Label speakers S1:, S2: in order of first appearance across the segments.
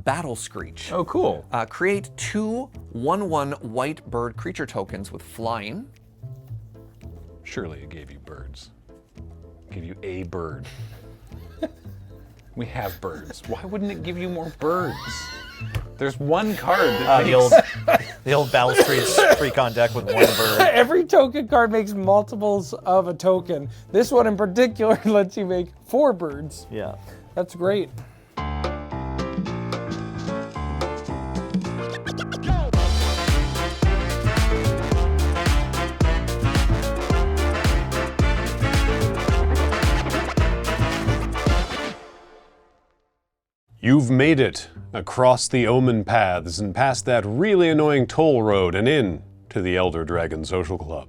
S1: Battle Screech.
S2: Oh, cool.
S1: Create 2 1/1 white bird creature tokens with flying.
S2: Surely it gave you birds. It gave you a bird. We have birds. Why wouldn't it give you more birds? There's one card that
S3: the old Battle Screech Precon deck with one bird.
S4: Every token card makes multiples of a token. This one in particular lets you make 4 birds.
S3: Yeah.
S4: That's great.
S5: You've made it across the Omen Paths and past that really annoying toll road and in to the Elder Dragon Social Club.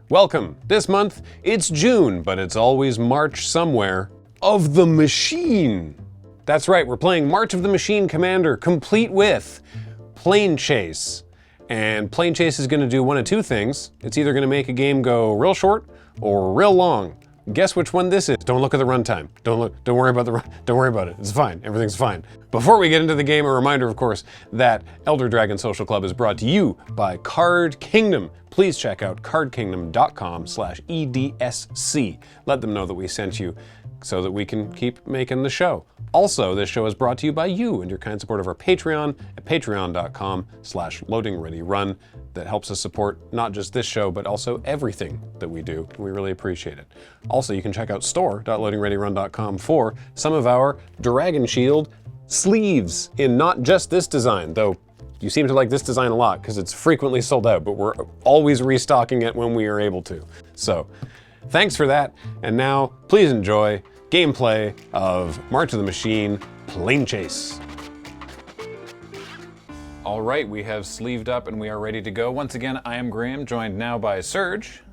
S5: Welcome. This month, it's June, but it's always March somewhere of the Machine. That's right, we're playing March of the Machine Commander, complete with Planechase. And Planechase is gonna do one of two things. It's either gonna make a game go real short or real long. Guess which one this is. Don't look at the runtime. Don't worry about don't worry about it. It's fine. Everything's fine. Before we get into the game, a reminder, of course, that Elder Dragon Social Club is brought to you by Card Kingdom. Please check out cardkingdom.com/EDSC. Let them know that we sent you so that we can keep making the show. Also, this show is brought to you by you and your kind support of our Patreon at patreon.com/loadingreadyrun. That helps us support not just this show, but also everything that we do. We really appreciate it. Also, you can check out store.loadingreadyrun.com for some of our Dragon Shield sleeves in not just this design, though you seem to like this design a lot because it's frequently sold out, but we're always restocking it when we are able to. So, thanks for that. And now, please enjoy gameplay of March of the Machine Planechase.
S2: All right, we have sleeved up and we are ready to go. Once again, I am Graham, joined now by Serge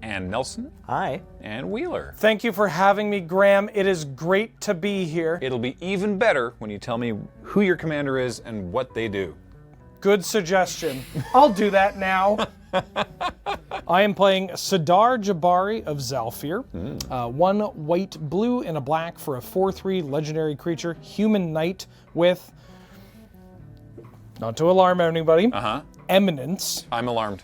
S2: and Nelson.
S3: Hi.
S2: And Wheeler.
S4: Thank you for having me, Graham. It is great to be here.
S2: It'll be even better when you tell me who your commander is and what they do.
S4: Good suggestion. I'll do that now. I am playing Sidar Jabari of Zalfir. 1 white, blue, and a black for a 4/3 legendary creature, human knight with, not to alarm anybody, Eminence.
S2: I'm alarmed.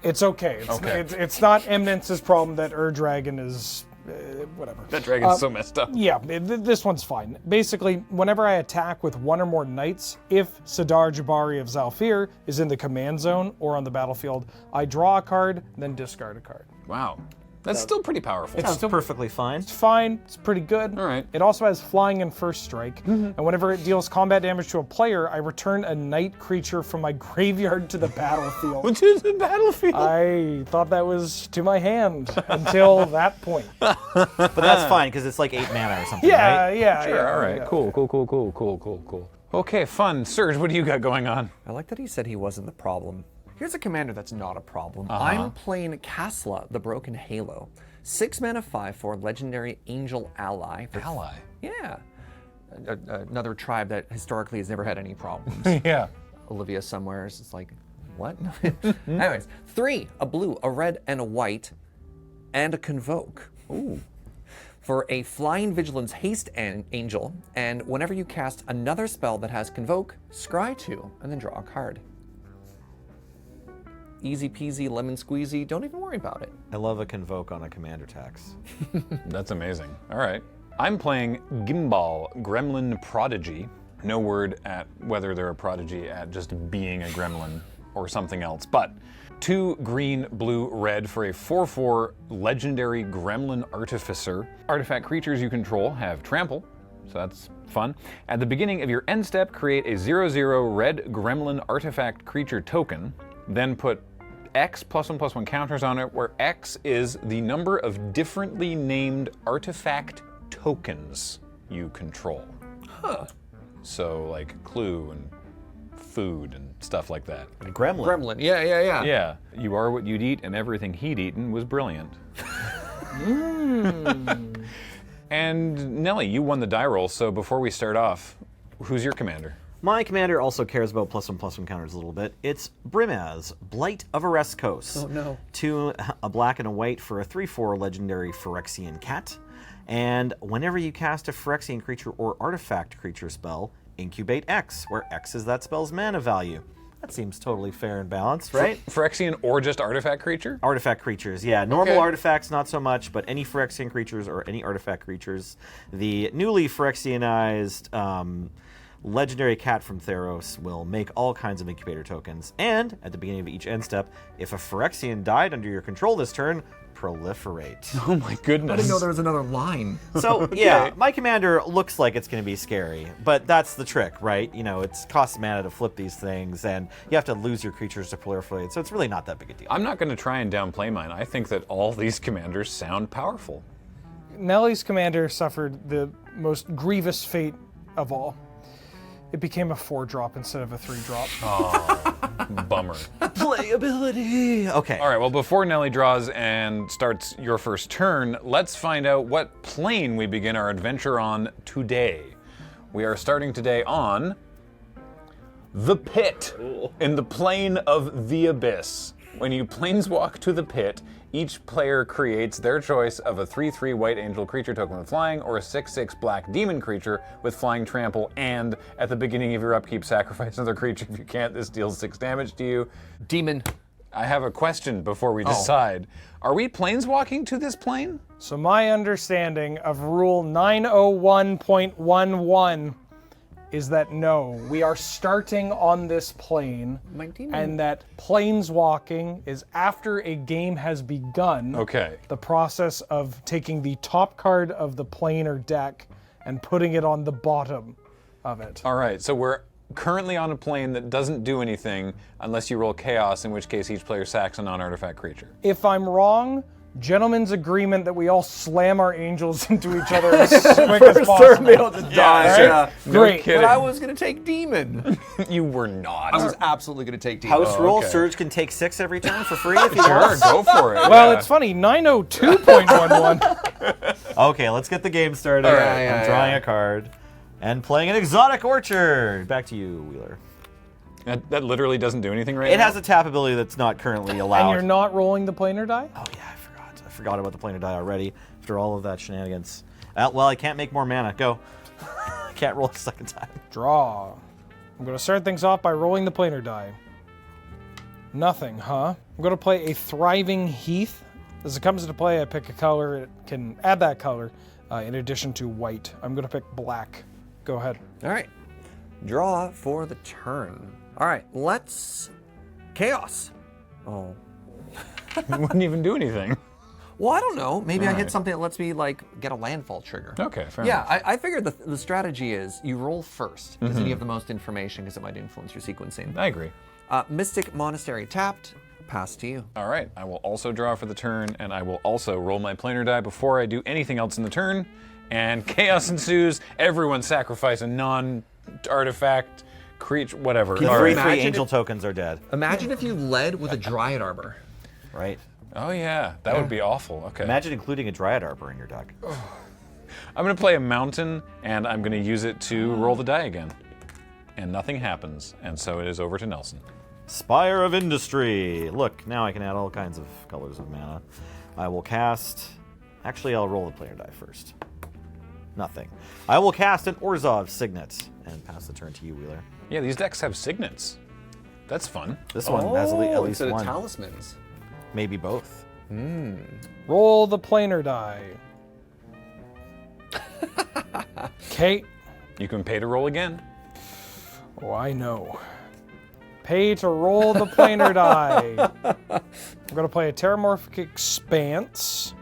S4: It's okay. It's not Eminence's problem that Dragon is whatever.
S2: That dragon's so messed up.
S4: Yeah, this one's fine. Basically, whenever I attack with 1 or more knights, if Sidar Jabari of Zalfir is in the command zone or on the battlefield, I draw a card, then discard a card.
S2: Wow. That's still pretty powerful.
S3: It's still perfectly fine.
S4: It's fine. It's pretty good.
S2: All right.
S4: It also has flying and first strike. And whenever it deals combat damage to a player, I return a knight creature from my graveyard to the battlefield.
S2: Which is the battlefield.
S4: I thought that was to my hand until that point.
S3: But that's fine, because it's like 8 mana or something,
S4: Yeah,
S3: right?
S4: yeah.
S2: Sure,
S4: yeah,
S2: all right.
S4: yeah.
S2: Cool. Okay, fun. Serge, what do you got going on?
S1: I like that he said he wasn't the problem. Here's a commander that's not a problem. I'm playing Kasla, the Broken Halo. 6 mana 5/4 legendary angel ally.
S2: Ally?
S1: Yeah. Another tribe that historically has never had any problems.
S2: Yeah.
S1: Olivia somewhere is just like, what? Anyways, 3, a blue, a red, and a white, and a Convoke. Ooh. For a flying vigilance haste angel, and whenever you cast another spell that has Convoke, scry 2, and then draw a card. Easy peasy, lemon squeezy, don't even worry about it.
S3: I love a Convoke on a commander tax.
S2: That's amazing. All right. I'm playing Gimbal, Gremlin Prodigy. No word at whether they're a prodigy at just being a gremlin or something else, but 2 green, blue, red for a 4/4 legendary Gremlin Artificer. Artifact creatures you control have trample, so that's fun. At the beginning of your end step, create a 0/0 red Gremlin Artifact creature token, then put X +1/+1 counters on it, where X is the number of differently named artifact tokens you control. So like clue and food and stuff like that.
S3: Gremlin.
S1: Gremlin, yeah.
S2: Yeah, you are what you'd eat, and everything he'd eaten was brilliant. And Nelly, you won the die roll, so before we start off, who's your commander?
S3: My commander also cares about +1/+1 counters a little bit. It's Brimaz, Blight of Areskos.
S1: Oh no.
S3: 2, a black and a white for a 3/4 legendary Phyrexian cat. And whenever you cast a Phyrexian creature or artifact creature spell, Incubate X, where X is that spell's mana value. That seems totally fair and balanced, right?
S2: Phyrexian or just artifact creature?
S3: Artifact creatures, yeah. Normal
S2: Okay.
S3: artifacts, not so much, but any Phyrexian creatures or any artifact creatures. The newly Phyrexianized legendary cat from Theros will make all kinds of incubator tokens. And at the beginning of each end step, if a Phyrexian died under your control this turn, proliferate.
S2: Oh my goodness.
S1: I didn't know there was another line.
S3: So, yeah, my commander looks like it's going to be scary, but that's the trick, right? You know, it costs mana to flip these things, and you have to lose your creatures to proliferate, so it's really not that big a deal.
S2: I'm not going to try and downplay mine. I think that all these commanders sound powerful.
S4: Nellie's commander suffered the most grievous fate of all. It became a 4-drop instead of a 3-drop.
S2: Bummer.
S3: Playability! Okay.
S2: All right, well, before Nelly draws and starts your first turn, let's find out what plane we begin our adventure on today. We are starting today on the Pit, in the plane of the Abyss. When you planeswalk to the Pit, each player creates their choice of a 3/3 white angel creature token with flying, or a 6/6 black demon creature with flying trample, and at the beginning of your upkeep, sacrifice another creature. If you can't, this deals 6 damage to you.
S1: Demon.
S2: I have a question before we decide. Are we planeswalking to this plane?
S4: So my understanding of Rule 901.11 is that no, we are starting on this plane,
S1: My demon.
S4: and that planeswalking is after a game has begun.
S2: Okay.
S4: The process of taking the top card of the plane or deck and putting it on the bottom of it.
S2: All right, so we're currently on a plane that doesn't do anything unless you roll chaos, in which case each player sacks a non-artifact creature.
S4: If I'm wrong, gentlemen's agreement that we all slam our angels into each other as quick as possible.
S1: to die.
S4: Yeah. Great.
S2: kidding.
S1: But I was going to take demon.
S2: You were not.
S1: I was absolutely going to take demon.
S3: House rule,
S2: okay.
S3: Surge can take 6 every turn for free if he
S2: Sure,
S3: wants.
S2: go for it.
S4: Well,
S2: yeah.
S4: it's funny, 902.11.
S3: Okay, let's get the game started.
S1: All right,
S3: I'm
S1: yeah,
S3: drawing
S1: yeah.
S3: a card and playing an exotic orchard. Back to you, Wheeler.
S2: That literally doesn't do anything right
S3: It
S2: now?
S3: has a tap ability that's not currently allowed.
S4: And you're not rolling the planar die?
S3: Oh yeah, I forgot. I forgot about the planar die already after all of that shenanigans. Well, I can't make more mana. Go. I can't roll a second time.
S4: Draw. I'm going to start things off by rolling the planar die. Nothing, huh? I'm going to play a Thriving Heath. As it comes into play, I pick a color. It can add that color in addition to white. I'm going to pick black. Go ahead.
S1: All right. Draw for the turn. All right, let's... Chaos. Oh.
S2: It wouldn't even do anything.
S1: Well, I don't know. Maybe I hit
S2: Alright.
S1: something that lets me, like, get a landfall trigger.
S2: Okay, fair
S1: Yeah,
S2: enough.
S1: I figured the strategy is you roll first, because then you have the most information, because it might influence your sequencing.
S2: I agree.
S1: Mystic Monastery tapped. Pass to you.
S2: All right, I will also draw for the turn, and I will also roll my planar die before I do anything else in the turn. And chaos ensues. Everyone sacrifice a non-artifact creature, whatever.
S3: The
S2: All
S3: free
S2: right.
S3: angel tokens are dead,
S1: Imagine if you led with a Dryad Arbor.
S3: right?
S2: Oh yeah, that would be awful. Okay.
S3: Imagine including a Dryad Arbor in your deck.
S2: I'm gonna play a mountain, and I'm gonna use it to roll the die again. And nothing happens, and so it is over to Nelson.
S3: Spire of Industry. Look, now I can add all kinds of colors of mana. I will cast... Actually, I'll roll the planar die first. Nothing. I will cast an Orzhov Signet and pass the turn to you, Wheeler.
S2: Yeah, these decks have signets. That's fun.
S3: This one has at at least
S1: instead
S3: one.
S1: of talismans.
S3: Maybe both.
S4: Roll the planar die. Okay.
S2: You can pay to roll again.
S4: Oh, I know. Pay to roll the planar die. I'm going to play a Terramorphic Expanse,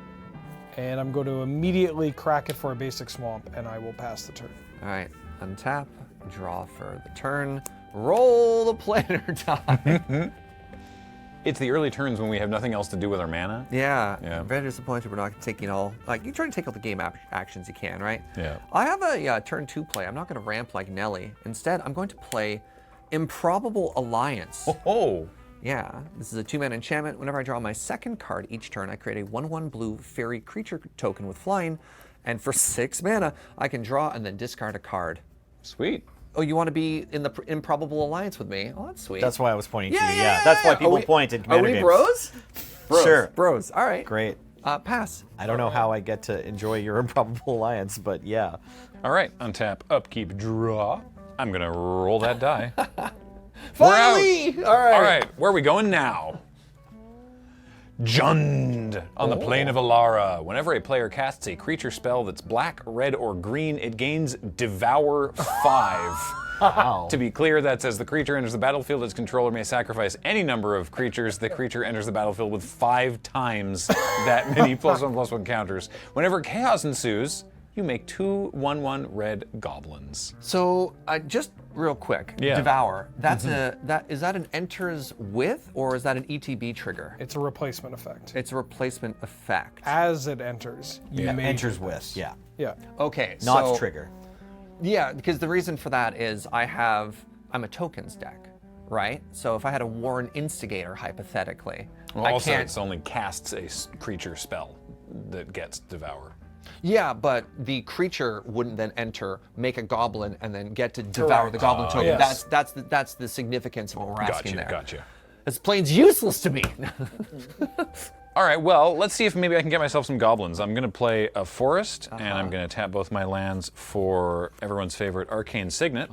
S4: and I'm going to immediately crack it for a basic swamp, and I will pass the turn.
S1: All right, untap, draw for the turn, roll the planar die.
S2: It's the early turns when we have nothing else to do with our mana.
S1: Yeah,
S2: Yeah.
S1: very disappointed we're not taking all, like, you try to take all the game actions you can, right?
S2: Yeah.
S1: I have a turn 2 play. I'm not going to ramp like Nelly. Instead, I'm going to play Improbable Alliance.
S2: Oh.
S1: Yeah, this is a 2-mana enchantment. Whenever I draw my second card each turn, I create a 1/1 blue fairy creature token with flying, and for 6 mana, I can draw and then discard a card.
S2: Sweet.
S1: Oh, you want to be in the Improbable Alliance with me? Oh, that's sweet.
S3: That's why I was pointing to
S1: yeah,
S3: you.
S1: yeah,
S3: Yeah, that's why
S1: yeah.
S3: people
S1: Are we-
S3: point in
S1: Are
S3: Commander
S1: we
S3: games.
S1: bros? Bros?
S3: Sure.
S1: Bros. All right.
S3: Great.
S1: Pass.
S3: I don't know how I get to enjoy your Improbable Alliance, but yeah.
S2: All right, untap, upkeep, draw. I'm gonna roll that die.
S1: Finally! All right.
S2: All right, where are we going now? Jund. On the plane of Alara, whenever a player casts a creature spell that's black, red, or green, it gains Devour 5.
S3: Wow.
S2: To be clear, that says the creature enters the battlefield, its controller may sacrifice any number of creatures. The creature enters the battlefield with 5 times that many +1/+1 counters. Whenever chaos ensues, you make 2 1/1 red goblins.
S1: So just real quick,
S2: Yeah.
S1: Devour. That's is that an enters with, or is that an ETB trigger?
S4: It's a replacement effect.
S1: It's a replacement effect.
S4: As it enters, you may
S3: Enters
S4: do
S3: with,
S4: this.
S3: yeah.
S4: Yeah.
S1: Okay,
S3: Not
S1: so,
S3: trigger.
S1: Yeah, because the reason for that is I'm a tokens deck, right? So if I had a Warren Instigator, hypothetically,
S2: Well,
S1: I
S2: also,
S1: can't.
S2: it's only casts a creature spell that gets Devour.
S1: Yeah, but the creature wouldn't then enter, make a goblin, and then get to devour
S4: Correct.
S1: the goblin token.
S4: yes.
S1: That's the significance of what we're asking there.
S2: Gotcha.
S1: It's plains useless to me.
S2: All right, well, let's see if maybe I can get myself some goblins. I'm going to play a forest, and I'm going to tap both my lands for everyone's favorite Arcane Signet.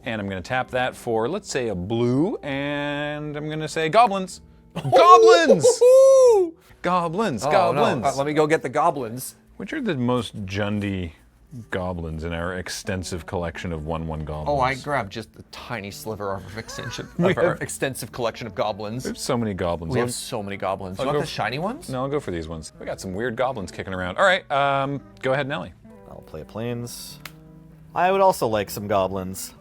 S2: And I'm going to tap that for, let's say, a blue, and I'm going to say goblins. Goblins! Goblins,
S1: Oh,
S2: goblins.
S1: no. Let me go get the goblins.
S2: Which are the most Jundy goblins in our extensive collection of 1/1 goblins?
S1: Oh, I grabbed just a tiny sliver of our extensive collection of goblins.
S2: There's so many goblins.
S1: We have so many goblins. You want
S2: go
S1: the shiny ones?
S2: No, I'll go for these ones. We got some weird goblins kicking around. All right, go ahead, Nelly.
S3: I'll play plains. I would also like some goblins.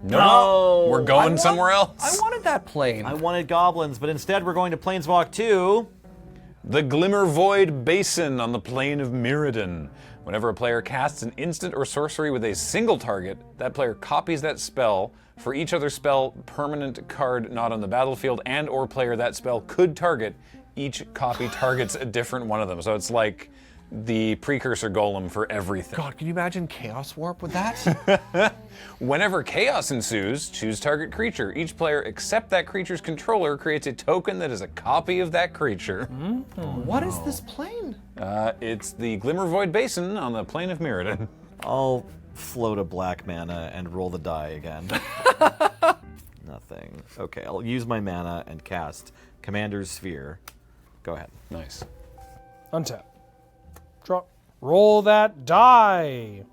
S2: No, we're going somewhere else.
S1: I wanted that plane.
S3: I wanted goblins, but instead we're going to Planeswalk 2.
S2: The Glimmer Void Basin on the plane of Mirrodin. Whenever a player casts an instant or sorcery with a single target, that player copies that spell for each other spell permanent card not on the battlefield and or player that spell could target. Each copy targets a different one of them. So it's like the precursor golem for everything.
S1: God, can you imagine Chaos Warp with that?
S2: Whenever chaos ensues, choose target creature. Each player except that creature's controller creates a token that is a copy of that creature.
S1: What is this plane?
S2: It's the Glimmer Void Basin on the plane of Mirrodin.
S3: I'll float a black mana and roll the die again. Nothing. Okay, I'll use my mana and cast Commander's Sphere. Go ahead.
S2: Nice.
S4: Untap. Draw. Roll that die.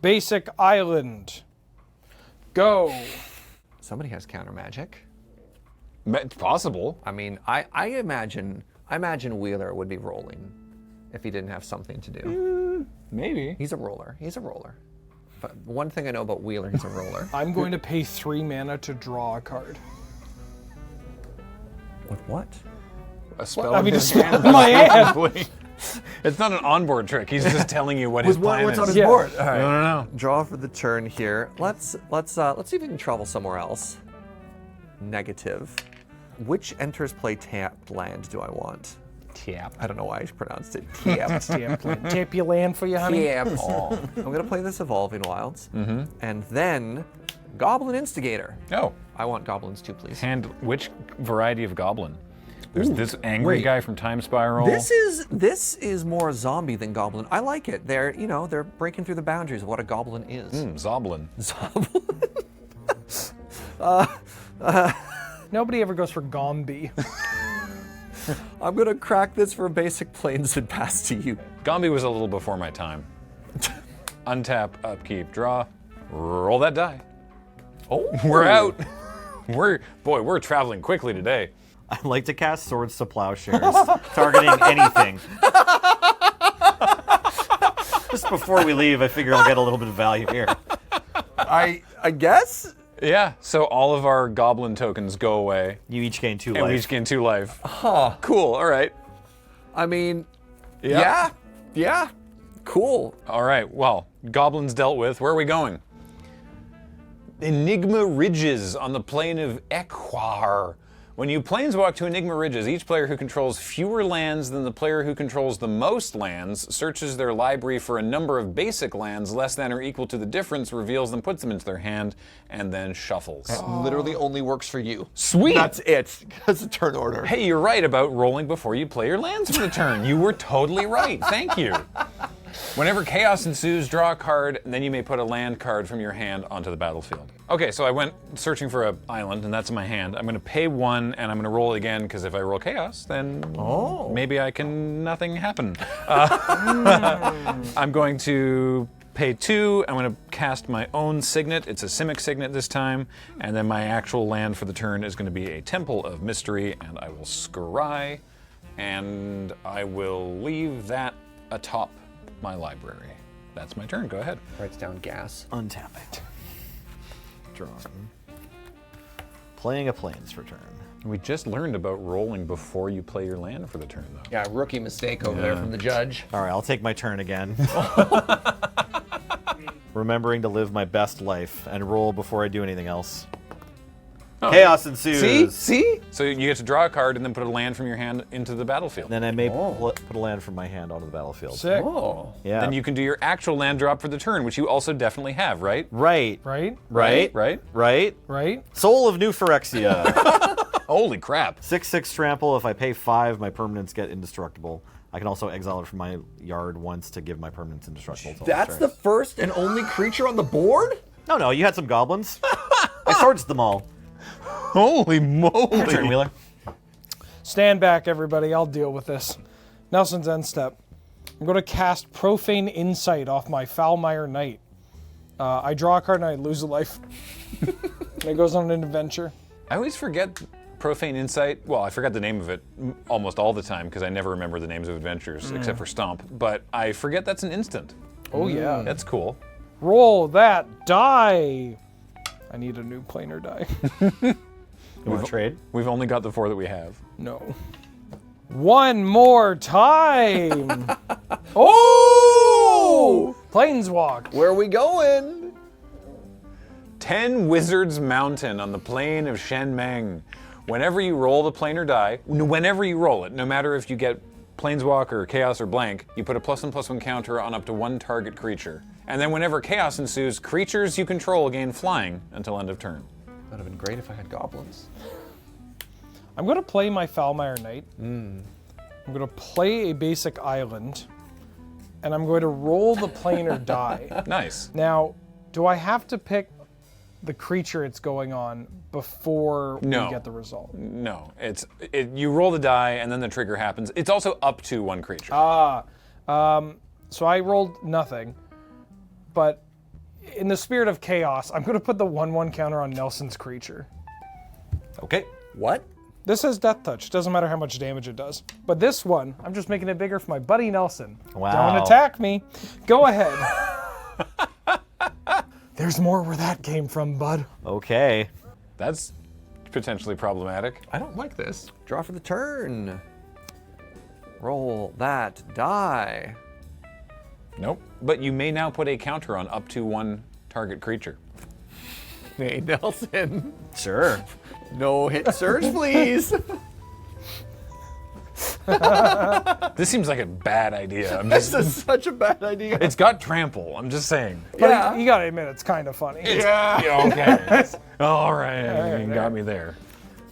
S4: Basic island. Go.
S1: Somebody has counter magic.
S2: It's possible.
S1: I mean, I imagine Wheeler would be rolling if he didn't have something to do.
S2: Maybe.
S1: He's a roller. But one thing I know about Wheeler, he's a roller.
S4: I'm going to pay 3 mana to draw a card.
S1: With what?
S2: A spell.
S4: I
S2: in
S4: mean,
S2: his
S4: a spell
S2: hand,
S4: in my hand.
S2: probably. It's not an onboard trick. He's just telling you what his plan
S1: What's
S2: is.
S1: on his
S4: Yeah.
S1: board? All right.
S2: No.
S1: Draw for the turn here. Let's see if we can travel somewhere else. Negative. Which enters play tapped land do I want?
S2: Tap.
S1: I don't know why I pronounced it tapped.
S4: Tap your land for you, honey.
S1: Tapped. I'm gonna play this Evolving Wilds, and then Goblin Instigator.
S2: Oh.
S1: I want goblins too, please.
S2: And which variety of goblin? There's this angry
S1: wait.
S2: guy from Time Spiral.
S1: This is more zombie than goblin. I like it. They're breaking through the boundaries of what a goblin is.
S2: Zoblin.
S4: Nobody ever goes for Gombi.
S1: I'm gonna crack this for basic planes and pass to you.
S2: Gombi was a little before my time. Untap, upkeep, draw, roll that die.
S1: Oh,
S2: We're out. We're traveling quickly today.
S3: I like to cast Swords to Plowshares, targeting anything. Just before we leave, I figure I'll get a little bit of value here.
S1: I guess.
S2: Yeah, so all of our goblin tokens go away,
S3: You each gain 2
S2: and
S3: life.
S2: we each gain 2 life.
S1: Huh.
S2: Cool, all right.
S1: I mean,
S2: Yeah.
S1: yeah. Cool.
S2: All right, well, goblins dealt with. Where are we going? Enigma Ridges on the plane of Equar. When you planeswalk to Enigma Ridges, each player who controls fewer lands than the player who controls the most lands searches their library for a number of basic lands less than or equal to the difference, reveals them, puts them into their hand, and then shuffles.
S1: Literally only works for you.
S2: Sweet!
S1: That's it. That's a turn order.
S2: Hey, you're right about rolling before you play your lands for the turn. You were totally right. Thank you. Whenever chaos ensues, draw a card, and then you may put a land card from your hand onto the battlefield. Okay, so I went searching for an island, and that's in my hand. I'm going to pay 1, and I'm going to roll it again, because if I roll chaos, then maybe nothing happen. I'm going to pay 2. I'm going to cast my own signet. It's a Simic signet this time, and then my actual land for the turn is going to be a Temple of Mystery, and I will scry, and I will leave that atop my library. That's my turn. Go ahead.
S1: Writes down gas.
S3: Untap it. Draw. Playing a Plains for turn.
S2: We just learned about rolling before you play your land for the turn, though.
S1: Yeah, rookie mistake over there from the judge.
S3: All right, I'll take my turn again. Remembering to live my best life and roll before I do anything else.
S2: Oh.
S3: Chaos ensues.
S1: See?
S2: So you get to draw a card and then put a land from your hand into the battlefield.
S3: Then I may put a land from my hand onto the battlefield.
S4: Sick.
S1: Oh.
S3: Yeah.
S2: Then you can do your actual land drop for the turn, which you also definitely have, right?
S3: Right.
S4: Right?
S3: Right.
S2: Right?
S3: Right.
S4: Right?
S3: Soul of New Phyrexia.
S2: Holy crap.
S3: 6/6 trample. If I pay 5, my permanents get indestructible. I can also exile it from my yard once to give my permanents indestructible. till
S1: That's
S3: next
S1: the
S3: turn.
S1: first and only creature on the board?
S3: No, you had some goblins. I swords them all.
S2: Holy moly.
S3: Your turn, Wheeler.
S4: Stand back, everybody. I'll deal with this. Nelson's end step. I'm going to cast Profane Insight off my Foulmire Knight. I draw a card and I lose a life. And it goes on an adventure.
S2: I always forget Profane Insight. Well, I forget the name of it almost all the time because I never remember the names of adventures except for Stomp. But I forget that's an instant.
S4: Oh, yeah.
S2: That's cool.
S4: Roll that die. I need a new planar die.
S3: You want to trade?
S2: We've only got the 4 that we have.
S4: No. One more time. Oh! Planeswalk.
S1: Where are we going?
S2: 10 Wizards Mountain on the plain of Shenmeng. Whenever you roll the planar die, whenever you roll it, no matter if you get Planeswalk or Chaos or blank, you put a +1/+1 counter on up to 1 target creature. And then whenever Chaos ensues, creatures you control gain flying until end of turn.
S1: That would have been great if I had goblins.
S4: I'm going to play my Foulmire Knight. I'm going to play a basic island. And I'm going to roll the planar die.
S2: Nice.
S4: Now, do I have to pick the creature it's going on before we
S2: No.
S4: get the result?
S2: No, you roll the die and then the trigger happens. It's also up to 1 creature.
S4: So I rolled nothing. But in the spirit of chaos, I'm going to put the 1/1 counter on Nelson's creature.
S3: Okay.
S1: What?
S4: This has Death Touch. Doesn't matter how much damage it does. But this one, I'm just making it bigger for my buddy Nelson.
S3: Wow.
S4: Don't attack me. Go ahead. There's more where that came from, bud.
S3: Okay.
S2: That's potentially problematic.
S1: I don't like this. Draw for the turn. Roll that die.
S2: Nope. But you may now put a counter on up to 1 target creature.
S1: Hey, Nelson.
S3: Sure.
S1: No hit surge, please.
S2: This seems like a bad idea.
S1: This is such a bad idea.
S2: It's got trample. I'm just saying.
S4: But
S1: Yeah.
S4: you gotta admit, it's kind of funny.
S2: Yeah, okay. All right. You got me there.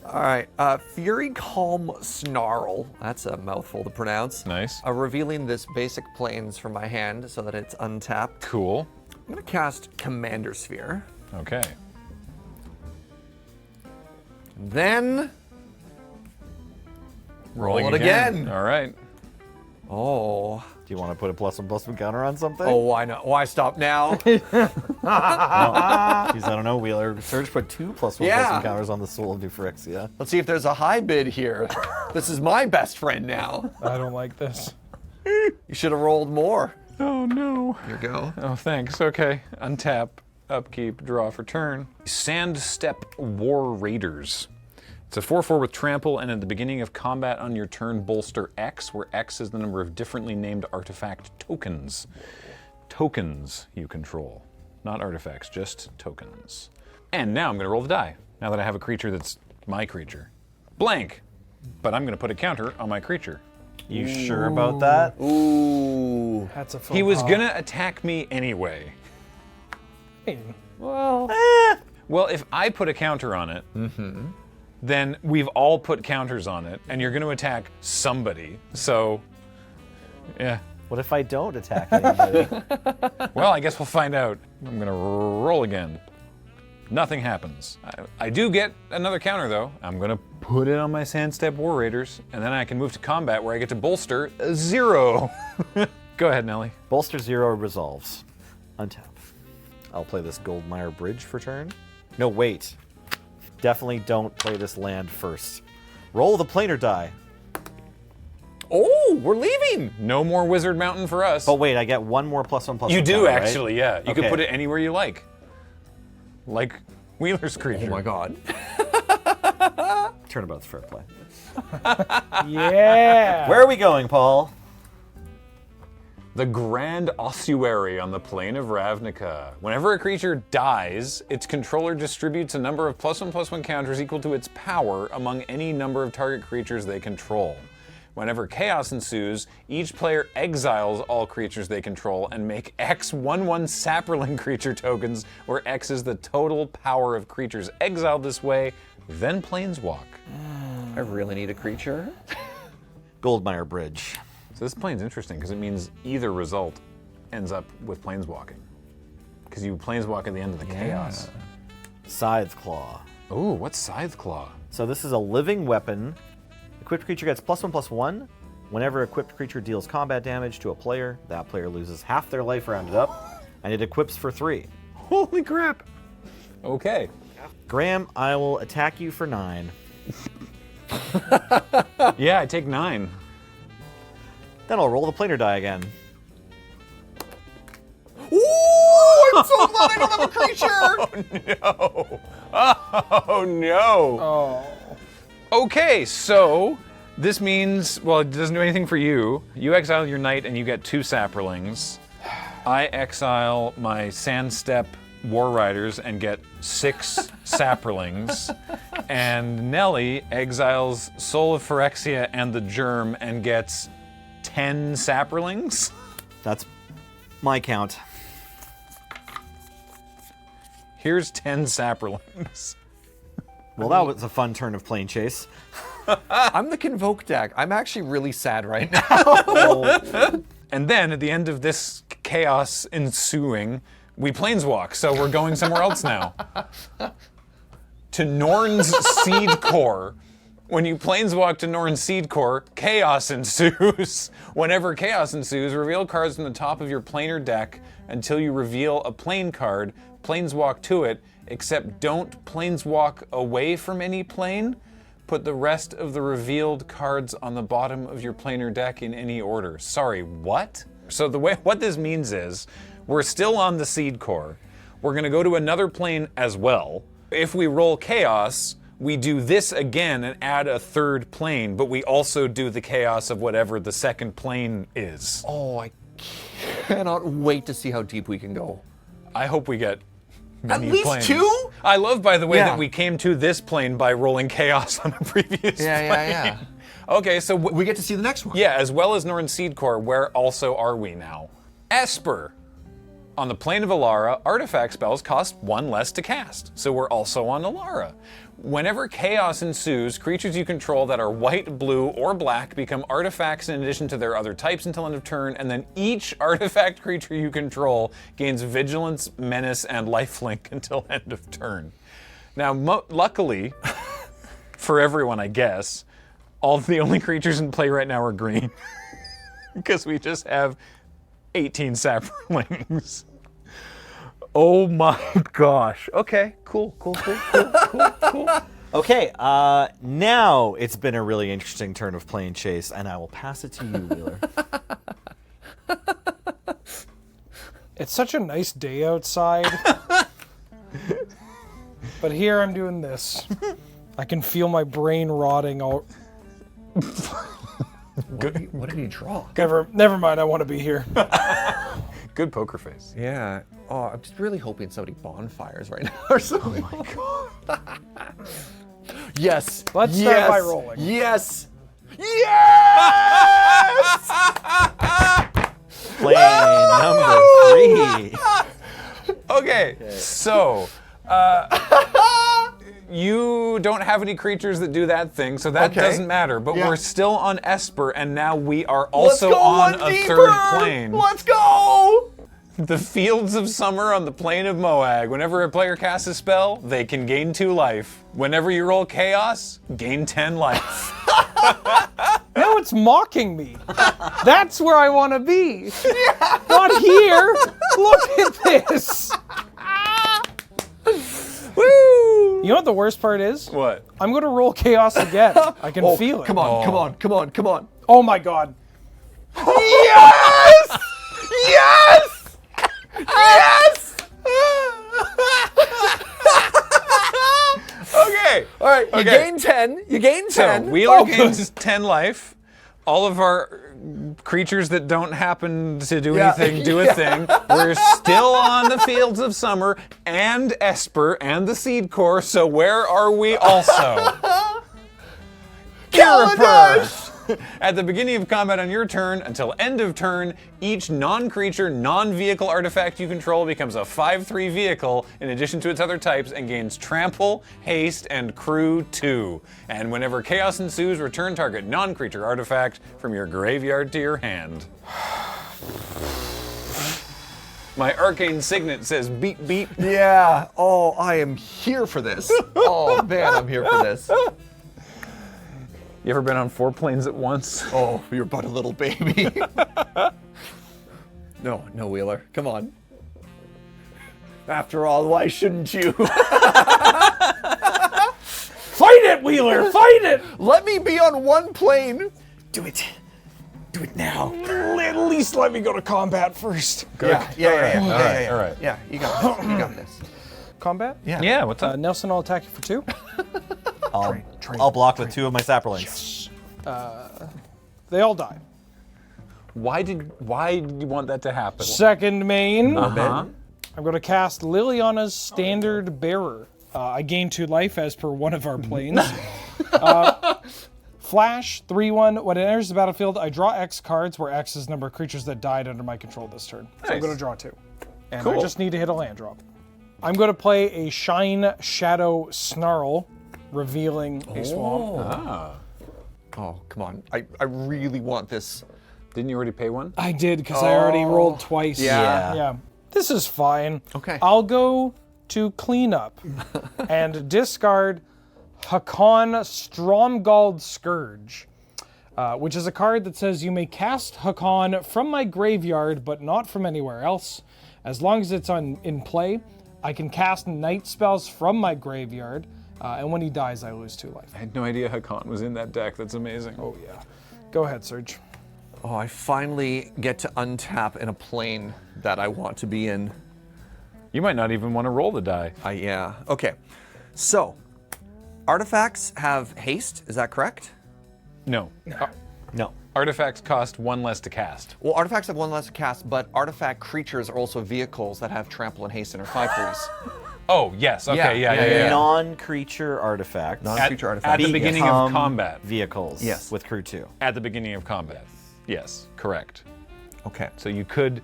S1: All right. Fury Calm Snarl. That's a mouthful to pronounce.
S2: Nice.
S1: Revealing this basic planes from my hand so that it's untapped.
S2: Cool.
S1: I'm going to cast Commander Sphere.
S2: Okay.
S1: Then
S2: Rolling
S1: it again.
S2: All right.
S1: Oh.
S3: Do you want to put a +1/+1 counter on something?
S1: Oh, why not? Why stop now?
S3: Jeez, I don't know, Wheeler. Surge put 2 +1/+1
S1: Yeah.
S3: counters on the Soul of New Phyrexia.
S1: Let's see if there's a high bid here. This is my best friend now.
S4: I don't like this.
S1: You should have rolled more.
S2: Oh, no.
S1: Here you go.
S2: Oh, thanks. Okay. Untap, upkeep, draw for turn. Sandstep War Raiders. It's a 4/4 with trample, and at the beginning of combat on your turn, bolster X, where X is the number of differently named artifact tokens. Tokens you control. Not artifacts, just tokens. And now I'm going to roll the die, now that I have a creature that's my creature. Blank, but I'm going to put a counter on my creature.
S3: You sure about that?
S1: Ooh.
S4: That's a faux
S2: He was
S4: pas.
S2: going to attack me anyway.
S4: Well,
S2: Well, if I put a counter on it, then we've all put counters on it, and you're going to attack somebody. So, yeah.
S3: What if I don't attack anybody?
S2: Well, I guess we'll find out. I'm gonna roll again. Nothing happens. I do get another counter though. I'm gonna put it on my Sandstep War Raiders, and then I can move to combat where I get to bolster 0. Go ahead, Nelly.
S3: Bolster 0 resolves. Untap. I'll play this Goldmire Bridge for turn. No, wait. Definitely don't play this land first. Roll the planar die.
S1: Oh, we're leaving.
S2: No more Wizard Mountain for us.
S3: Oh wait, I get one more +1/+1.
S2: You do
S3: counter, right?
S2: actually, yeah. You can
S3: Okay.
S2: put it anywhere you like. Like Wheeler's creature.
S1: Oh my god.
S3: Turnabout's fair play.
S4: Yeah.
S3: Where are we going, Paul?
S2: The Grand Ossuary on the Plain of Ravnica. Whenever a creature dies, its controller distributes a number of +1/+1 counters equal to its power among any number of target creatures they control. Whenever chaos ensues, each player exiles all creatures they control and make X 1/1 Saproling creature tokens, where X is the total power of creatures exiled this way, then planeswalk.
S1: I really need a creature.
S3: Goldmire Bridge.
S2: So this plane's interesting because it means either result ends up with planeswalking. Because you planeswalk at the end of the chaos.
S3: Scythe Claw.
S2: Ooh, what's Scythe Claw?
S3: So this is a living weapon. Equipped creature gets +1/+1. Whenever equipped creature deals combat damage to a player, that player loses half their life rounded up, and it equips for 3.
S2: Holy crap. Okay.
S3: Graham, I will attack you for 9.
S2: Yeah, I take 9.
S3: Then I'll roll the planar die again.
S1: Ooh, I'm so glad I don't have a creature.
S2: No. Oh no.
S4: Oh.
S2: Okay, so this means, well, it doesn't do anything for you. You exile your knight and you get 2 Saprolings. I exile my Sandstep War Riders and get 6 Saprolings. And Nelly exiles Soul of Phyrexia and the Germ and gets 10 Saprolings.
S3: That's my count.
S2: Here's 10 Saprolings.
S3: Well, that was a fun turn of Planechase.
S1: I'm the Convoke deck. I'm actually really sad right now.
S2: And then at the end of this chaos ensuing, we planeswalk, so we're going somewhere else now. To Norn's Seed Core. When you planeswalk to Norn's Seed Core, chaos ensues. Whenever chaos ensues, reveal cards from the top of your planar deck until you reveal a plane card, planeswalk to it, except don't planeswalk away from any plane. Put the rest of the revealed cards on the bottom of your planar deck in any order. Sorry, what? So what this means is, we're still on the Seed Core. We're gonna go to another plane as well. If we roll chaos, we do this again and add a third plane, but we also do the chaos of whatever the second plane is.
S1: Oh, I cannot wait to see how deep we can go.
S2: I hope we get many
S1: least
S2: planes.
S1: 2?
S2: I love, by the way,
S1: Yeah.
S2: that we came to this plane by rolling chaos on a previous plane. Okay, so
S1: We get to see the next one.
S2: yeah, as well as Norn Seed Core, where also are we now? Esper. On the plane of Alara, artifact spells cost 1 less to cast, so we're also on Alara. Whenever chaos ensues, creatures you control that are white, blue, or black become artifacts in addition to their other types until end of turn, and then each artifact creature you control gains vigilance, menace, and lifelink until end of turn. Now, luckily, for everyone, I guess, all the only creatures in play right now are green. Because we just have 18 Saprolings. Oh my gosh. Okay, cool.
S3: Okay, now it's been a really interesting turn of Planechase, and I will pass it to you, Wheeler.
S4: It's such a nice day outside. But here I'm doing this. I can feel my brain rotting.
S1: What did he draw?
S4: Never mind, I want to be here.
S2: Good poker face.
S1: Yeah. Oh, I'm just really hoping somebody bonfires right now or something. Oh my god. Yes.
S4: Let's start by rolling.
S1: Yes.
S3: Plane number 3.
S2: Okay, so You don't have any creatures that do that thing, so that
S1: Okay.
S2: doesn't matter. But
S1: Yeah.
S2: we're still on Esper, and now we are
S1: Let's
S2: also
S1: go
S2: on
S1: one
S2: a
S1: deeper!
S2: third plane.
S1: Let's go!
S2: The Fields of Summer on the plane of Moag. Whenever a player casts a spell, they can gain 2 life. Whenever you roll Chaos, gain 10 life.
S4: Now it's mocking me. That's where I want to be. Not here. Look at this.
S1: Woo!
S4: You know what the worst part is?
S2: What?
S4: I'm going to roll chaos again. I can feel it.
S1: Come on, come on, come on, come on.
S4: Oh my god.
S1: Yes! Yes! Yes!
S2: Okay.
S1: All right, you
S2: Okay.
S1: gain 10. You gain 10.
S2: So Wheeler gains 10 life. All of our creatures that don't happen to do
S1: Yeah.
S2: anything do a thing. We're still on the Fields of Summer and Esper and the Seed Core, so where are we also?
S1: Kaladesh!
S2: At the beginning of combat on your turn until end of turn, each non-creature, non-vehicle artifact you control becomes a 5/3 vehicle in addition to its other types and gains Trample, Haste, and Crew 2. And whenever Chaos ensues, return target non-creature artifact from your graveyard to your hand. My arcane signet says beep beep.
S1: Yeah. Oh, I am here for this. Oh, man, I'm here for this.
S2: You ever been on 4 planes at once?
S1: Oh, you're but a little baby. No, Wheeler. Come on. After all, why shouldn't you?
S4: Fight it, Wheeler! Fight it!
S1: Let me be on one plane. Do it. Do it now.
S4: At least let me go to combat first.
S1: Yeah.
S2: All right.
S1: Yeah, you got this. You got this.
S4: Combat?
S2: Yeah, what's up?
S4: Nelson, I'll attack you for 2.
S3: I'll block with 2 of my Sapperlings.
S4: They all die.
S2: Why did you want that to happen?
S4: Second main.
S2: Uh-huh.
S4: I'm going to cast Liliana's Standard Bearer. I gain 2 life as per one of our planes. Flash, 3/1. When it enters the battlefield, I draw X cards, where X is the number of creatures that died under my control this turn. So I'm
S2: Nice.
S4: going to draw 2. And I
S2: Cool.
S4: just need to hit a land drop. I'm going to play a Shine Shadow Snarl, revealing a swamp.
S2: Ah.
S1: Oh, come on. I really want this.
S2: Didn't you already pay one?
S4: I did, because I already rolled twice.
S1: Yeah.
S4: Yeah. This is fine.
S1: Okay.
S4: I'll go to cleanup and discard Hakon Stromgald Scourge, which is a card that says you may cast Hakon from my graveyard, but not from anywhere else. As long as it's in play, I can cast night spells from my graveyard, and when he dies, I lose 2 life.
S2: I had no idea Hakon was in that deck. That's amazing.
S4: Oh yeah. Go ahead, Serge.
S1: Oh, I finally get to untap in a plane that I want to be in.
S2: You might not even want to roll the die.
S1: Yeah. Okay. So, artifacts have haste. Is that correct?
S2: No.
S3: No.
S2: Artifacts cost 1 less to cast.
S1: Well, artifacts have 1 less to cast, but artifact creatures are also vehicles that have trample and haste and are 5/3s.
S2: Oh, yes. Okay,
S1: Yeah,
S2: yeah.
S1: yeah.
S3: Non-creature artifacts.
S1: Non-creature
S2: At
S1: artifacts.
S2: the beginning of
S3: become
S2: combat.
S3: Vehicles.
S1: Yes.
S3: With crew 2.
S2: At the beginning of combat. Yes, correct.
S1: Okay.
S2: So you could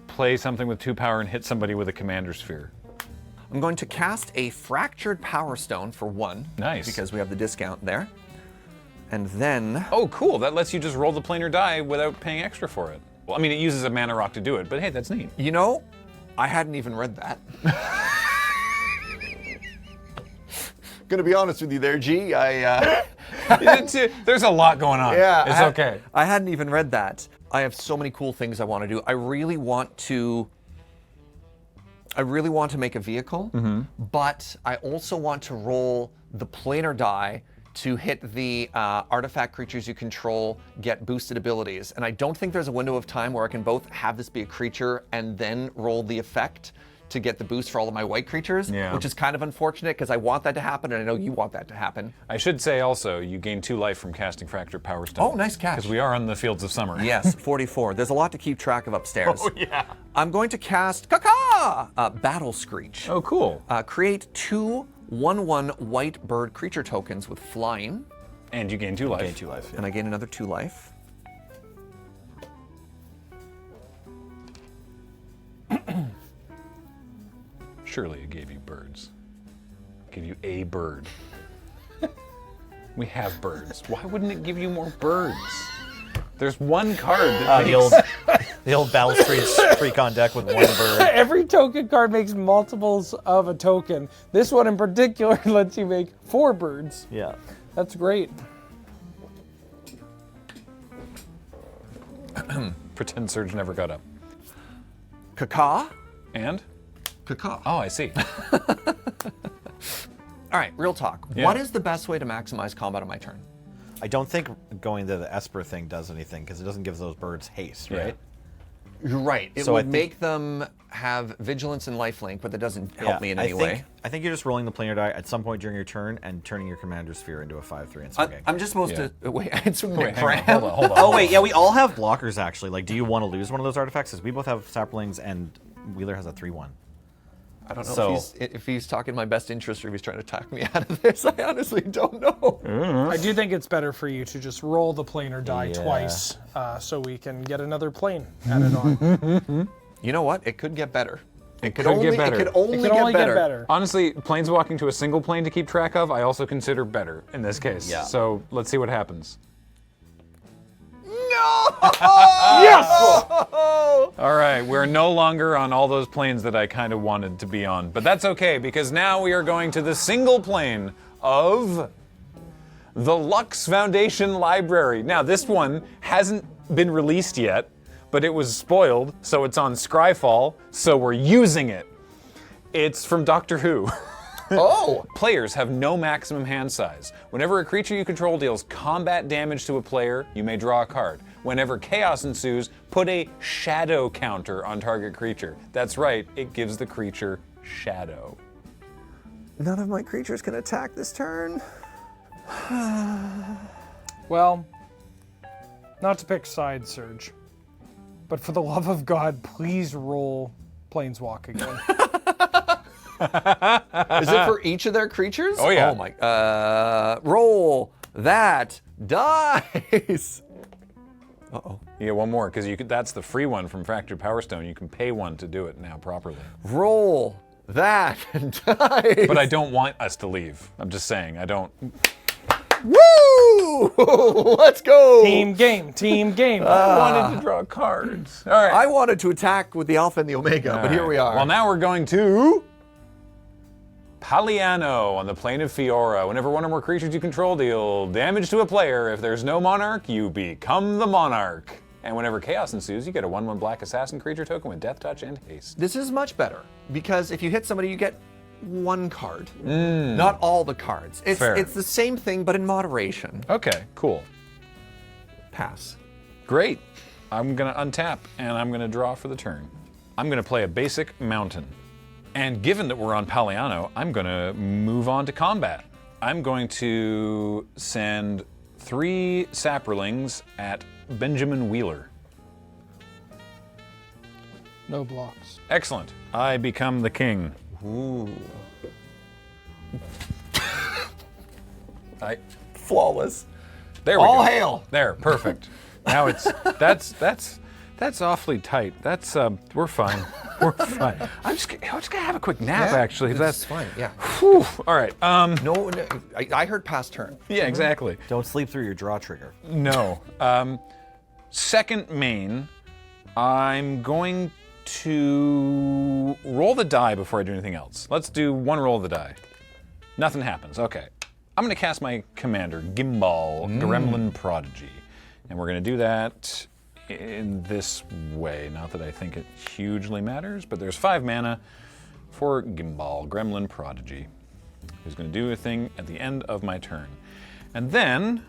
S2: play something with 2 power and hit somebody with a commander sphere.
S1: I'm going to cast a Fractured Power Stone for 1.
S2: Nice.
S1: Because we have the discount there. And then...
S2: Oh, cool. That lets you just roll the planar die without paying extra for it. Well, I mean, it uses a mana rock to do it, but hey, that's neat.
S1: You know, I hadn't even read that. Gonna be honest with you there, G.
S2: There's a lot going on.
S1: Yeah,
S2: It's okay.
S1: I hadn't even read that. I have so many cool things I want to do. I really want to make a vehicle, but I also want to roll the planar die to hit the artifact creatures you control get boosted abilities. And I don't think there's a window of time where I can both have this be a creature and then roll the effect to get the boost for all of my white creatures,
S2: Yeah.
S1: which is kind of unfortunate because I want that to happen and I know you want that to happen.
S2: I should say also, you gain 2 life from casting Fractured Power Stone.
S1: Oh, nice catch.
S2: Because we are on the Fields of Summer.
S1: Yes, 44. There's a lot to keep track of upstairs.
S2: Oh, yeah.
S1: I'm going to cast Battle Screech.
S2: Oh, cool.
S1: Create 2 1/1 white bird creature tokens with flying,
S2: And you gain 2 life.
S3: Gain 2 life. Yeah.
S1: and I gain another 2 life.
S2: Surely it gave you birds. give you a bird. We have birds. Why wouldn't it give you more birds? There's one card that
S3: The old Battle Streets Precon deck with one bird.
S4: Every token card makes multiples of a token. This one in particular lets you make 4 birds.
S3: Yeah.
S4: That's great.
S2: Pretend Surge never got up.
S1: Caca?
S2: And?
S1: Caca.
S2: Oh, I see.
S1: All right, real talk.
S2: Yeah.
S1: What is the best way to maximize combat on my turn?
S3: I don't think going to the Esper thing does anything because it doesn't give those birds haste, right?
S1: You're right. It
S3: So I
S1: would
S3: think-
S1: make them have vigilance and lifelink, but that doesn't help me in any way.
S3: I think you're just rolling the planar die at some point during your turn and turning your commander sphere into a 5/3 and swinging.
S1: I'm just supposed to wait. I'm swinging
S2: Wait,
S1: at
S2: hang on,
S1: Bram.
S2: hold on.
S3: Oh wait, yeah, we all have blockers actually. Like, do you want to lose one of those artifacts? Because we both have saplings and Wheeler has a 3/1.
S1: I don't know
S3: So-
S1: if he's talking in my best interest or if he's trying to talk me out of this. I honestly don't know.
S4: I do think it's better for you to just roll the planar die
S3: Yeah.
S4: twice so we can get another plane added on.
S1: You know what? It could get better. It could
S2: could
S1: only
S2: get better.
S1: It could only,
S4: It can only
S1: get
S4: get
S1: better.
S4: better.
S2: Honestly, planeswalking to a single plane to keep track of, I also consider better in this case.
S3: Yeah.
S2: So let's see what happens.
S1: No!
S4: Yes!
S2: All right, we're no longer on all those planes that I kind of wanted to be on, but that's okay because now we are going to the single plane of the Lux Foundation Library. Now, this one hasn't been released yet, but it was spoiled, so it's on Scryfall, so we're using it. It's from Doctor Who.
S1: Oh!
S2: Players have no maximum hand size. Whenever a creature you control deals combat damage to a player, you may draw a card. Whenever chaos ensues, put a shadow counter on target creature. That's right, it gives the creature shadow.
S1: None of my creatures can attack this turn.
S4: Well, not to pick sides, Surge, but for the love of God, please roll Planeswalk again.
S1: Is it for each of their creatures?
S2: Oh, yeah.
S1: Oh my. Roll that dice. Uh-oh.
S2: You get one more, because that's the free one from Fractured Power Stone. You can pay one to do it now properly.
S1: Roll that dice.
S2: But I don't want us to leave. I'm just saying, I don't.
S1: Woo! Let's go.
S4: Team game, team game.
S2: I wanted to draw cards. All right.
S1: I wanted to attack with the Alpha and the Omega, but here we are.
S2: Well, now we're going to Paliano on the plane of Fiora. Whenever one or more creatures you control deal damage to a player, if there's no monarch, you become the monarch. And whenever chaos ensues, you get a 1/1 black assassin creature token with death touch and haste.
S1: This is much better because if you hit somebody, you get one card, not all the cards.
S2: Fair.
S1: It's the same thing, but in moderation.
S2: Okay, cool.
S1: Pass.
S2: Great. I'm going to untap and I'm going to draw for the turn. I'm going to play a basic mountain. And given that we're on Paliano, I'm going to move on to combat. I'm going to send 3 Saprolings at Benjamin Wheeler.
S4: No blocks.
S2: Excellent. I become the king.
S1: Ooh.
S2: Flawless. There we
S1: All
S2: go.
S1: hail.
S2: There, perfect. Now it's that's awfully tight. That's we're fine. We're fine. I'm just gonna have a quick nap actually.
S1: That's fine. Yeah.
S2: Whew. All right.
S1: No, I heard pass turn.
S2: Yeah, exactly.
S3: Don't sleep through your draw trigger.
S2: No. Second main, I'm going to roll the die before I do anything else. Let's do one roll of the die. Nothing happens. Okay. I'm going to cast my commander, Gimbal, Gremlin Prodigy. And we're going to do that in this way. Not that I think it hugely matters, but there's 5 mana for Gimbal, Gremlin Prodigy, who's going to do a thing at the end of my turn. And then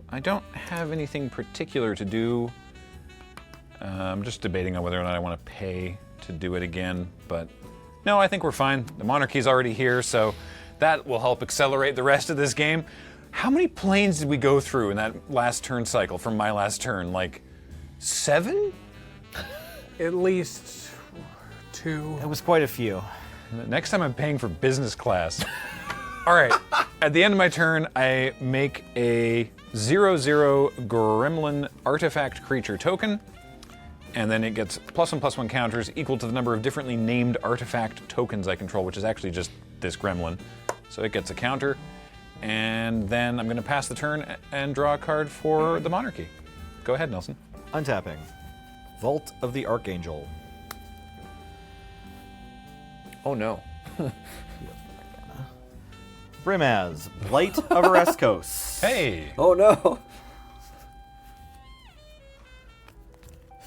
S2: I don't have anything particular to do. I'm just debating on whether or not I want to pay to do it again, but no, I think we're fine. The monarchy's already here, so that will help accelerate the rest of this game. How many planes did we go through in that last turn cycle from my last turn? Like 7?
S4: At least 2.
S3: It was quite a few.
S2: Next time I'm paying for business class. All right, at the end of my turn, I make a 0/0 Gremlin artifact creature token, and then it gets +1/+1 counters equal to the number of differently named artifact tokens I control, which is actually just this gremlin. so it gets a counter. And then I'm going to pass the turn and draw a card for the monarchy. Go ahead, Nelson.
S3: Untapping. Vault of the Archangel.
S1: Oh no.
S3: Brimaz, Blight of Ereskos.
S2: Hey!
S1: Oh no.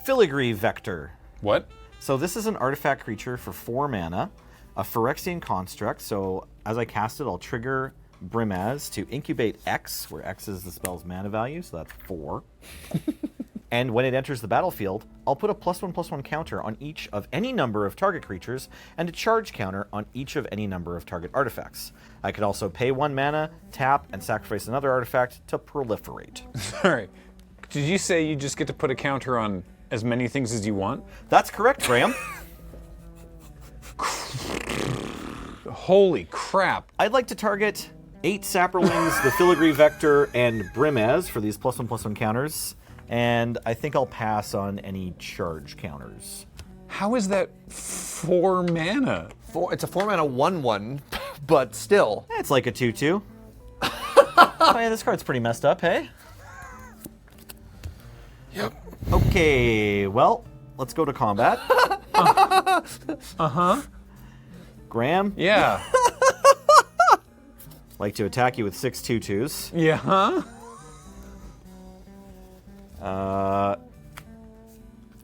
S3: Filigree Vector.
S2: What?
S3: So this is an artifact creature for 4 mana, a Phyrexian construct. So as I cast it, I'll trigger Brimaz to incubate X, where X is the spell's mana value, so that's 4. And when it enters the battlefield, I'll put a +1/+1 counter on each of any number of target creatures, and a charge counter on each of any number of target artifacts. I could also pay 1 mana, tap, and sacrifice another artifact to proliferate.
S2: Sorry. Did you say you just get to put a counter on as many things as you want?
S3: That's correct, Graham.
S2: Holy crap.
S3: I'd like to target 8 Saprolings, the Filigree Vector, and Brimaz for these +1/+1 counters. And I think I'll pass on any charge counters.
S2: How is that 4 mana?
S1: It's a 4-mana 1/1, but still.
S3: It's like a 2/2. Oh yeah, this card's pretty messed up, hey?
S4: Yep.
S3: Okay, well, let's go to combat. Graham,
S2: Yeah.
S3: like to attack you with 6 2/2s.
S2: Yeah, huh?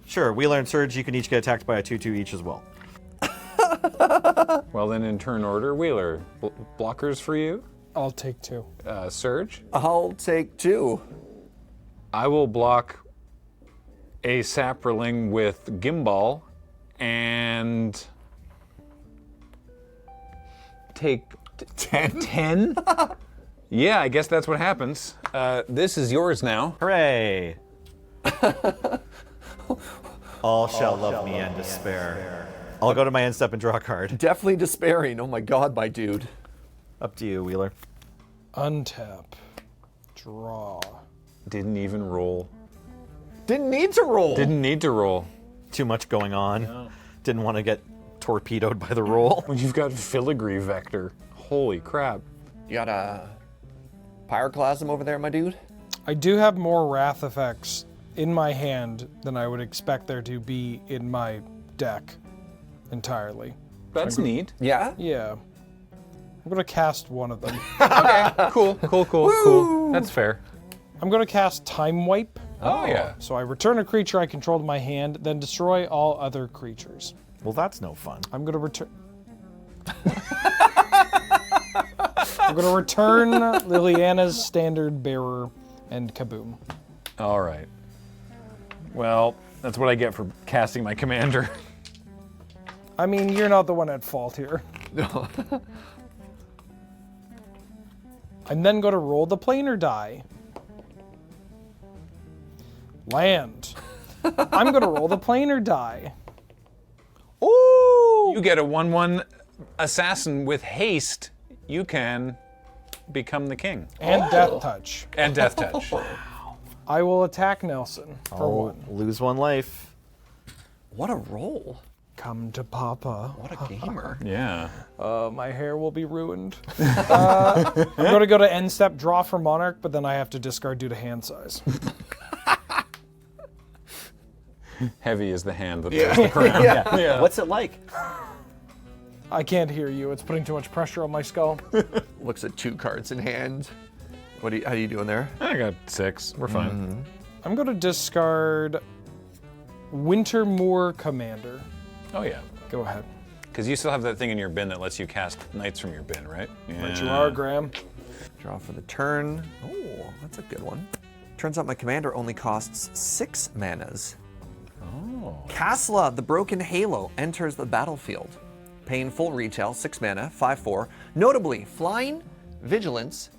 S3: Sure, Wheeler and Surge, you can each get attacked by a 2/2 each as well.
S2: Well, then in turn order, Wheeler, blockers for you.
S4: I'll take 2.
S2: Surge.
S1: I'll take 2.
S2: I will block a Saproling with Gimbal and take
S1: 10.
S2: 10? Yeah, I guess that's what happens. This is yours now.
S3: Hooray! All shall love me and despair. I'll go to my end step and draw a card.
S1: Definitely despairing. Oh my god, my dude.
S3: Up to you, Wheeler.
S4: Untap. Draw.
S2: Didn't even roll.
S1: Didn't need to roll.
S2: Didn't need to roll.
S3: Too much going on. Didn't want to get torpedoed by the roll.
S2: When you've got Filigree Vector. Holy crap.
S1: You got a Pyroclasm over there, my dude?
S4: I do have more Wrath effects in my hand than I would expect there to be in my deck entirely.
S2: That's neat.
S1: Yeah?
S4: Yeah. I'm going to cast one of them.
S2: Okay, cool. That's fair.
S4: I'm going to cast Time Wipe.
S2: Oh, yeah.
S4: So I return a creature I control to my hand, then destroy all other creatures.
S3: Well, that's no fun.
S4: I'm going to return... I'm going to return Liliana's Standard Bearer and Kaboom.
S2: All right. Well, that's what I get for casting my commander.
S4: I mean, you're not the one at fault here.
S1: No.
S4: I'm then going to roll the planar die. Land. I'm going to roll the planar die.
S2: Ooh! You get a 1/1 assassin with haste. You can become the king.
S4: And Death Touch.
S2: And Death Touch.
S4: I will attack Nelson for 1.
S3: Lose 1 life.
S1: What a roll.
S4: Come to Papa.
S1: What a gamer.
S2: Yeah.
S4: My hair will be ruined. I'm going to go to end step, draw for Monarch, but then I have to discard due to hand size.
S2: Heavy is the hand that bears the crown.
S3: Yeah. What's it like?
S4: I can't hear you. It's putting too much pressure on my skull.
S1: Looks at 2 cards in hand. How are you doing there?
S2: I got 6. We're fine.
S4: I'm going to discard Wintermoor Commander.
S2: Oh, yeah.
S4: Go ahead.
S2: Because you still have that thing in your bin that lets you cast knights from your bin, right? Yeah.
S4: Right you are, Graham.
S1: Draw for the turn. Oh, that's a good one. Turns out my commander only costs 6 manas.
S2: Oh.
S1: Kasla, the Broken Halo, enters the battlefield. Paying full retail, 6 mana, 5/4. Notably, flying, vigilance,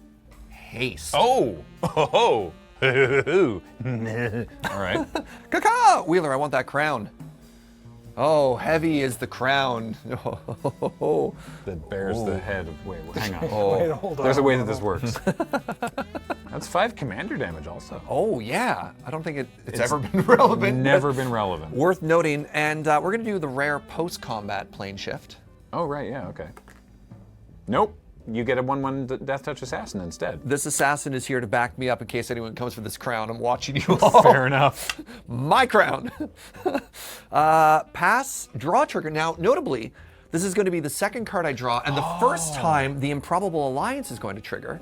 S1: haste.
S2: Oh! Oh! All right.
S1: Caca! Wheeler, I want that crown. Oh, heavy is the crown. Oh,
S2: That bears the head of. Wait, hang on.
S4: Wait, hold on.
S2: There's a way that this works. That's 5 commander damage also.
S1: oh yeah. I don't think it's ever been relevant.
S2: Never been relevant.
S1: Worth noting, and we're going to do the rare post-combat plane shift.
S2: Oh, right, yeah, okay. Nope. you get a 1/1 Death Touch Assassin instead.
S1: This assassin is here to back me up in case anyone comes for this crown. I'm watching you all.
S2: Fair enough.
S1: My crown. Pass, draw trigger. Now, notably, this is going to be the second card I draw, and the first time the Improbable Alliance is going to trigger.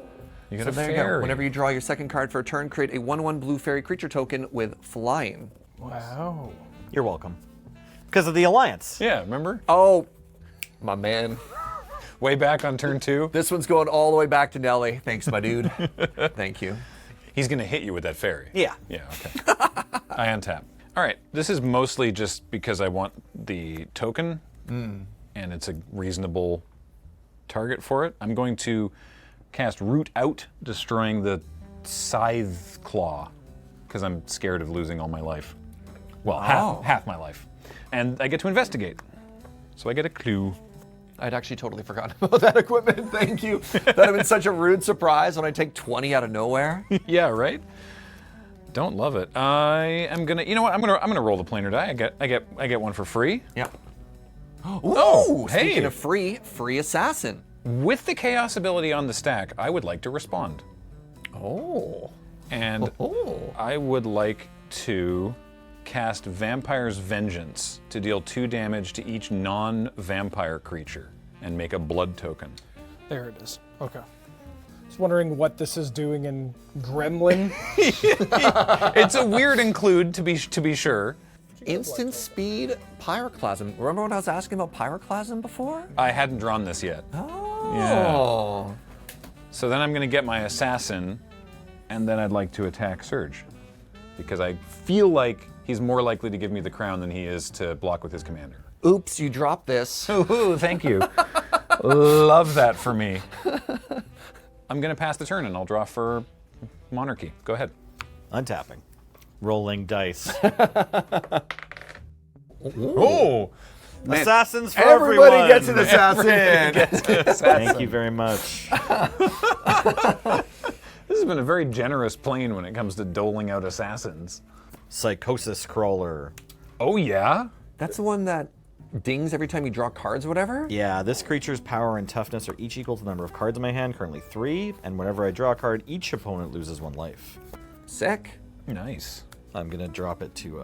S2: You get
S1: So
S2: a
S1: there you go.
S2: fairy.
S1: Whenever you draw your second card for a turn, create a 1/1 blue fairy creature token with flying.
S4: Wow.
S3: You're welcome. Because of the alliance.
S2: Yeah, remember?
S1: Oh, my man.
S2: Way back on turn 2.
S1: This one's going all the way back to Nelly. Thanks, my dude. Thank you.
S2: He's going to hit you with that fairy.
S3: Yeah.
S2: Yeah, okay. I untap. All right, this is mostly just because I want the token, and it's a reasonable target for it. I'm going to cast Root Out, destroying the Scythe Claw, because I'm scared of losing all my life. Well, half my life. And I get to investigate. So I get a clue.
S1: I'd actually totally forgotten about that equipment. Thank you. That would have been such a rude surprise when I take 20 out of nowhere.
S2: Yeah, right? Don't love it. I am gonna. You know what? I'm gonna roll the planar die. I get one for free.
S1: Yep.
S2: Oh, hey.
S1: Speaking of free assassin.
S2: With the chaos ability on the stack, I would like to respond.
S1: Oh.
S2: And I would like to cast Vampire's Vengeance to deal 2 damage to each non-vampire creature and make a blood token.
S4: There it is. Okay. Just wondering what this is doing in Gremlin.
S2: It's a weird include to be sure.
S1: Instant speed pyroclasm. Remember when I was asking about pyroclasm before?
S2: I hadn't drawn this yet.
S1: Oh.
S2: So then I'm going to get my assassin, and then I'd like to attack Surge, because I feel like he's more likely to give me the crown than he is to block with his commander.
S1: Oops, you dropped this.
S2: Ooh, thank you. Love that for me. I'm going to pass the turn, and I'll draw for Monarchy. Go ahead.
S3: Untapping. Rolling dice.
S2: Oh!
S3: Assassins for
S1: Everybody
S3: everyone.
S1: gets an assassin.
S3: Thank you very much.
S2: This has been a very generous plane when it comes to doling out assassins.
S3: Psychosis Crawler.
S2: Oh, yeah?
S1: That's the one that dings every time you draw cards or whatever?
S3: Yeah, this creature's power and toughness are each equal to the number of cards in my hand, currently 3, and whenever I draw a card, each opponent loses 1 life.
S1: Sick.
S2: Nice.
S3: I'm gonna drop it to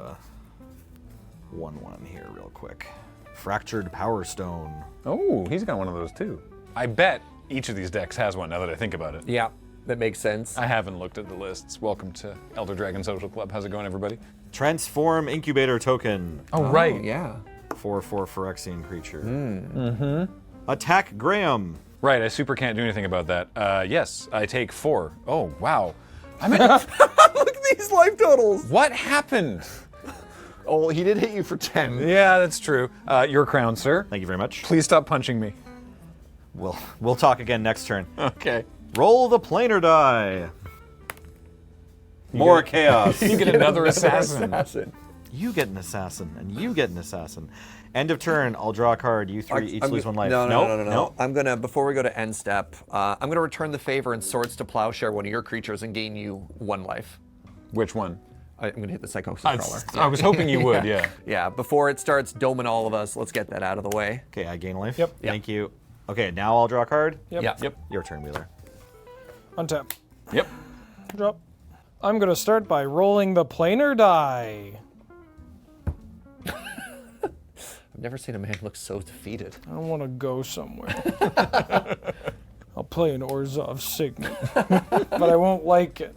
S3: 1/1 here real quick. Fractured Power Stone.
S2: Oh, he's got one of those too. I bet each of these decks has one now that I think about it.
S1: Yeah, that makes sense.
S2: I haven't looked at the lists. Welcome to Elder Dragon Social Club. How's it going, everybody?
S3: Transform Incubator Token.
S2: Oh, right.
S1: Yeah.
S3: 4/4 Phyrexian creature. Attack Graham.
S2: Right, I super can't do anything about that. Yes, I take 4. Oh, wow. I'm at...
S1: Look at these life totals.
S2: What happened?
S1: Oh, he did hit you for 10.
S2: Yeah, that's true. Your crown, sir.
S3: Thank you very much.
S2: Please stop punching me.
S3: We'll talk again next turn.
S2: Okay.
S3: Roll the planar die. More chaos.
S2: You get another assassin.
S3: You get an assassin, and you get an assassin. End of turn, I'll draw a card. You 3 each lose 1 life.
S1: No. I'm gonna, before we go to end step, I'm gonna return the favor and Swords to Plowshare one of your creatures and gain you 1 life.
S2: Which one?
S1: I'm gonna hit the Psychosis Crawler.
S2: I was hoping you would, yeah.
S1: Yeah, before it starts doming all of us, let's get that out of the way.
S3: Okay, I gain a life.
S4: Yep.
S3: Thank you. Okay, now I'll draw a card.
S4: Yep.
S1: Yeah.
S2: Yep.
S3: Your turn, Wheeler.
S4: Untap.
S2: Yep.
S4: Drop. I'm going to start by rolling the planar die.
S1: I've never seen a man look so defeated.
S4: I want to go somewhere. I'll play an Orzhov Signet, but I won't like it.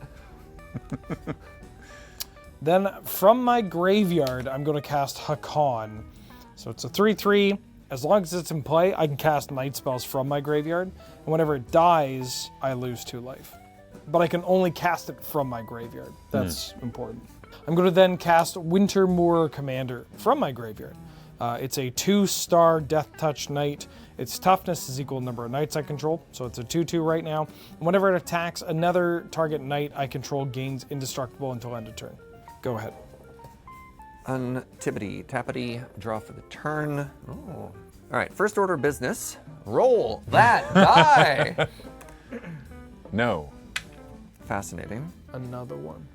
S4: Then from my graveyard, I'm going to cast Hakan. So it's a 3/3. As long as it's in play, I can cast night spells from my graveyard. And whenever it dies, I lose 2 life. But I can only cast it from my graveyard. That's important. I'm going to then cast Wintermoor Commander from my graveyard. It's a 2-star Death Touch Knight. Its toughness is equal to the number of knights I control, so it's a 2/2 right now. And whenever it attacks another target knight I control gains indestructible until end of turn. Go ahead.
S1: Untippity, tappity, draw for the turn. Oh. All right, first order of business. Roll that die.
S2: No.
S1: Fascinating.
S4: Another one.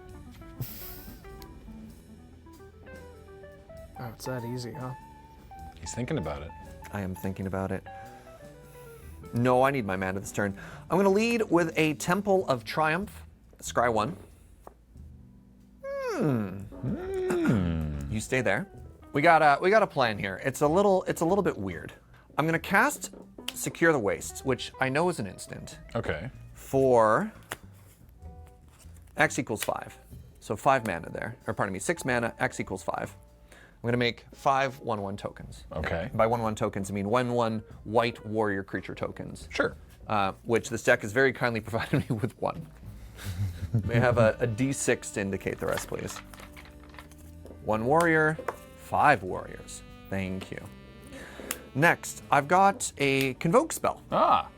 S4: Oh, it's that easy, huh?
S2: He's thinking about it.
S1: I am thinking about it. No, I need my mana this turn. I'm going to lead with a Temple of Triumph. Scry 1. You stay there. We got a plan here. It's a little bit weird. I'm going to cast Secure the Wastes, which I know is an instant,
S2: Okay.
S1: for X equals 5. So 5 mana there. Or pardon me, 6 mana, X equals 5. I'm going to make 5 1/1 tokens.
S2: Okay.
S1: By 1/1 tokens, I mean 1/1 white warrior creature tokens.
S2: Sure.
S1: Which this deck has very kindly provided me with 1. May I have a D6 to indicate the rest, please. 1 warrior, 5 warriors. Thank you. Next, I've got a Convoke spell.
S2: Ah.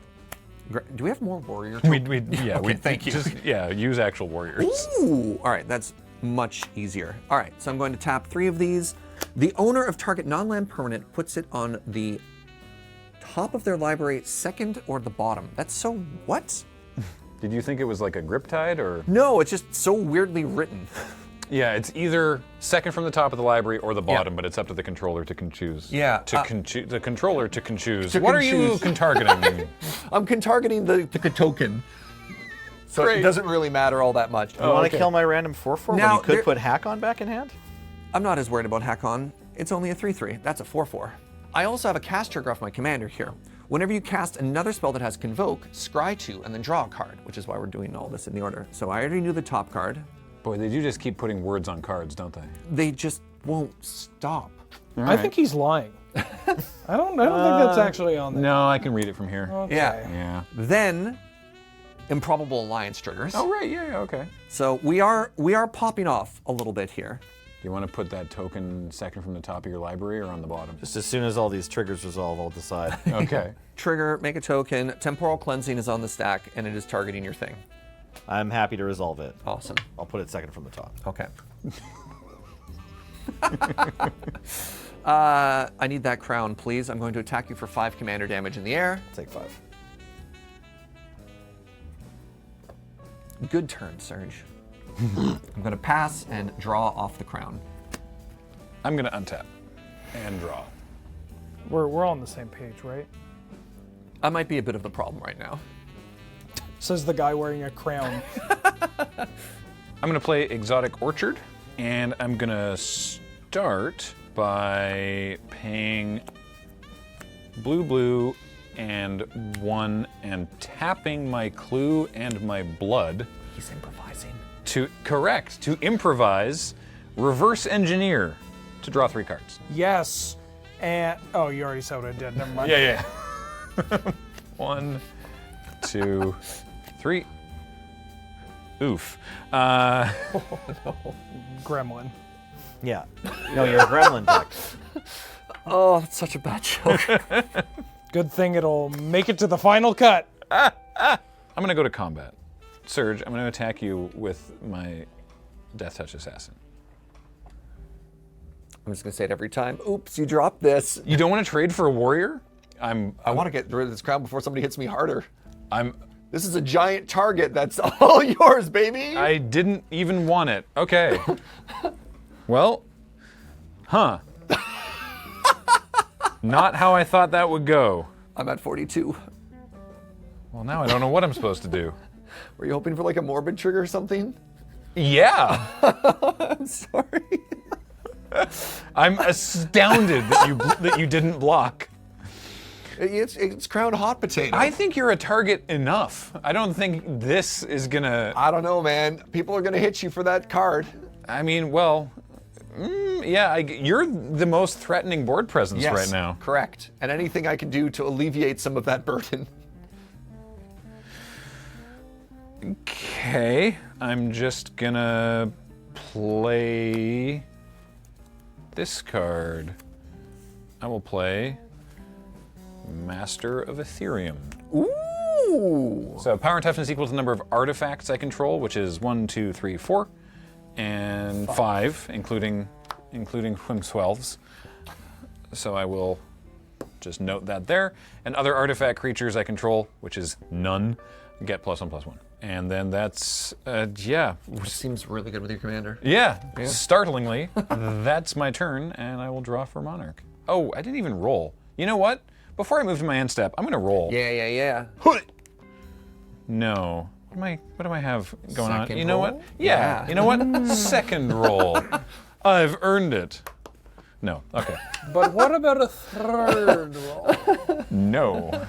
S1: Do we have more warriors?
S2: Thank you. Just, use actual warriors.
S1: Ooh, all right, that's much easier. All right, so I'm going to tap 3 of these. The owner of target non-land permanent puts it on the top of their library, second or the bottom. That's so what?
S2: Did you think it was like a grip tide or?
S1: No, it's just so weirdly written.
S2: Yeah, it's either second from the top of the library or the bottom, but it's up to the controller to choose.
S1: Yeah,
S2: The controller to choose.
S1: to
S2: What are you
S1: choose.
S2: targeting?
S1: I'm targeting the token. So
S2: Great.
S1: it doesn't really matter all that much.
S3: You want
S2: okay.
S3: to kill my random 4/4 when
S1: Now,
S3: you could
S1: there-
S3: put Hack on back in hand?
S1: I'm not as worried about Hack-On. It's only a 3/3. That's a 4/4. I also have a cast trigger off my commander here. Whenever you cast another spell that has Convoke, scry 2 and then draw a card, which is why we're doing all this in the order. So I already knew the top card.
S2: Boy, they do just keep putting words on cards, don't they?
S1: They just won't stop.
S4: I think he's lying. I don't think that's actually on there.
S2: No, I can read it from here.
S4: Okay.
S2: Yeah.
S1: Then, Improbable Alliance triggers.
S2: Oh, right. Yeah, okay.
S1: So we are popping off a little bit here.
S2: Do you want to put that token second from the top of your library or on the bottom?
S3: Just as soon as all these triggers resolve, I'll decide.
S2: Okay.
S1: Trigger, make a token. Temporal Cleansing is on the stack, and it is targeting your thing.
S3: I'm happy to resolve it.
S1: Awesome.
S3: I'll put it second from the top.
S1: Okay. I need that crown, please. I'm going to attack you for 5 commander damage in the air.
S3: Take 5.
S1: Good turn, Serge. I'm going to pass and draw off the crown.
S2: I'm going to untap and draw.
S4: We're on the same page, right?
S1: I might be a bit of the problem right now.
S4: Says the guy wearing a crown.
S2: I'm going to play Exotic Orchard, and I'm going to start by paying blue, and 1, and tapping my clue and my blood.
S1: He's improvising.
S2: To improvise, reverse engineer, to draw 3 cards.
S4: Yes. And oh, you already said what I did. Never mind.
S2: Yeah. 1, 2, 3. Oof.
S4: Gremlin.
S3: Yeah. No, you're a gremlin deck.
S1: Oh, that's such a bad joke.
S4: Good thing it'll make it to the final cut.
S2: I'm going to go to combat. Serge, I'm going to attack you with my Death Touch Assassin.
S1: I'm just going to say it every time. Oops, you dropped this.
S2: You don't want to trade for a warrior?
S1: I want to get rid of this crown before somebody hits me harder.
S2: I'm
S1: This is a giant target. That's all yours, baby.
S2: I didn't even want it. Okay. Well, not how I thought that would go.
S1: I'm at 42.
S2: Well, now I don't know what I'm supposed to do.
S1: Were you hoping for like a morbid trigger or something?
S2: Yeah.
S1: I'm sorry.
S2: I'm astounded that you didn't block.
S1: It's crown hot potato.
S2: I think you're a target enough. I don't think this is gonna.
S1: I don't know, man. People are gonna hit you for that card.
S2: I mean, well, yeah. You're the most threatening board presence
S1: Yes,
S2: right now.
S1: correct. And anything I can do to alleviate some of that burden.
S2: Okay, I'm just gonna play this card. I will play Master of Ethereum.
S1: Ooh.
S2: So power and toughness equal to the number of artifacts I control, which is 1, 2, 3, 4, and 5, including Whimswelves. So I will just note that there. And other artifact creatures I control, which is none, get +1/+1. And then that's, yeah.
S1: Which seems really good with your commander.
S2: Yeah, startlingly, that's my turn, and I will draw for Monarch. Oh, I didn't even roll. You know what? Before I move to my end step, I'm going to roll.
S1: Yeah.
S2: No. What do I have going on?
S1: Second
S2: You know what?
S1: roll?
S2: Yeah.
S1: Yeah.
S2: You know what? Second roll. I've earned it. No. Okay.
S4: But what about a third roll?
S2: No.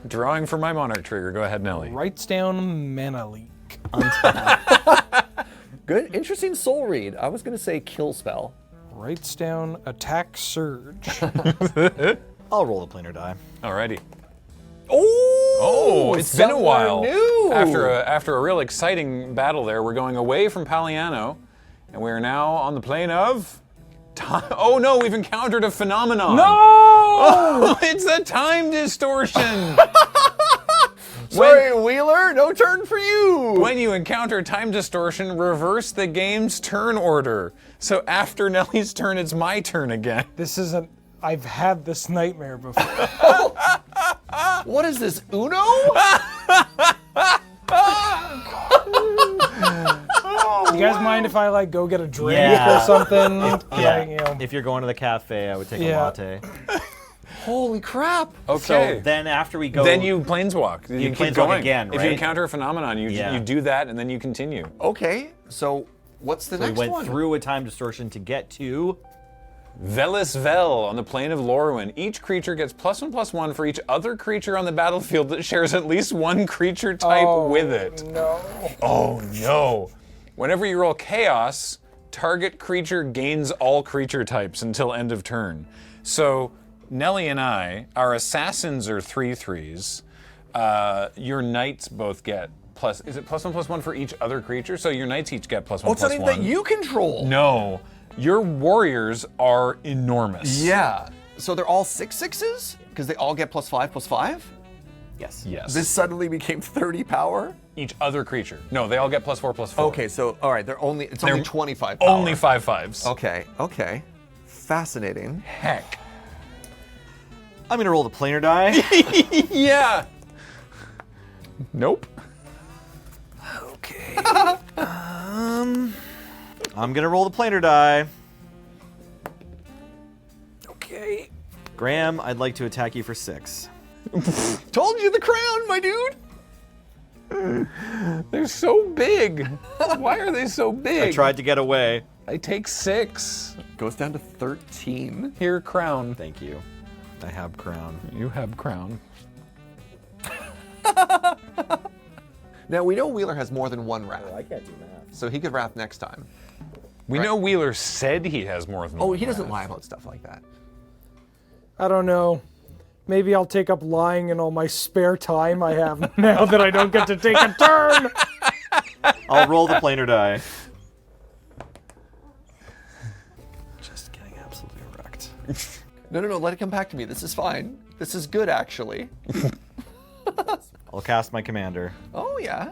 S2: Drawing for my Monarch trigger. Go ahead, Nelly.
S4: Writes down Mana Leak.
S1: Good, interesting soul read. I was gonna say kill spell.
S4: Writes down Attack Surge.
S3: I'll roll the planar die.
S2: Alrighty.
S1: Oh,
S2: It's been a while.
S1: New.
S2: After a real exciting battle there, we're going away from Paliano, and we are now on the plane of time. Oh no, we've encountered a phenomenon.
S4: No!
S2: Oh, it's the time distortion.
S1: Sorry, Wheeler, no turn for you.
S2: When you encounter time distortion, reverse the game's turn order. So after Nelly's turn, it's my turn again.
S4: This isn't. I've had this nightmare before.
S1: What is this, Uno?
S4: Do you guys mind if I like go get a drink
S3: Yeah.
S4: or something?
S3: Yeah.
S4: Like, you know.
S3: If you're going to the cafe, I would take
S4: Yeah.
S3: a latte.
S1: Holy crap.
S2: Okay.
S3: So then after we go,
S2: Then you planeswalk. You keep
S3: planeswalk
S2: going
S3: again,
S2: If you
S3: right?
S2: encounter a phenomenon, you
S3: Yeah.
S2: you do that and then you continue.
S1: Okay, so what's the
S3: we
S1: next
S3: went
S1: one?
S3: through a time distortion to get to.
S2: Velis Vel on the plane of Lorwyn. Each creature gets +1/+1 for each other creature on the battlefield that shares at least one creature type with it.
S4: No.
S2: Oh no. Whenever you roll Chaos, target creature gains all creature types until end of turn. So Nelly and I, our assassins are 3/3s. Your knights both get is it +1/+1 for each other creature? So your knights each get +1/+1.
S1: Oh, it's something that you control.
S2: No. Your warriors are enormous.
S1: Yeah. So they're all 6/6s? Because they all get +5/+5?
S3: Yes.
S2: Yes.
S1: This suddenly became 30 power?
S2: Each other creature. No, they all get +4/+4.
S1: Okay, so all right, it's only 25 power.
S2: Only 5/5s.
S1: Okay. Fascinating.
S2: Heck.
S3: I'm gonna roll the planar die.
S2: Yeah. Nope.
S3: Okay. I'm gonna roll the planar die.
S4: Okay.
S3: Graham, I'd like to attack you for 6.
S1: Told you the crown, my dude.
S2: They're so big. Why are they so big?
S3: I tried to get away.
S2: I take 6.
S1: Goes down to 13.
S2: Here, crown.
S3: Thank you. I have crown.
S2: You have crown.
S1: Now we know Wheeler has more than one wrath,
S3: I can't do math.
S1: so he could wrath next time.
S2: We know Wheeler said he has more than
S1: Oh,
S2: one
S1: he doesn't
S2: wrath.
S1: lie about stuff like that.
S4: I don't know. Maybe I'll take up lying in all my spare time I have now that I don't get to take a turn.
S3: I'll roll the planar die. Just getting absolutely wrecked.
S1: No, let it come back to me. This is fine. This is good, actually.
S3: I'll cast my commander.
S1: Oh, yeah.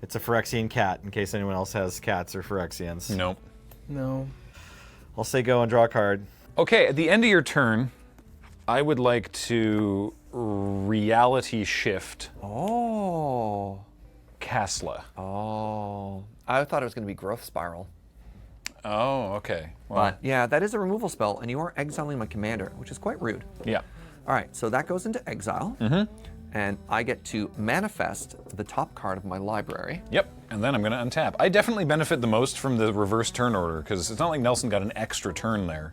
S3: It's a Phyrexian cat, in case anyone else has cats or Phyrexians.
S2: Nope.
S4: No.
S3: I'll say go and draw a card.
S2: Okay, at the end of your turn, I would like to reality shift
S1: Oh.
S2: Kasla.
S1: Oh. I thought it was going to be Growth Spiral.
S2: Oh, okay. Well,
S1: But yeah, that is a removal spell, and you are exiling my commander, which is quite rude.
S2: yeah.
S1: All right, so that goes into exile, and I get to manifest the top card of my library.
S2: Yep, and then I'm going to untap. I definitely benefit the most from the reverse turn order, because it's not like Nelson got an extra turn there.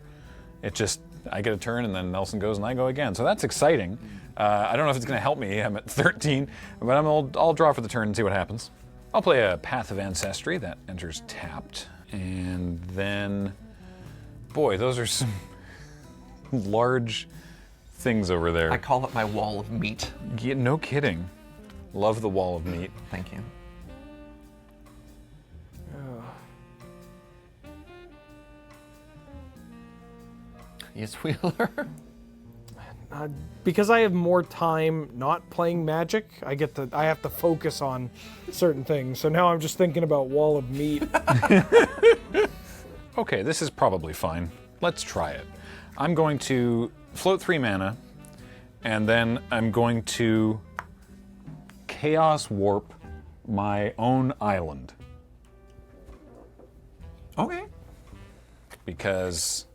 S2: It just, I get a turn, and then Nelson goes, and I go again. So that's exciting. I don't know if it's going to help me. I'm at 13, but I'll draw for the turn and see what happens. I'll play a Path of Ancestry. That enters tapped. And then, boy, those are some large things over there.
S1: I call it my wall of meat.
S2: Yeah, no kidding. Love the wall of meat.
S1: Thank you. Yes, Wheeler.
S4: Because I have more time not playing Magic, I have to focus on certain things. So now I'm just thinking about Wall of Meat.
S2: Okay, this is probably fine. Let's try it. I'm going to float 3 mana, and then I'm going to Chaos Warp my own island.
S1: Okay.
S2: Because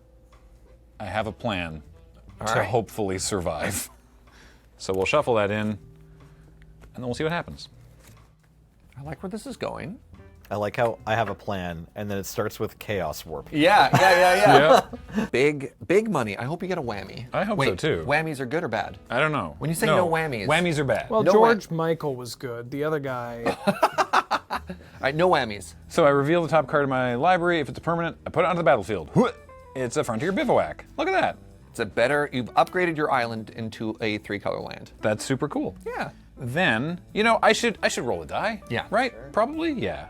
S2: I have a plan.
S1: All
S2: to
S1: right.
S2: hopefully survive. So we'll shuffle that in, and then we'll see what happens.
S1: I like where this is going.
S3: I like how I have a plan, and then it starts with Chaos Warp.
S1: Yeah.
S2: Yeah,
S1: Big money. I hope you get a whammy.
S2: I hope so, too.
S1: Whammies are good or bad?
S2: I don't know.
S1: When you say no whammies.
S2: Whammies are bad.
S4: Well,
S1: No
S4: George Michael was good. The other guy.
S1: All right, no whammies.
S2: So I reveal the top card of my library. If it's a permanent, I put it onto the battlefield. It's a Frontier Bivouac. Look at that.
S1: It's a better. You've upgraded your island into a 3-color land.
S2: That's super cool.
S1: Yeah.
S2: Then, I should roll a die.
S1: Yeah.
S2: Right? Probably? Yeah.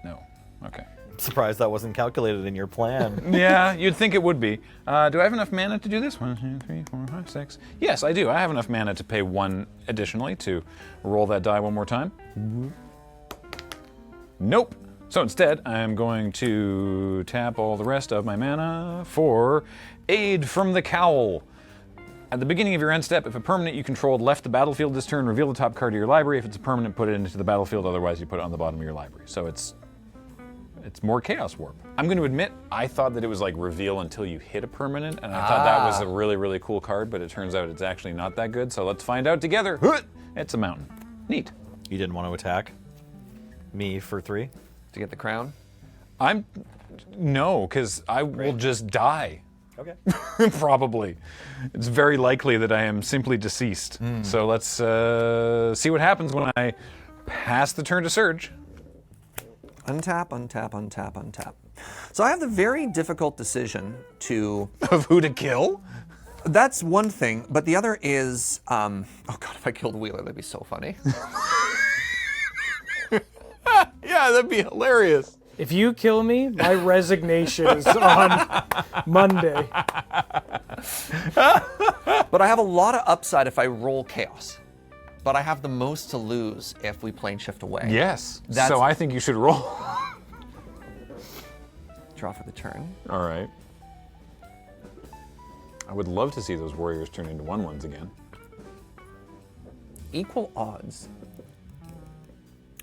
S2: No. Okay.
S3: Surprised that wasn't calculated in your plan.
S2: Yeah, you'd think it would be. Do I have enough mana to do this? 1, 2, 3, 4, 5, 6. Yes, I do. I have enough mana to pay 1 additionally to roll that die one more time. Nope. So instead, I'm going to tap all the rest of my mana for Aid from the Cowl. At the beginning of your end step, if a permanent you controlled left the battlefield this turn, reveal the top card of your library. If it's a permanent, put it into the battlefield. Otherwise, you put it on the bottom of your library. So it's more Chaos Warp. I'm going to admit, I thought that it was like reveal until you hit a permanent, and I thought that was a really, really cool card, but it turns out it's actually not that good. So let's find out together. It's a mountain. Neat.
S3: You didn't want to attack me for 3?
S1: To get the crown.
S2: No, because I will just die.
S3: Okay.
S2: Probably. It's very likely that I am simply deceased. So let's see what happens when I pass the turn to Surge.
S1: Untap, untap, untap, untap. So I have the very difficult decision to.
S2: Of who to kill?
S1: That's one thing, but the other is. Oh God, if I killed Wheeler, that'd be so funny.
S2: Yeah, that'd be hilarious.
S4: If you kill me, my resignation is on Monday.
S1: But I have a lot of upside if I roll Chaos. But I have the most to lose if we plane shift away.
S2: Yes.
S1: That's-
S2: So I think you should roll.
S1: Draw for the turn.
S2: All right. I would love to see those warriors turn into 1/1s again.
S1: Equal odds.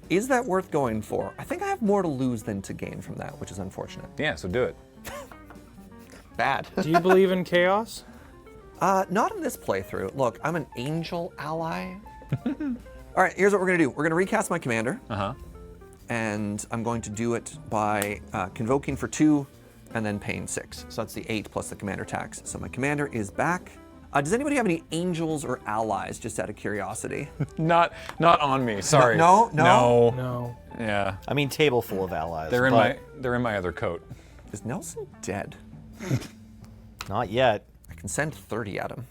S1: Is that worth going for? I think I have more to lose than to gain from that, which is unfortunate.
S2: Yeah, so do it.
S1: Bad.
S4: Do you believe in chaos?
S1: Not in this playthrough. Look, I'm an angel ally. All right, here's what we're gonna do. We're gonna recast my commander. And I'm going to do it by convoking for 2 and then paying 6. So that's the 8 plus the commander tax. So my commander is back. Does anybody have any angels or allies, just out of curiosity?
S2: Not on me. Sorry.
S1: No?
S4: No.
S2: Yeah.
S3: I mean, table full of allies.
S2: They're in
S3: but
S2: my other coat.
S1: Is Nelson dead?
S3: Not yet.
S1: I can send 30 at him.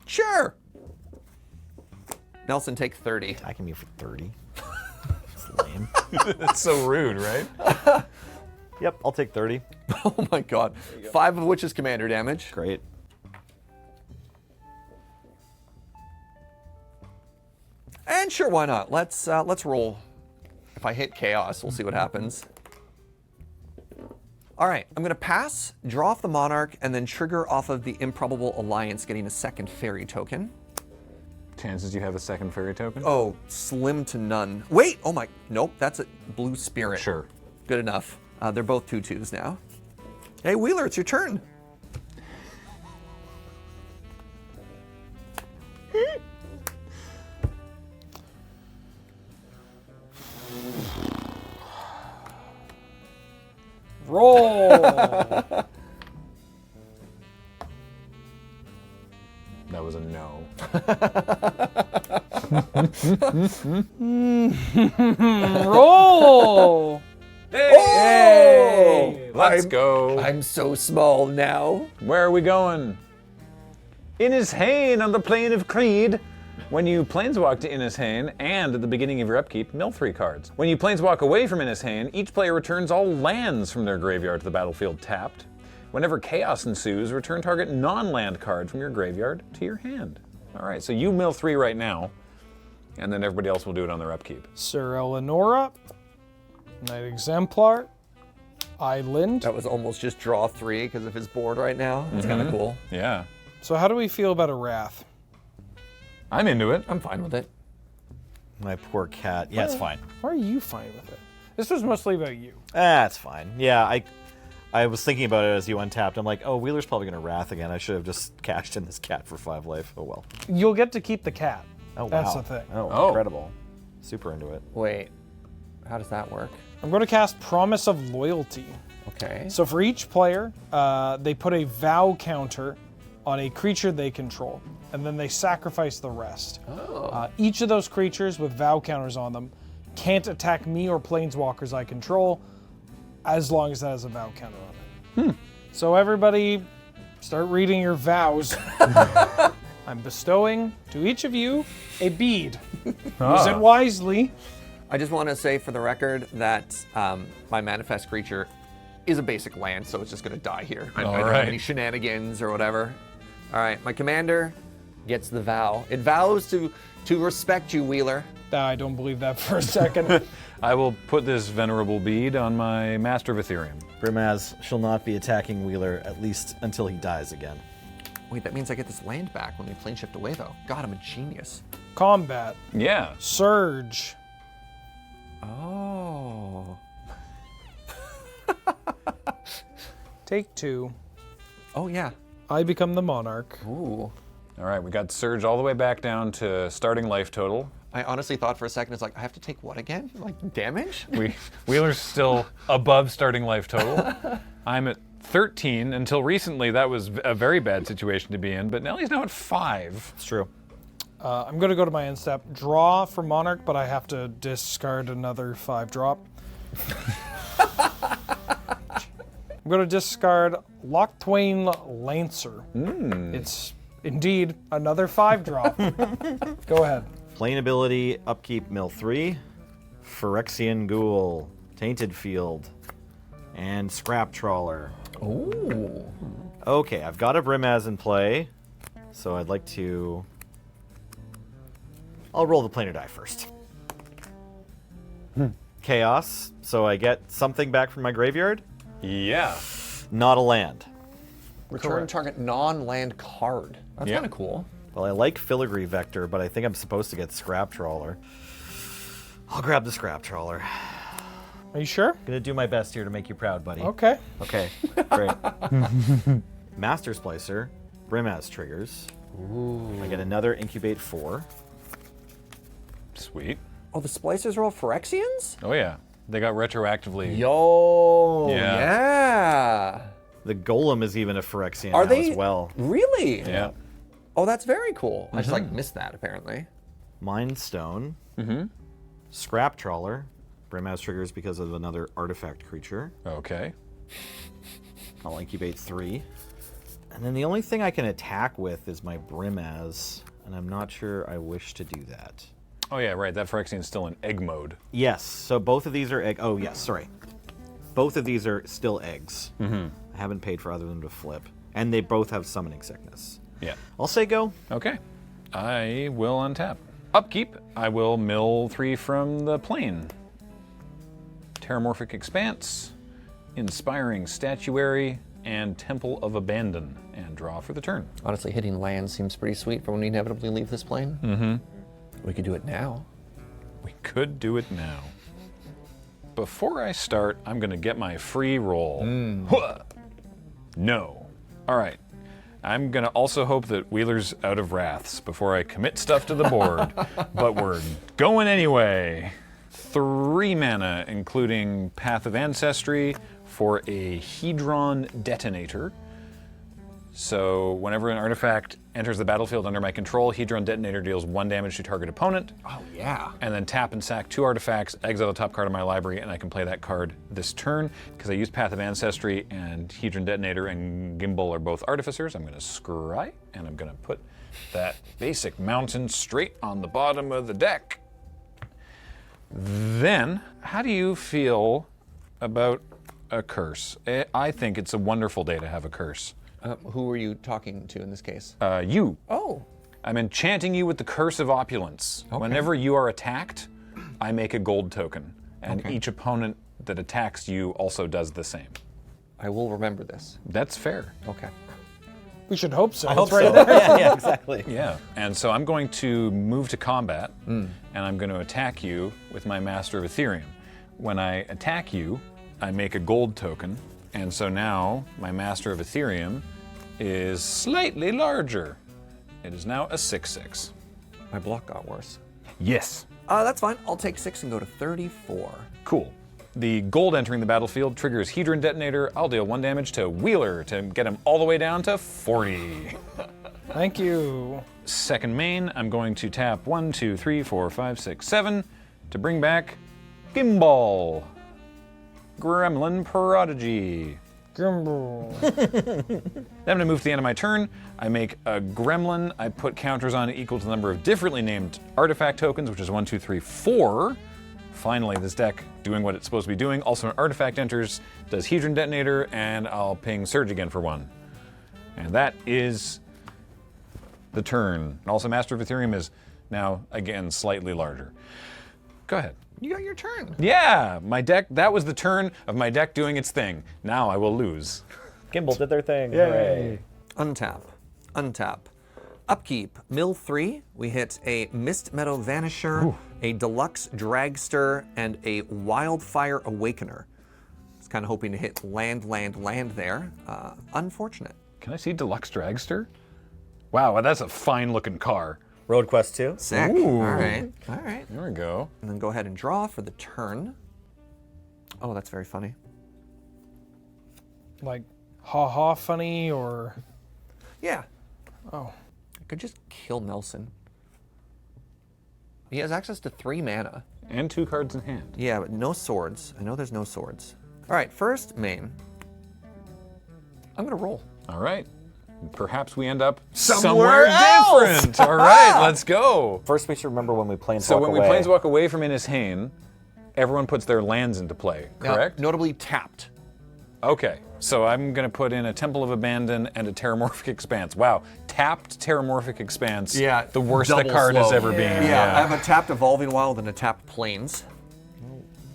S1: Sure. Nelson, take 30.
S3: Attacking me for 30. It's lame.
S2: That's so rude, right?
S3: Yep, I'll take 30.
S1: Oh my God. 5 of which is commander damage.
S3: Great.
S1: And sure, why not? Let's roll. If I hit chaos, we'll see what happens. All right, I'm gonna pass, draw off the monarch, and then trigger off of the improbable alliance, getting a second fairy token.
S2: Chances you have a second fairy token?
S1: Oh, slim to none. Wait, oh my, nope, that's a blue spirit.
S2: Sure.
S1: Good enough. They're both 2/2s now. Hey, Wheeler, it's your turn.
S4: Roll.
S2: That was a no.
S4: Roll.
S1: Hey!
S2: Let's go.
S1: I'm so small now.
S2: Where are we going? Inishane on the Plain of Creed. When you planeswalk to Inishane, and at the beginning of your upkeep, mill 3 cards. When you planeswalk away from Inishane, each player returns all lands from their graveyard to the battlefield tapped. Whenever chaos ensues, return target non-land card from your graveyard to your hand. All right, so you mill 3 right now, and then everybody else will do it on their upkeep.
S4: Sir Eleonora. Knight Exemplar. Island.
S1: That was almost just draw 3 because of his board right now. It's kind of cool.
S2: Yeah,
S4: So how do we feel about a Wrath?
S2: I'm into it.
S1: I'm fine with it.
S3: My poor cat. Yeah, it's fine.
S4: Why are you fine with it? This was mostly about you.
S3: That's fine. Yeah, I I was thinking about it as you untapped. I'm like, oh, Wheeler's probably going to Wrath again. I should have just cashed in this cat for 5 life. Oh, well.
S4: You'll get to keep the cat.
S3: Oh, wow.
S4: That's the thing.
S3: Oh, incredible. Super into it.
S1: Wait, how does that work?
S4: I'm going to cast Promise of Loyalty.
S1: Okay.
S4: So for each player, they put a vow counter on a creature they control, and then they sacrifice the rest. Each of those creatures with vow counters on them can't attack me or planeswalkers I control, as long as that has a vow counter on it. So everybody, start reading your vows. I'm bestowing to each of you a bead. Use it wisely.
S1: I just want to say for the record that my manifest creature is a basic land, so it's just going to die here. I don't have any shenanigans or whatever. All right, my commander gets the vow. It vows to respect you, Wheeler.
S4: I don't believe that for a second.
S2: I will put this venerable bead on my Master of Ethereum.
S3: Brimaz shall not be attacking Wheeler, at least until he dies again.
S1: Wait, that means I get this land back when we plane shift away, though. God, I'm a genius.
S4: Combat.
S2: Yeah.
S4: Surge.
S1: Oh.
S4: Take 2.
S1: Oh, yeah.
S4: I become the monarch.
S1: Ooh.
S2: All right, we got Surge all the way back down to starting life total.
S1: I honestly thought for a second, it's like, I have to take what again? Like, damage?
S2: Wheeler's still above starting life total. I'm at 13. Until recently, that was a very bad situation to be in, but Nellie's now at 5.
S3: It's true.
S4: I'm going to go to my end step. Draw for monarch, but I have to discard another 5-drop. I'm going to discard Loch Twain Lancer. It's indeed another 5-drop. Go ahead.
S3: Plain ability, upkeep, mill 3. Phyrexian Ghoul, Tainted Field, and Scrap Trawler.
S1: Ooh.
S3: Okay, I've got a Brimaz in play, so I'd like to... I'll roll the planar die first. Chaos, so I get something back from my graveyard.
S2: Yeah.
S3: Not a land.
S1: Return target non-land card. That's kind of cool.
S3: Well, I like Filigree Vector, but I think I'm supposed to get Scrap Trawler. I'll grab the Scrap Trawler.
S4: Are you sure?
S3: Gonna do my best here to make you proud, buddy.
S4: Okay.
S3: Okay, great. Master Splicer, Brimaz triggers. Ooh. I get another Incubate 4.
S2: Sweet.
S1: Oh, the splicers are all Phyrexians?
S2: Oh, yeah. They got retroactively.
S1: Yo.
S2: Yeah.
S1: Yeah.
S3: The Golem is even a Phyrexian
S1: Are
S3: now
S1: they
S3: as well.
S1: Really?
S2: Yeah.
S1: Oh, that's very cool. I just like missed that apparently.
S3: Mind Stone. Scrap Trawler. Brimaz triggers because of another artifact creature.
S2: Okay.
S3: I'll incubate 3. And then the only thing I can attack with is my Brimaz, and I'm not sure I wish to do that.
S2: Oh, yeah, right. That Phyrexian's still in egg mode.
S3: Yes, so both of these are egg. Oh, yes, sorry. Both of these are still eggs. I haven't paid for other than to flip. And they both have summoning sickness.
S2: Yeah.
S3: I'll say go.
S2: Okay. I will untap. Upkeep, I will mill 3 from the plane. Terramorphic Expanse, Inspiring Statuary, and Temple of Abandon, and draw for the turn.
S1: Honestly, hitting land seems pretty sweet for when we inevitably leave this plane. We could do it now.
S2: We could do it now. Before I start, I'm going to get my free roll. No. All right. I'm going to also hope that Wheeler's out of wraths before I commit stuff to the board, but we're going anyway. 3 mana, including Path of Ancestry, for a Hedron Detonator. So whenever an artifact enters the battlefield under my control, Hedron Detonator deals 1 damage to target opponent.
S1: Oh, yeah.
S2: And then tap and sack 2 artifacts, exile the top card of my library, and I can play that card this turn. Because I use Path of Ancestry and Hedron Detonator and Gimbal are both artificers, I'm going to scry, and I'm going to put that basic mountain straight on the bottom of the deck. Then, how do you feel about a curse? I think it's a wonderful day to have a curse.
S1: Who are you talking to in this case?
S2: You.
S1: Oh.
S2: I'm enchanting you with the Curse of Opulence.
S1: Okay.
S2: Whenever you are attacked, I make a gold token, and each opponent that attacks you also does the same.
S1: I will remember this.
S2: That's fair.
S1: Okay.
S4: We should hope so.
S3: I hope
S4: It's right
S3: so.
S4: there.
S3: Yeah, exactly.
S2: Yeah. And so I'm going to move to combat, and I'm going to attack you with my Master of Ethereum. When I attack you, I make a gold token, And so now my Master of Ethereum is slightly larger. It is now a 6/6.
S1: My block got worse.
S2: Yes.
S1: That's fine. I'll take 6 and go to 34.
S2: Cool. The gold entering the battlefield triggers Hedron Detonator. I'll deal 1 damage to Wheeler to get him all the way down to 40.
S4: Thank you.
S2: Second main, I'm going to tap 1, 2, 3, 4, 5, 6, 7 to bring back Gimbal. Gremlin Prodigy.
S4: Grimble.
S2: Then I'm going to move to the end of my turn. I make a gremlin. I put counters on it equal to the number of differently named artifact tokens, which is 1, 2, 3, 4. Finally, this deck doing what it's supposed to be doing. Also, an artifact enters, does Hedron Detonator, and I'll ping Surge again for 1. And that is the turn. And also, Master of Ethereum is now, again, slightly larger. Go ahead.
S1: You got your turn.
S2: Yeah, my deck, that was the turn of my deck doing its thing. Now I will lose.
S3: Gimbal did their thing.
S4: Yay.
S3: Hooray.
S1: Untap. Untap. Upkeep. Mill 3. We hit a Mist Meadow Vanisher, a Deluxe Dragster, and a Wildfire Awakener. I was kind of hoping to hit land there. Unfortunate.
S2: Can I see Deluxe Dragster? Wow, that's a fine looking car.
S3: Road Quest 2.
S1: Sick.
S2: Ooh.
S1: All right. All right.
S2: There we go.
S1: And then go ahead and draw for the turn. Oh, that's very funny.
S4: Like, ha-ha funny, or...
S1: Yeah.
S4: Oh.
S1: I could just kill Nelson. He has access to 3 mana.
S2: And 2 cards in hand.
S1: Yeah, but no swords. I know there's no swords. All right, first main. I'm gonna roll.
S2: All right. Perhaps we end up
S1: Somewhere else!
S2: different. All right, let's go.
S3: First, we should remember when we planeswalk
S2: So when we
S3: away.
S2: planeswalk away from Innis Hain, everyone puts their lands into play,
S1: Now,
S2: correct?
S1: notably tapped.
S2: Okay, so I'm going to put in a Temple of Abandon and a Terramorphic Expanse. Wow, tapped Terramorphic Expanse.
S1: Yeah,
S2: The worst that
S1: double
S2: card has
S1: slow.
S2: ever been.
S1: Yeah, I have a tapped Evolving Wild and a tapped Plains.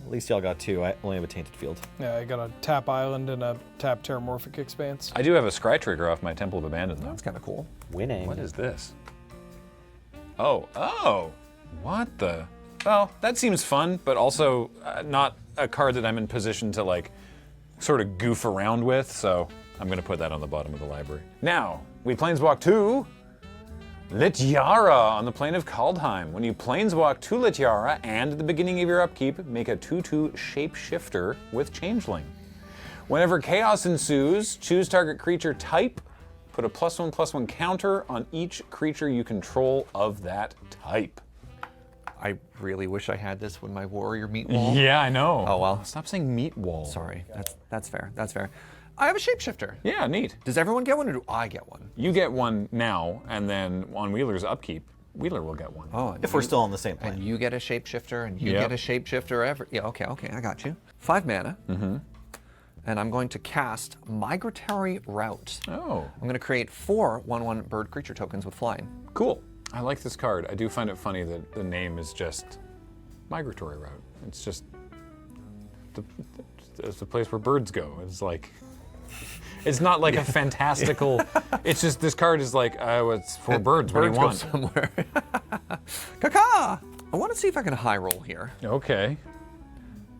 S3: At least y'all got 2. I only have a Tainted Field.
S4: Yeah, I got a tap island and a tap terramorphic expanse.
S2: I do have a Scry trigger off my Temple of Abandon, though.
S1: That's kind of cool.
S3: Winning.
S2: What is this? Oh, what the? Well, that seems fun, but also not a card that I'm in position to like sort of goof around with, so I'm gonna put that on the bottom of the library. Now, we planeswalk to Lityara on the plane of Kaldheim. When you planeswalk to Lityara and at the beginning of your upkeep, make a 2/2 shapeshifter with Changeling. Whenever chaos ensues, choose target creature type, put a +1/+1 counter on each creature you control of that type.
S1: I really wish I had this with my warrior meat wall.
S2: Yeah, I know.
S1: Oh, well.
S2: Stop saying meat wall.
S1: Sorry, that's fair. That's fair. I have a shapeshifter.
S2: Yeah, neat.
S1: Does everyone get one, or do I get one?
S2: You get one now, and then on Wheeler's upkeep, Wheeler will get one.
S1: Oh, and
S3: If we're still on the same
S1: and
S3: plane.
S1: you get a shapeshifter, and you
S2: Yep.
S1: get a shapeshifter. Yeah, okay, I got you. 5 mana. Mm-hmm. And I'm going to cast Migratory Route.
S2: Oh,
S1: I'm going to create 4 1/1 bird creature tokens with flying.
S2: cool. I like this card. I do find it funny that the name is just Migratory Route. It's just it's the place where birds go. It's like, it's not like a fantastical, it's just this card is like, it's for birds. What do you want?
S1: Birds go somewhere. Caca! I want to see if I can high roll here.
S2: Okay.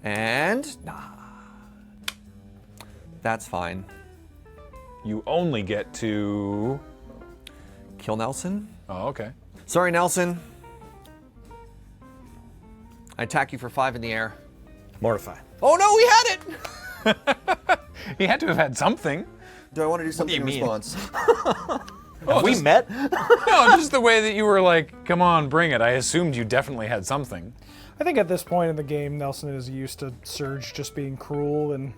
S1: And nah. That's fine.
S2: You only get to,
S1: Kill Nelson.
S2: oh, okay.
S1: Sorry, Nelson. I attack you for 5 in the air.
S3: Mortify.
S1: Oh no, we had it!
S2: He had to have had something.
S1: Do I want to do something
S3: you
S1: in
S3: mean?
S1: response?
S3: Have we met?
S2: No, just the way that you were like, come on, bring it. I assumed you definitely had something.
S4: I think at this point in the game, Nelson is used to Surge just being cruel and...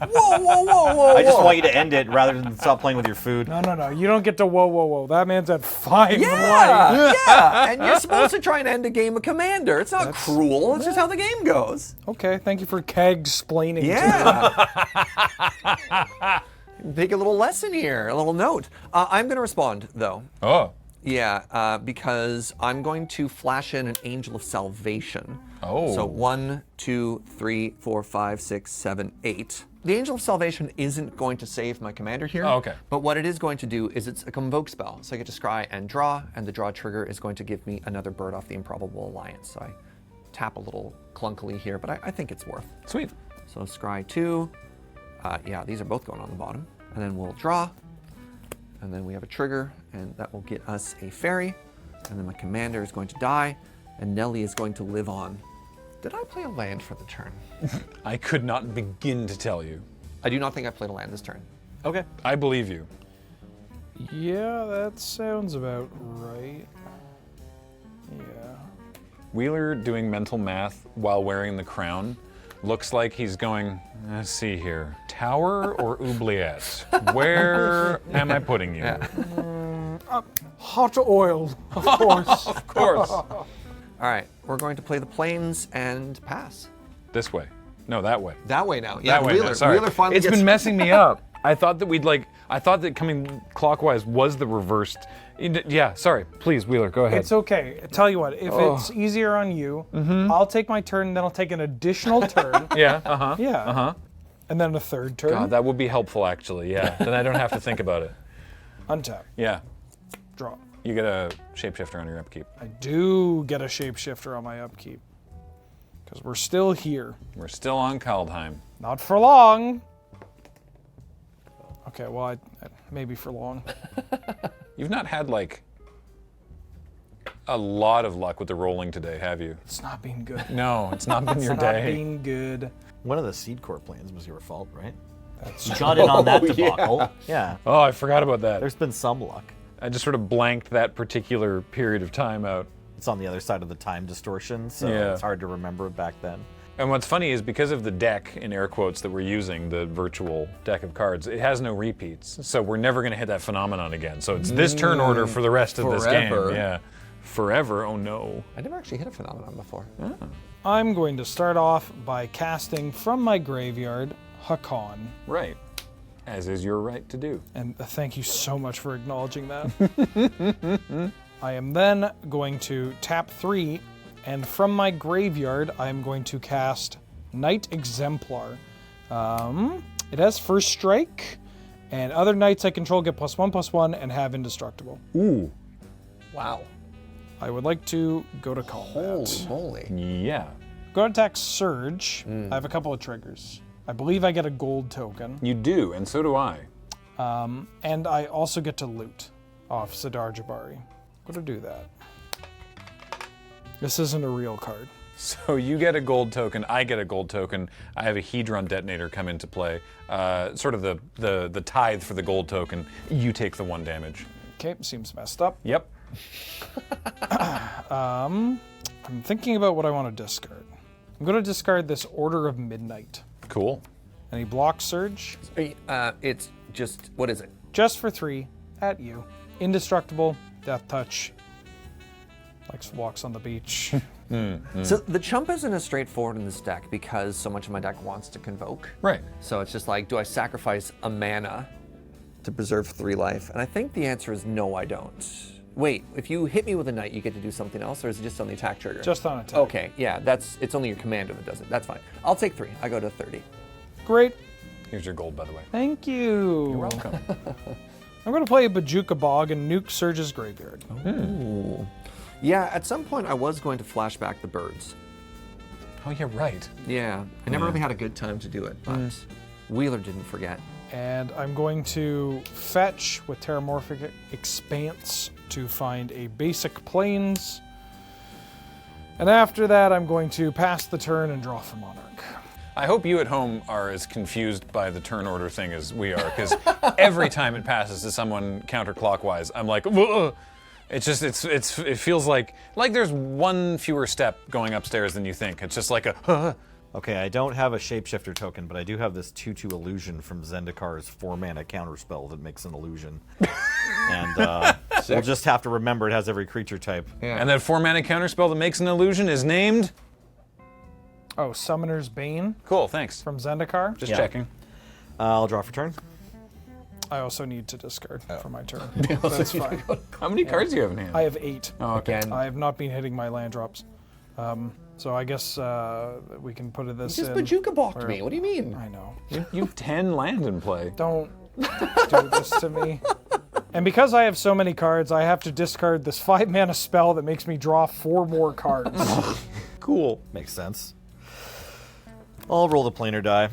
S1: Whoa!
S3: I just want you to end it rather than stop playing with your food.
S4: No. You don't get to whoa. That man's at 5 life.
S1: Yeah, and you're supposed to try and end a game of Commander. It's not cruel, it's just how the game goes.
S4: Okay, thank you for keg-splaining to me.
S1: Yeah. Take a little lesson here, a little note. I'm going to respond, though.
S2: Oh.
S1: Yeah, because I'm going to flash in an Angel of Salvation.
S2: Oh.
S1: So 1, 2, 3, 4, 5, 6, 7, 8. The Angel of Salvation isn't going to save my commander here.
S2: Oh, okay.
S1: But what it is going to do is it's a convoke spell. So I get to scry and draw, and the draw trigger is going to give me another bird off the Improbable Alliance. So I tap a little clunkily here, but I think it's worth.
S2: Sweet.
S1: So scry 2, Yeah, these are both going on the bottom. And then we'll draw, and then we have a trigger, and that will get us a fairy. And then my commander is going to die, and Nelly is going to live on. Did I play a land for the turn?
S2: I could not begin to tell you.
S1: I do not think I played a land this turn.
S3: Okay.
S2: I believe you.
S4: Yeah, that sounds about right. Yeah.
S2: Wheeler doing mental math while wearing the crown looks like he's going, let's see here, tower or oubliette? Where am I putting you?
S4: Hot oil, of course.
S2: Of course.
S1: All right, we're going to play the plains and pass.
S2: This way. No, that way.
S1: That way now. Yeah,
S2: That way.
S1: Wheeler.
S2: No, sorry.
S1: Wheeler finally
S2: It's
S1: gets...
S2: been messing me up. I thought that coming clockwise was the reversed. Yeah, sorry. Please, Wheeler, go ahead.
S4: It's okay. Tell you what, if it's easier on you, I'll take my turn, then I'll take an additional turn.
S2: Yeah, uh-huh.
S4: Yeah.
S2: Uh-huh.
S4: And then a third turn.
S2: God, that would be helpful, actually, yeah. Then I don't have to think about it.
S4: Untap.
S2: Yeah.
S4: Draw.
S2: You get a shapeshifter on your upkeep.
S4: I do get a shapeshifter on my upkeep. Because we're still here.
S2: We're still on Kaldheim.
S4: Not for long. Okay, well, I maybe for long.
S2: You've not had, like, a lot of luck with the rolling today, have you?
S4: It's not being good.
S2: No, it's not been your
S4: It's not
S2: day.
S4: being good.
S3: One of the Seed Corps plans was your fault, right?
S4: That's
S3: You got in on that debacle. Yeah.
S2: Oh, I forgot about that.
S3: There's been some luck.
S2: I just sort of blanked that particular period of time out.
S3: It's on the other side of the time distortion, so
S2: Yeah.
S3: it's hard to remember it back then.
S2: And what's funny is because of the deck, in air quotes, that we're using, the virtual deck of cards, it has no repeats. So we're never going to hit that phenomenon again. So it's this turn order for the rest of this
S1: Forever.
S2: game. Yeah. Forever, oh no.
S1: I never actually hit a phenomenon before.
S4: I'm going to start off by casting from my graveyard, Hakan.
S2: Right. As is your right to do.
S4: And thank you so much for acknowledging that. I am then going to tap 3, and from my graveyard, I am going to cast Knight Exemplar. It has first strike, and other knights I control get +1/+1 and have indestructible.
S2: Ooh.
S1: Wow.
S4: I would like to go to combat.
S1: Holy moly.
S2: Yeah.
S4: Go to attack Surge. I have a couple of triggers. I believe I get a gold token.
S2: You do, and so do I.
S4: And I also get to loot off Sidar Jabari. I'm going to do that. This isn't a real card.
S2: So you get a gold token, I get a gold token. I have a Hedron detonator come into play. Sort of the tithe for the gold token. You take the 1 damage.
S4: Okay, seems messed up.
S2: Yep.
S4: I'm thinking about what I want to discard. I'm going to discard this Order of Midnight.
S2: Cool.
S4: Any block Surge?
S1: It's just, what is it?
S4: Just for 3, at you. Indestructible, Death Touch. Walks on the beach.
S1: So the chump isn't as straightforward in this deck because so much of my deck wants to convoke.
S2: Right.
S1: So it's just like, do I sacrifice a mana to preserve 3 life? And I think the answer is no, I don't. Wait, if you hit me with a knight, you get to do something else, or is it just on the attack trigger?
S4: Just on attack.
S1: Okay, yeah, it's only your commander that does it. That's fine. I'll take 3. I go to 30.
S4: Great.
S2: Here's your gold, by the way.
S4: Thank you.
S2: You're welcome.
S4: I'm going to play a Bajuka Bog and nuke Surge's graveyard.
S1: Ooh. Yeah, at some point I was going to flash back the birds.
S2: Oh, yeah, right.
S1: Yeah, I never really had a good time to do it, but Wheeler didn't forget.
S4: And I'm going to fetch with Terramorphic Expanse to find a basic plains. And after that, I'm going to pass the turn and draw for Monarch.
S2: I hope you at home are as confused by the turn order thing as we are, because every time it passes to someone counterclockwise, I'm like, ugh. It's just, it feels like there's 1 fewer step going upstairs than you think. It's just like a,
S3: Okay, I don't have a shapeshifter token, but I do have this 2/2 illusion from Zendikar's 4-mana counterspell that makes an illusion. And we'll just have to remember it has every creature type.
S1: Yeah.
S2: And that 4-mana counterspell that makes an illusion is named?
S4: Oh, Summoner's Bane
S2: Cool, thanks.
S4: from Zendikar.
S2: Just
S3: Yeah.
S2: checking.
S3: I'll draw for turn.
S4: I also need to discard for my turn. That's fine.
S2: How many cards do you have in hand?
S4: I have 8.
S2: Oh, okay.
S1: Again,
S4: I have not been hitting my land drops. So I guess we can put this
S1: just
S4: in.
S1: Bajuka balked
S4: where-
S1: me. What do you mean?
S4: I know.
S2: You have 10 land in play.
S4: Don't do this to me. And because I have so many cards, I have to discard this 5-mana spell that makes me draw 4 more cards.
S2: Cool.
S3: Makes sense. I'll roll the planar die.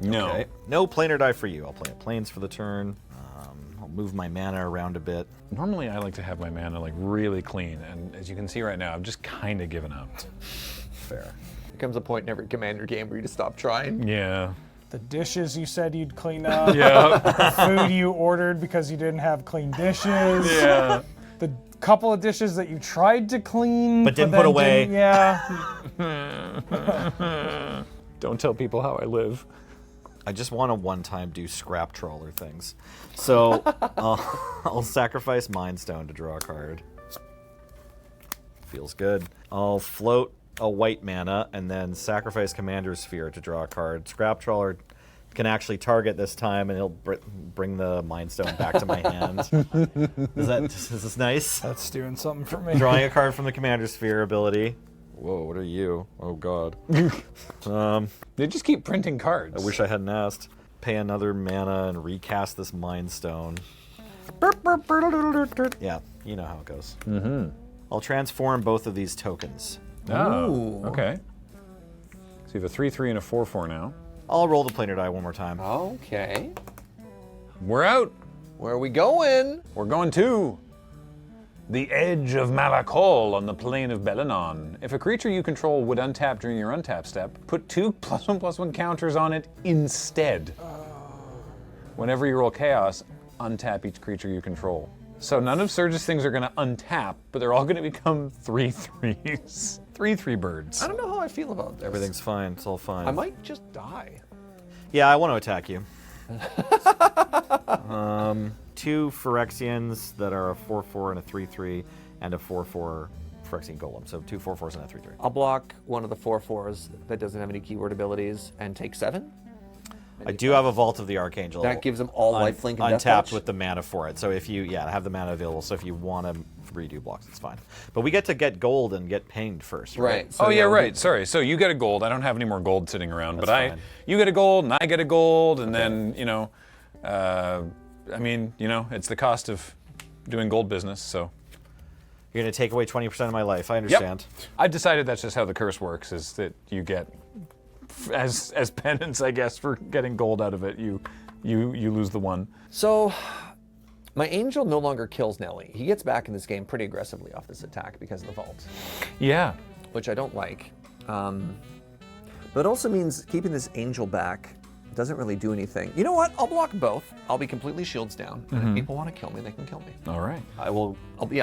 S2: No.
S3: Okay. No planar die for you. I'll play planes for the turn. I'll move my mana around a bit.
S2: Normally, I like to have my mana like really clean, and as you can see right now, I've just kind of given up.
S3: Fair.
S1: There comes a point in every Commander game where you just stop trying.
S2: Yeah.
S4: The dishes you said you'd clean up.
S2: Yeah.
S4: The food you ordered because you didn't have clean dishes.
S2: Yeah.
S4: The couple of dishes that you tried to clean
S3: But didn't
S4: then
S3: put away.
S4: Yeah.
S2: Don't tell people how I live.
S3: I just want to one-time do scrap trawler things. So I'll sacrifice Mind Stone to draw a card. Feels good. I'll float a white mana and then sacrifice Commander Sphere to draw a card. Scrap trawler can actually target this time, and he'll bring the Mind Stone back to my hand. Is this nice?
S4: That's doing something for me.
S3: Drawing a card from the Commander Sphere ability. Whoa, what are you? Oh God.
S2: They just keep printing cards.
S3: I wish I hadn't asked. Pay another mana and recast this Mind Stone. Yeah, you know how it goes. Mm-hmm. I'll transform both of these tokens.
S2: Oh,
S1: Ooh.
S2: okay. So you have a 3/3 and a 4/4 now.
S3: I'll roll the planar die one more time.
S1: Okay.
S2: We're out.
S1: Where are we going?
S2: We're going to the edge of Malakol on the plain of Belanon. If a creature you control would untap during your untap step, put 2 +1/+1 counters on it instead. Whenever you roll Chaos, untap each creature you control. So none of Surge's things are going to untap, but they're all going to become 3/3s. 3/3 birds.
S1: I don't know how I feel about this.
S3: Everything's fine. It's all fine.
S1: I might just die.
S3: Yeah, I want to attack you. 2 Phyrexians that are a 4/4 and a 3/3, and a 4/4 Phyrexian Golem. So 2 4/4s and a 3/3.
S1: I'll block one of the 4/4s that doesn't have any keyword abilities and take 7.
S3: I do have a Vault of the Archangel.
S1: That gives them all lifelink and
S3: untapped
S1: deathwatch.
S3: with the mana for it. So if you, have the mana available. So if you want to redo blocks, it's fine. But we get to get gold and get pinged first, right?
S1: Right. So
S2: Oh yeah,
S1: we'll
S2: right.
S1: do-
S2: Sorry. So you get a gold. I don't have any more gold sitting around, but
S3: That's fine.
S2: you get a gold and I get a gold, and then I mean, it's the cost of doing gold business. So
S3: You're going to take away 20% of my life. I understand.
S2: I've decided that's just how the curse works. Is that you get as penance, I guess, for getting gold out of it. You lose the 1.
S1: So, my angel no longer kills Nelly. He gets back in this game pretty aggressively off this attack because of the vault,
S2: Yeah.
S1: which I don't like. But it also means keeping this angel back doesn't really do anything. You know what? I'll block both. I'll be completely shields down. And if people want to kill me, they can kill me.
S2: All right.
S1: I'll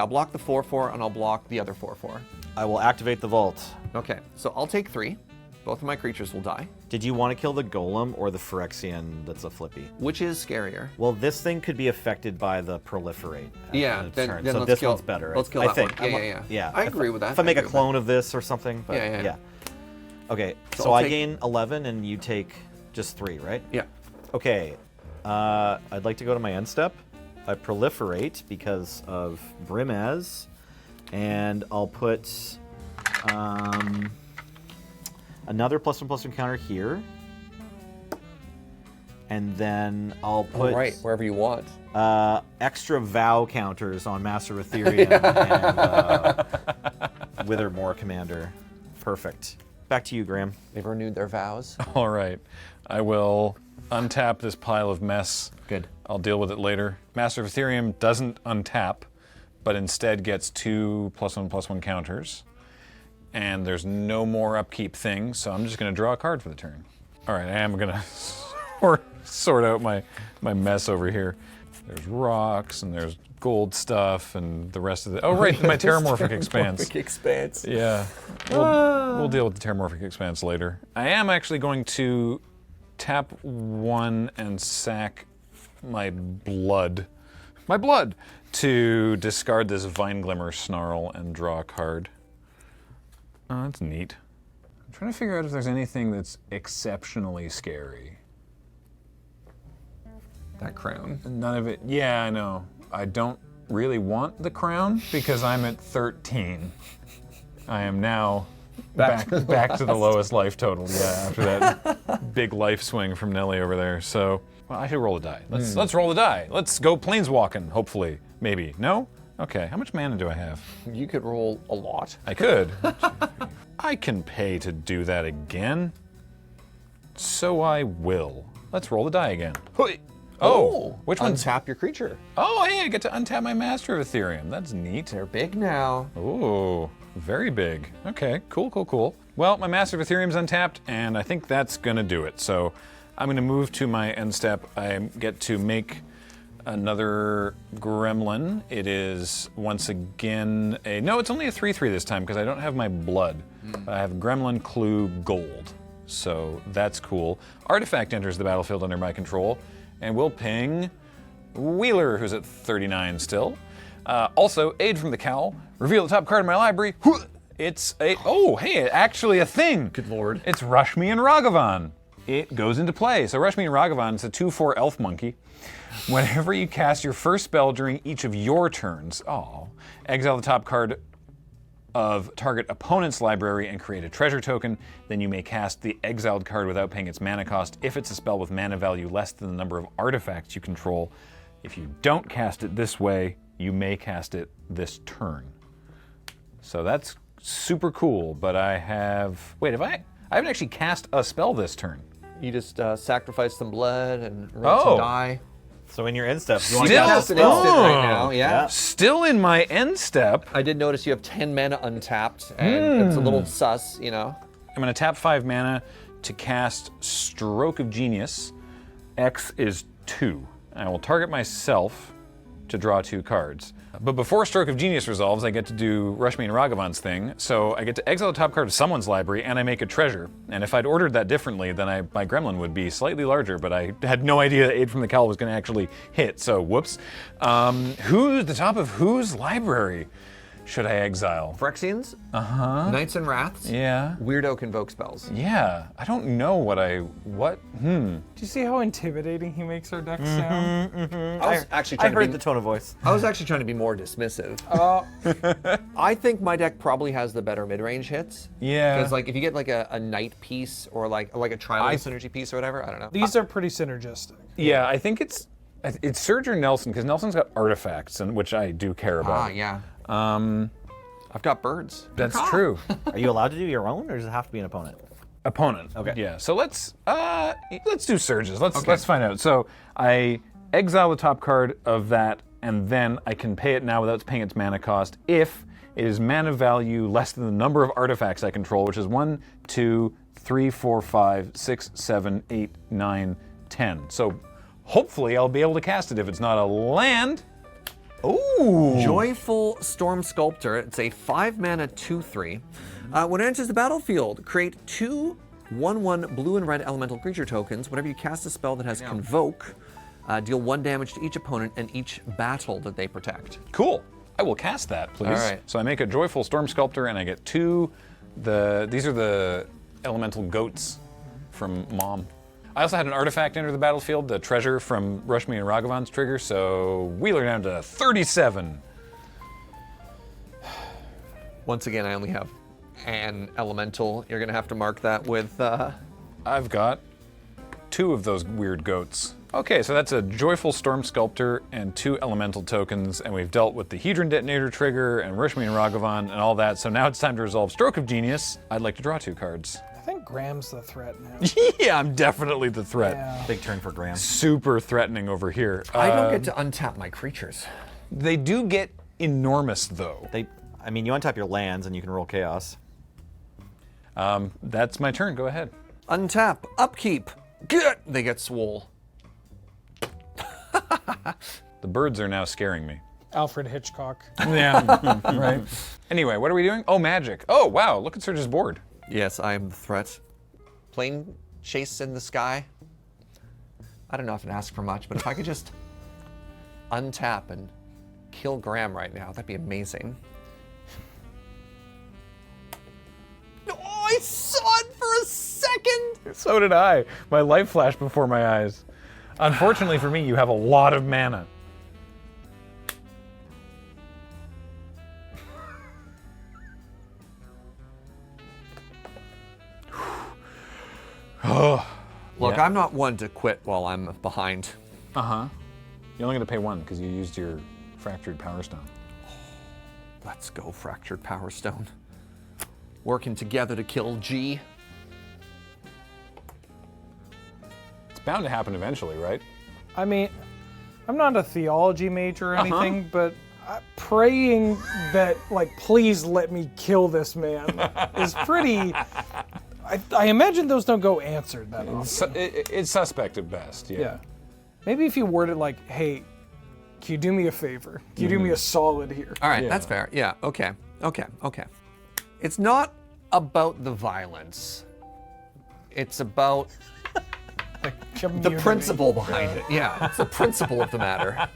S1: block the 4/4 and I'll block the other 4/4.
S3: I will activate the vault.
S1: Okay, so I'll take 3. Both of my creatures will die.
S3: Did you want to kill the Golem or the Phyrexian that's a flippy?
S1: Which is scarier?
S3: Well, this thing could be affected by the proliferate.
S1: Yeah,
S3: in its
S1: then
S3: turn.
S1: let's
S3: So this
S1: kill-
S3: one's better.
S1: let's kill
S3: I
S1: that
S3: think.
S1: one. Yeah.
S3: Yeah.
S1: I agree with that.
S3: If I make
S1: I
S3: a
S1: agree with
S3: clone of this or something. But
S1: Yeah.
S3: Okay,
S1: So
S3: so
S1: I'll
S3: I
S1: take-
S3: gain 11 and you take just 3, right?
S1: Yeah.
S3: Okay, I'd like to go to my end step. I proliferate because of Brimaz, and I'll put another +1/+1 counter here, and then I'll put
S1: Right, wherever you want.
S3: extra vow counters on Master of Ethereum and Withermore Commander. Perfect. Back to you, Graham.
S1: They've renewed their vows.
S2: All right. I will untap this pile of mess.
S1: Good.
S2: I'll deal with it later. Master of Ethereum doesn't untap, but instead gets 2 +1/+1 counters. And there's no more upkeep things, so I'm just going to draw a card for the turn. All right, I am going to sort out my mess over here. There's rocks, and there's gold stuff, and the rest of the... Oh, right, my Terramorphic Expanse.
S1: Terramorphic Expanse.
S2: Yeah. We'll deal with the Terramorphic Expanse later. I am actually going to tap 1 and sack my blood to discard this Vine Glimmer Snarl and draw a card. Oh, that's neat. I'm trying to figure out if there's anything that's exceptionally scary.
S1: That crown.
S2: None of it. Yeah, I know. I don't really want the crown because I'm at 13. I am now back to the lowest life total. Yeah, after that big life swing from Nelly over there. So, well, I should roll a die. Let's roll the die. Let's go planeswalking. Hopefully, maybe. No? Okay. How much mana do I have?
S1: You could roll a lot.
S2: I could. I can pay to do that again. So I will. Let's roll the die again. Hoi. Oh, which one's?
S1: Untap your creature.
S2: Oh, hey, I get to untap my Master of Ethereum. That's neat.
S1: They're big now.
S2: Ooh, very big. Okay, cool, cool, cool. Well, my Master of Ethereum's untapped, and I think that's gonna do it. So I'm gonna move to my end step. I get to make another gremlin. It is once again a, no, it's only a 3/3 this time because I don't have my blood. I have gremlin clue gold. So that's cool. Artifact enters the battlefield under my control, and we'll ping Wheeler, who's at 39 still. Also, aid from the cowl. Reveal the top card of my library. It's a, oh, hey, actually a thing.
S1: Good lord.
S2: It's Rashmi and Ragavan. It goes into play. So Rashmi and Ragavan is a 2/4 elf monkey. Whenever you cast your first spell during each of your turns, exile the top card of target opponent's library and create a treasure token. Then you may cast the exiled card without paying its mana cost if it's a spell with mana value less than the number of artifacts you control. If you don't cast it this way, you may cast it this turn. So that's super cool, but I haven't actually cast a spell this turn.
S1: You just sacrifice some blood and roll some die.
S3: So in your end step, you
S1: You
S3: want
S1: can
S3: to
S1: cast an instant right now, yeah.
S2: Still in my end step,
S1: I did notice you have 10 mana untapped, and it's a little sus, you know.
S2: I'm going to tap 5 mana to cast Stroke of Genius. X is 2. I will target myself to draw 2 cards. But before Stroke of Genius resolves, I get to do Rashmi and Ragavan's thing. So I get to exile the top card of someone's library, and I make a treasure. And if I'd ordered that differently, then my gremlin would be slightly larger, but I had no idea Aid from the Cowl was going to actually hit, so whoops. Who's the top of whose library should I exile?
S1: Phyrexians, Knights and Wraths,
S2: Yeah.
S1: Weirdo Convoke spells.
S2: Yeah, I don't know what.
S4: Do you see how intimidating he makes our deck sound?
S1: I was actually
S3: I
S1: trying to
S3: heard
S1: be,
S3: the tone of voice.
S1: I was actually trying to be more dismissive. I think my deck probably has the better mid-range hits.
S2: Yeah.
S1: Because like if you get like a knight piece or like a trial synergy piece or whatever, I don't know.
S4: These are pretty synergistic.
S2: Yeah, I think it's Serge or Nelson, because Nelson's got artifacts, and which I do care about.
S1: Yeah. I've got birds.
S2: That's true.
S3: Are you allowed to do your own, or does it have to be an opponent?
S2: Opponent.
S3: Okay.
S2: Yeah. So let's do Surges. Let's find out. So I exile the top card of that, and then I can pay it now without paying its mana cost if it is mana value less than the number of artifacts I control, which is 1, 2, 3, 4, 5, 6, 7, 8, 9, 10. So hopefully I'll be able to cast it if it's not a land. Ooh.
S1: Joyful Storm Sculptor. It's a 5 mana 2/3. When it enters the battlefield, create 2 1/1 blue and red elemental creature tokens. Whenever you cast a spell that has Convoke, deal 1 damage to each opponent and each battle that they protect.
S2: Cool. I will cast that, please.
S1: All right.
S2: So I make a Joyful Storm Sculptor, and I get 2. These are the elemental goats from Mom. I also had an artifact enter the battlefield, the treasure from Rashmi and Ragavan's trigger, so Wheeler down to 37.
S1: Once again, I only have an elemental. You're gonna have to mark that with.
S2: I've got 2 of those weird goats. Okay, so that's a Joyful Storm Sculptor and 2 elemental tokens, and we've dealt with the Hedron Detonator trigger and Rashmi and Ragavan and all that, so now it's time to resolve Stroke of Genius. I'd like to draw 2 cards.
S4: I think Graham's the threat now.
S2: Yeah, I'm definitely the threat.
S4: Yeah.
S3: Big turn for Graham.
S2: Super threatening over here.
S1: I don't get to untap my creatures.
S2: They do get enormous, though.
S3: You untap your lands and you can roll chaos.
S2: That's my turn. Go ahead.
S1: Untap, upkeep. Get. They get swole.
S2: The birds are now scaring me.
S4: Alfred Hitchcock.
S2: Yeah, right. Anyway, what are we doing? Oh, magic. Oh, wow. Look at Serge's board.
S1: Yes, I am the threat. Plane chase in the sky. I don't know if I'd ask for much, but if I could just untap and kill Graham right now, that'd be amazing. Oh, I saw it for a second!
S2: So did I. My life flashed before my eyes. Unfortunately for me, you have a lot of mana.
S1: Look,
S2: Yeah.
S1: I'm not one to quit while I'm behind.
S2: Uh-huh. You're only going to pay 1 because you used your Fractured Power Stone.
S1: Let's go, Fractured Power Stone. Working together to kill G.
S2: bound to happen eventually, right?
S4: I mean, I'm not a theology major or anything, but praying that, like, please let me kill this man is pretty. I imagine those don't go answered that often.
S2: It's suspect at best, yeah.
S4: Yeah. Maybe if you word it like, hey, can you do me a favor? Can you do me a solid here?
S1: All right,
S2: Yeah.
S1: that's fair. Yeah, okay. It's not about the violence. It's about the
S4: Community.
S1: principle behind it. Yeah, it's the principle of the matter.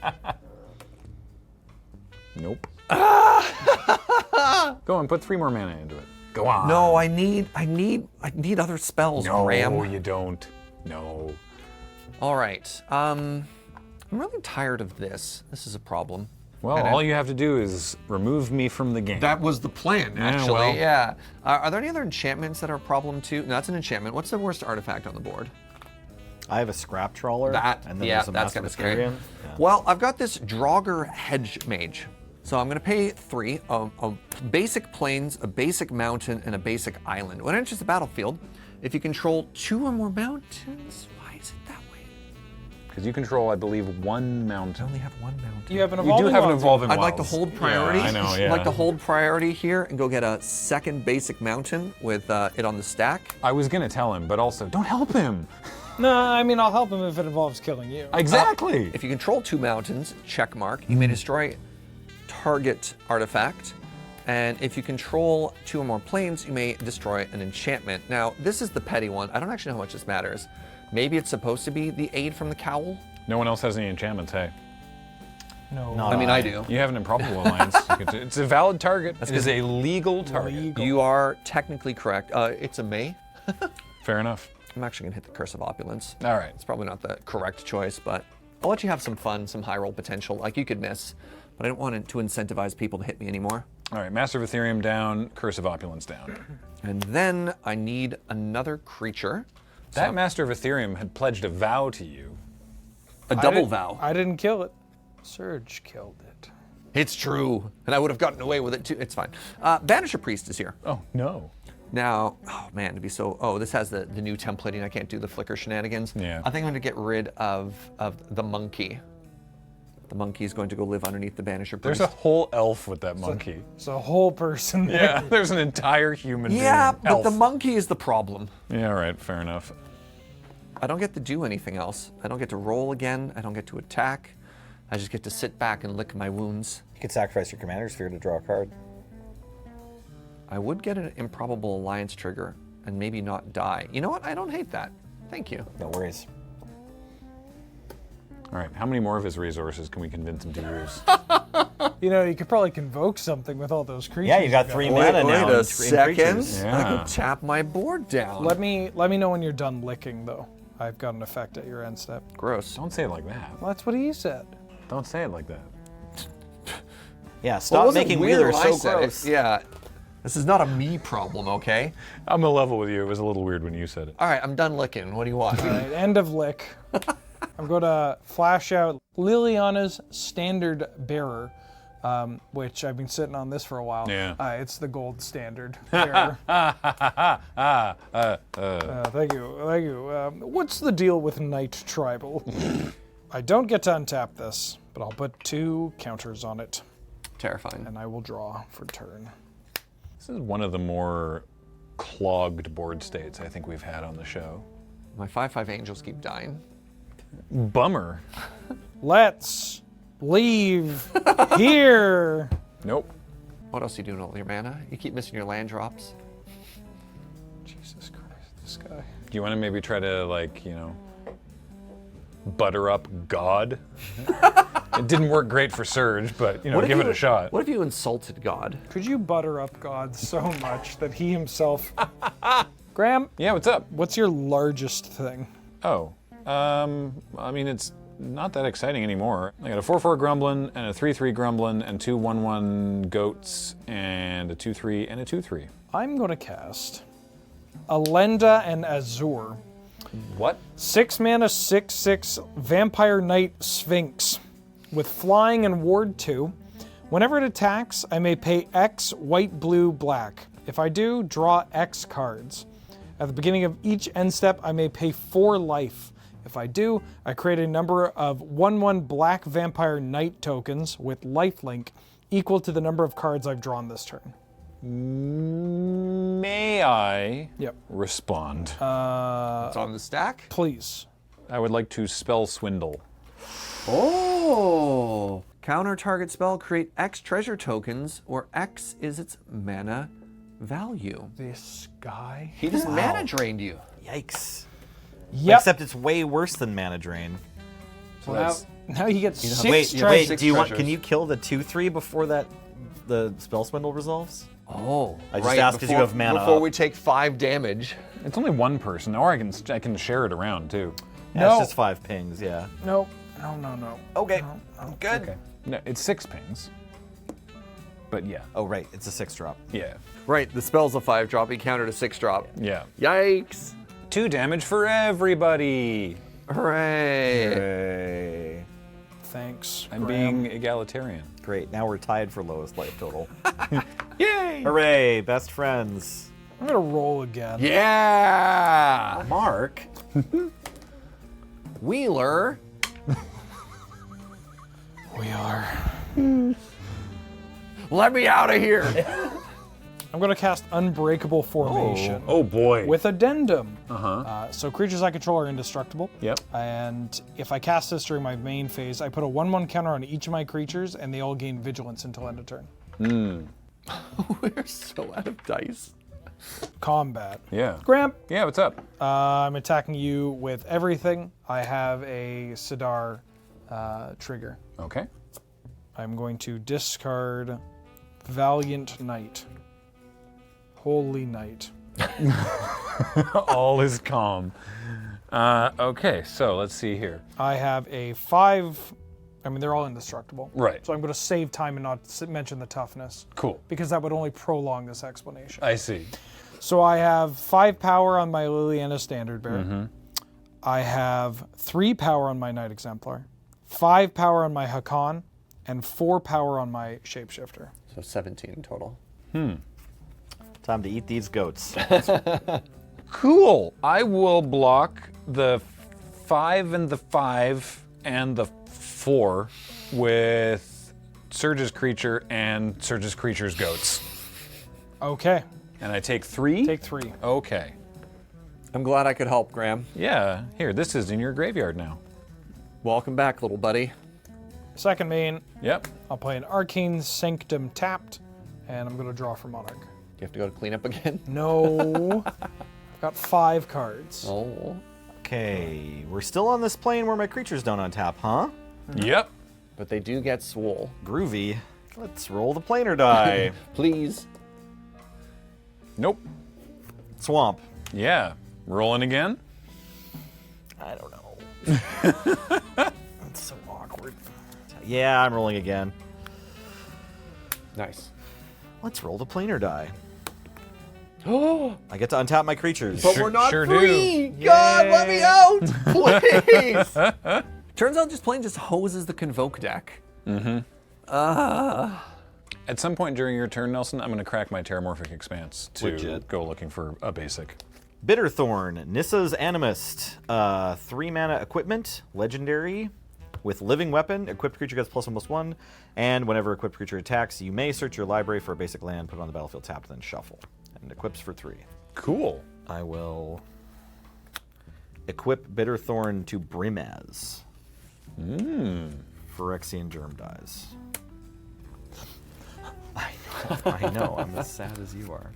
S2: Nope. Go on, put 3 more mana into it. Go on.
S1: No, I need other spells,
S2: No,
S1: Graham.
S2: you don't. No.
S1: All right. I'm really tired of this. This is a problem.
S2: Well, all you have to do is remove me from the game.
S1: That was the plan,
S2: Yeah,
S1: actually.
S2: well.
S1: Yeah. Are there any other enchantments that are a problem too? No, that's an enchantment. What's the worst artifact on the board?
S3: I have a scrap trawler.
S1: That.
S3: and then
S1: Yeah,
S3: there's a
S1: that's
S3: Master
S1: kind of scary.
S3: Mysterium. Yeah.
S1: Well, I've got this Draugr Hedge Mage. So I'm going to pay 3, a basic plains, a basic mountain, and a basic island. When it enters the battlefield, if you control 2 or more mountains, why is it that way?
S2: Because you control, I believe, 1
S1: I
S2: mountain.
S1: only have 1 mountain.
S4: You have an
S2: You
S4: evolving
S2: do have an
S4: Wilds.
S2: evolving
S1: I'd like to
S2: wilds.
S1: hold priority.
S2: Yeah, I know, yeah.
S1: I'd like to hold priority here and go get a second basic mountain with it on the stack.
S2: I was going to tell him, but also, don't help him.
S4: No, I mean, I'll help him if it involves killing you.
S2: Exactly.
S1: If you control 2 mountains, check mark, you may destroy target artifact. And if you control 2 or more planes, you may destroy an enchantment. Now, this is the petty one. I don't actually know how much this matters. Maybe it's supposed to be the aid from the cowl?
S2: No one else has any enchantments, hey.
S4: No.
S3: Not
S1: I mean, I do.
S2: You have an improbable alliance. It's a valid target. It is a legal target.
S4: Legal.
S1: You are technically correct. It's a may.
S2: Fair enough.
S1: I'm actually gonna hit the Curse of Opulence.
S2: All right.
S1: It's probably not the correct choice, but I'll let you have some fun, some high roll potential. Like you could miss, but I don't want it to incentivize people to hit me anymore.
S2: All right, Master of Ethereum down, Curse of Opulence down.
S1: And then I need another creature.
S2: That Master of Ethereum had pledged a vow to you.
S1: A double vow.
S4: I didn't kill it. Surge killed it.
S1: It's true. And I would have gotten away with it too. It's fine. Banisher Priest is here.
S2: Oh, no.
S1: Now, oh man, to be so, this has the new templating. I can't do the flicker shenanigans.
S2: Yeah.
S1: I think I'm gonna get rid of the monkey. The monkey is going to go live underneath the Banisher Priest.
S2: There's a whole elf with that monkey.
S4: It's a whole person there.
S2: Yeah, there's an entire human
S1: yeah,
S2: being.
S1: but
S2: Elf.
S1: the monkey is the problem.
S2: Yeah, all right, fair enough.
S1: I don't get to do anything else. I don't get to roll again. I don't get to attack. I just get to sit back and lick my wounds.
S3: You could sacrifice your commander sphere to draw a card.
S1: I would get an improbable alliance trigger and maybe not die. You know what? I don't hate that. Thank you.
S3: No worries.
S2: All right, how many more of his resources can we convince him to use?
S4: You know, you could probably convoke something with all those creatures.
S3: Yeah, you got 3 mana now.
S1: Wait
S3: in
S1: a
S3: in
S1: second.
S3: creatures.
S1: I
S2: Yeah.
S1: can tap my board down.
S4: Let me know when you're done licking, though. I've got an effect at your end step.
S1: Gross.
S2: Don't say it like that.
S4: Well, that's what he said.
S2: Don't say it like that.
S3: Yeah,
S1: Well,
S3: stop
S1: wasn't
S3: making
S1: weird
S3: Wheeler
S1: when I
S3: so
S1: said it.
S3: gross.
S1: Yeah. This is not a me problem, okay?
S2: I'm a level with you. It was a little weird when you said it.
S1: All right, I'm done licking. What do you want?
S4: All right, end of lick. I'm going to flash out Liliana's Standard Bearer, which I've been sitting on this for a while.
S2: Yeah.
S4: It's the gold standard bearer. Thank you. What's the deal with Knight Tribal? I don't get to untap this, but I'll put 2 counters on it,
S1: Terrifying.
S4: and I will draw for turn.
S2: This is one of the more clogged board states I think we've had on the show.
S1: My 5/5 angels keep dying.
S2: Bummer.
S4: Let's leave here.
S2: Nope.
S1: What else are you doing with all your mana? You keep missing your land drops.
S4: Jesus Christ, this guy.
S2: Do you want to maybe try to, butter up God? It didn't work great for Surge, but,
S1: What if
S2: give it
S1: you-
S2: a shot.
S1: What if you insulted God?
S4: Could you butter up God so much that he himself... Graham,
S2: Yeah, what's up?
S4: what's your largest thing?
S2: Oh, I mean, it's not that exciting anymore. I got a 4/4 Grumblin and a 3/3 Grumblin and 2 1/1 goats and a 2/3 and a 2/3.
S4: I'm going to cast Alenda and Azure.
S2: What?
S4: 6 mana, 6/6 Vampire Knight Sphinx with flying and ward 2. Whenever it attacks, I may pay X white, blue, black. If I do, draw X cards. At the beginning of each end step, I may pay 4 life. If I do, I create a number of 1/1 black vampire knight tokens with lifelink equal to the number of cards I've drawn this turn.
S2: May I respond?
S1: It's on the stack.
S4: Please.
S2: I would like to spell swindle.
S1: Oh! Counter target spell, create X treasure tokens, or X is its mana value.
S4: This guy.
S1: He just mana drained you.
S3: Yikes.
S4: Yep.
S3: Except it's way worse than mana drain.
S1: So
S4: Now he gets six
S3: Wait,
S4: treasures.
S3: do you want?
S1: treasures.
S3: Can you kill the 2/3 before the spell swindle resolves?
S1: oh,
S3: I just asked 'cause you have mana
S1: Before
S3: up.
S1: we take 5 damage.
S2: It's only one person, or I can share it around too.
S3: That's
S4: No.
S3: just 5 pings. Yeah.
S4: No.
S3: Okay.
S4: No.
S3: Good.
S2: Okay. No, it's 6 pings. But yeah,
S3: Oh right, it's a 6-drop.
S2: yeah,
S1: Right, the spell's a 5-drop, he countered a 6-drop.
S2: yeah.
S1: Yikes!
S2: 2 damage for everybody.
S1: Hooray!
S3: Hey.
S4: Thanks.
S2: I'm
S4: Graham.
S2: being egalitarian.
S3: Great. Now we're tied for lowest life total.
S2: Yay!
S3: Hooray! Best friends.
S4: I'm gonna roll again.
S1: Yeah!
S3: Mark.
S1: Wheeler.
S4: We are.
S1: Let me out of here!
S4: I'm gonna cast Unbreakable Formation
S5: Oh boy.
S4: with addendum. So creatures I control are indestructible.
S2: Yep.
S4: And if I cast this during my main phase, I put a 1/1 counter on each of my creatures, and they all gain vigilance until end of turn.
S1: We're so out of dice.
S4: Combat.
S2: Yeah.
S4: Graham,
S2: Yeah, what's up?
S4: I'm attacking you with everything. I have a Sidar trigger.
S2: Okay.
S4: I'm going to discard Valiant Knight. Holy Knight.
S2: All is calm. Okay, so let's see here.
S4: I have a 5. I mean, they're all indestructible.
S2: Right.
S4: So I'm going to save time and not mention the toughness,
S2: Cool.
S4: because that would only prolong this explanation.
S2: I see.
S4: So I have 5 power on my Liliana Standard Bearer. I have 3 power on my Knight Exemplar, 5 power on my Hakan, and 4 power on my Shapeshifter.
S1: So 17 total.
S3: Time to eat these goats.
S2: Cool. I will block the 5 and the 5 and the 4 with Surge's creature and Surge's creature's goats.
S4: Okay,
S2: And I take 3?
S4: take 3.
S2: Okay.
S1: I'm glad I could help, Graham.
S2: Yeah, here, this is in your graveyard now.
S1: Welcome back, little buddy.
S4: Second main,
S2: Yep.
S4: I'll play an Arcane Sanctum tapped, and I'm going to draw for Monarch.
S1: Do you have to go to cleanup again?
S4: No. I've got 5 cards.
S1: Oh.
S3: Okay, we're still on this plane where my creatures don't untap, huh?
S2: Yep.
S1: But they do get swole.
S3: Groovy. Let's roll the planar die.
S1: Please.
S2: Nope.
S3: Swamp.
S2: Yeah. Rolling again?
S3: I don't know. It's so awkward. Yeah, I'm rolling again.
S1: Nice.
S3: Let's roll the planar die.
S1: Oh,
S3: I get to untap my creatures.
S1: but
S2: Sure-
S1: we're not
S2: sure do.
S1: free. God, let me out, please. Turns out just playing just hoses the Convoke deck.
S2: At some point during your turn, Nelson, I'm going to crack my Terramorphic Expanse to
S3: Legit.
S2: go looking for a basic.
S3: Bitterthorn, Nissa's Animist, 3 mana equipment, legendary, with living weapon. Equipped creature gets +1/+1, and whenever equipped creature attacks, you may search your library for a basic land, put it on the battlefield tapped, then shuffle. And equips for 3.
S2: Cool.
S3: I will equip Bitterthorn to Brimaz. Phyrexian Germ dies. I know, I'm as sad as you are.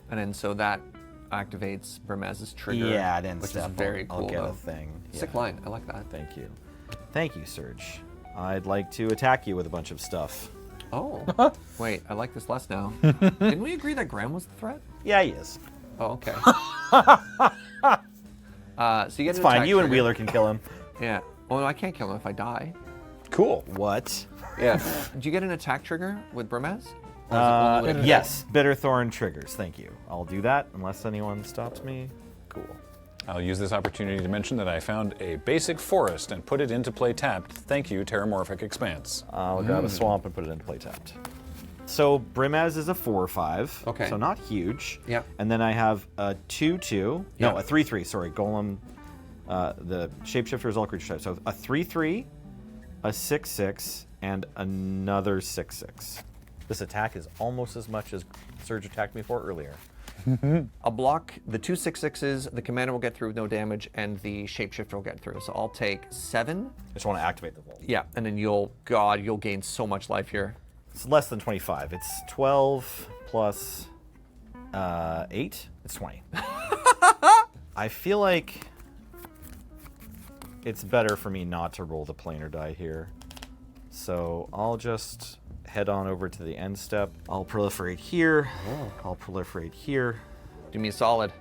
S1: And then so that activates Brimaz's trigger.
S3: Yeah, it ends
S1: which
S3: step.
S1: is very
S3: I'll
S1: cool.
S3: get
S1: though.
S3: a thing.
S1: Sick
S3: Yeah.
S1: line. I like that.
S3: Thank you. Thank you, Serge. I'd like to attack you with a bunch of stuff.
S1: Oh. Wait, I like this less now. Didn't we agree that Graham was the threat?
S3: Yeah, he is.
S1: Oh, okay. So you get
S3: It's
S1: an
S3: fine.
S1: attack
S3: You and
S1: trigger.
S3: Wheeler can kill him.
S1: Yeah. Oh no, I can't kill him if I die.
S2: Cool.
S3: What?
S1: Yeah. Do you get an attack trigger with Brimaz? Or is it only with-
S3: Yes, Bitterthorn triggers. Thank you. I'll do that unless anyone stops me. Cool.
S2: I'll use this opportunity to mention that I found a basic forest and put it into play tapped. Thank you, Terramorphic Expanse.
S3: I'll grab a swamp and put it into play tapped. So Brimaz is a 4/5.
S1: Okay.
S3: So not huge.
S1: Yeah.
S3: And then I have a 2/2. No,
S1: Yeah.
S3: a 3/3. Sorry, Golem The shapeshifter is all creature types. So a 3/3, a 6/6, and another 6/6. This attack is almost as much as Surge attacked me for earlier.
S1: I'll block the 2 6/6s, the commander will get through with no damage, and the shapeshifter will get through. So I'll take 7.
S3: I just want to activate the vault.
S1: Yeah, and then you'll gain so much life here.
S3: It's less than 25. It's 12 plus 8. It's 20. I feel like it's better for me not to roll the planar die here. So I'll just head on over to the end step. I'll proliferate here. I'll proliferate here.
S1: Do me a solid.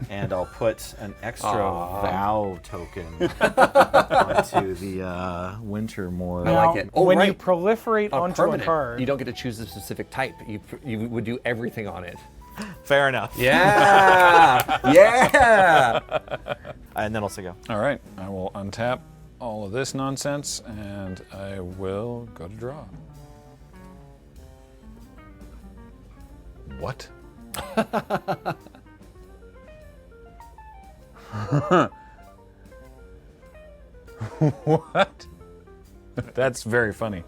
S3: And I'll put an extra vow token onto the winter moor.
S1: I like it. Oh,
S4: when you
S1: right.
S4: proliferate onto
S1: Permanent.
S4: a card,
S1: You don't get to choose a specific type. You would do everything on it.
S3: Fair enough.
S1: Yeah! Yeah!
S3: And then I'll say go.
S2: All right, I will untap all of this nonsense, and I will go to draw. What? What? That's very funny.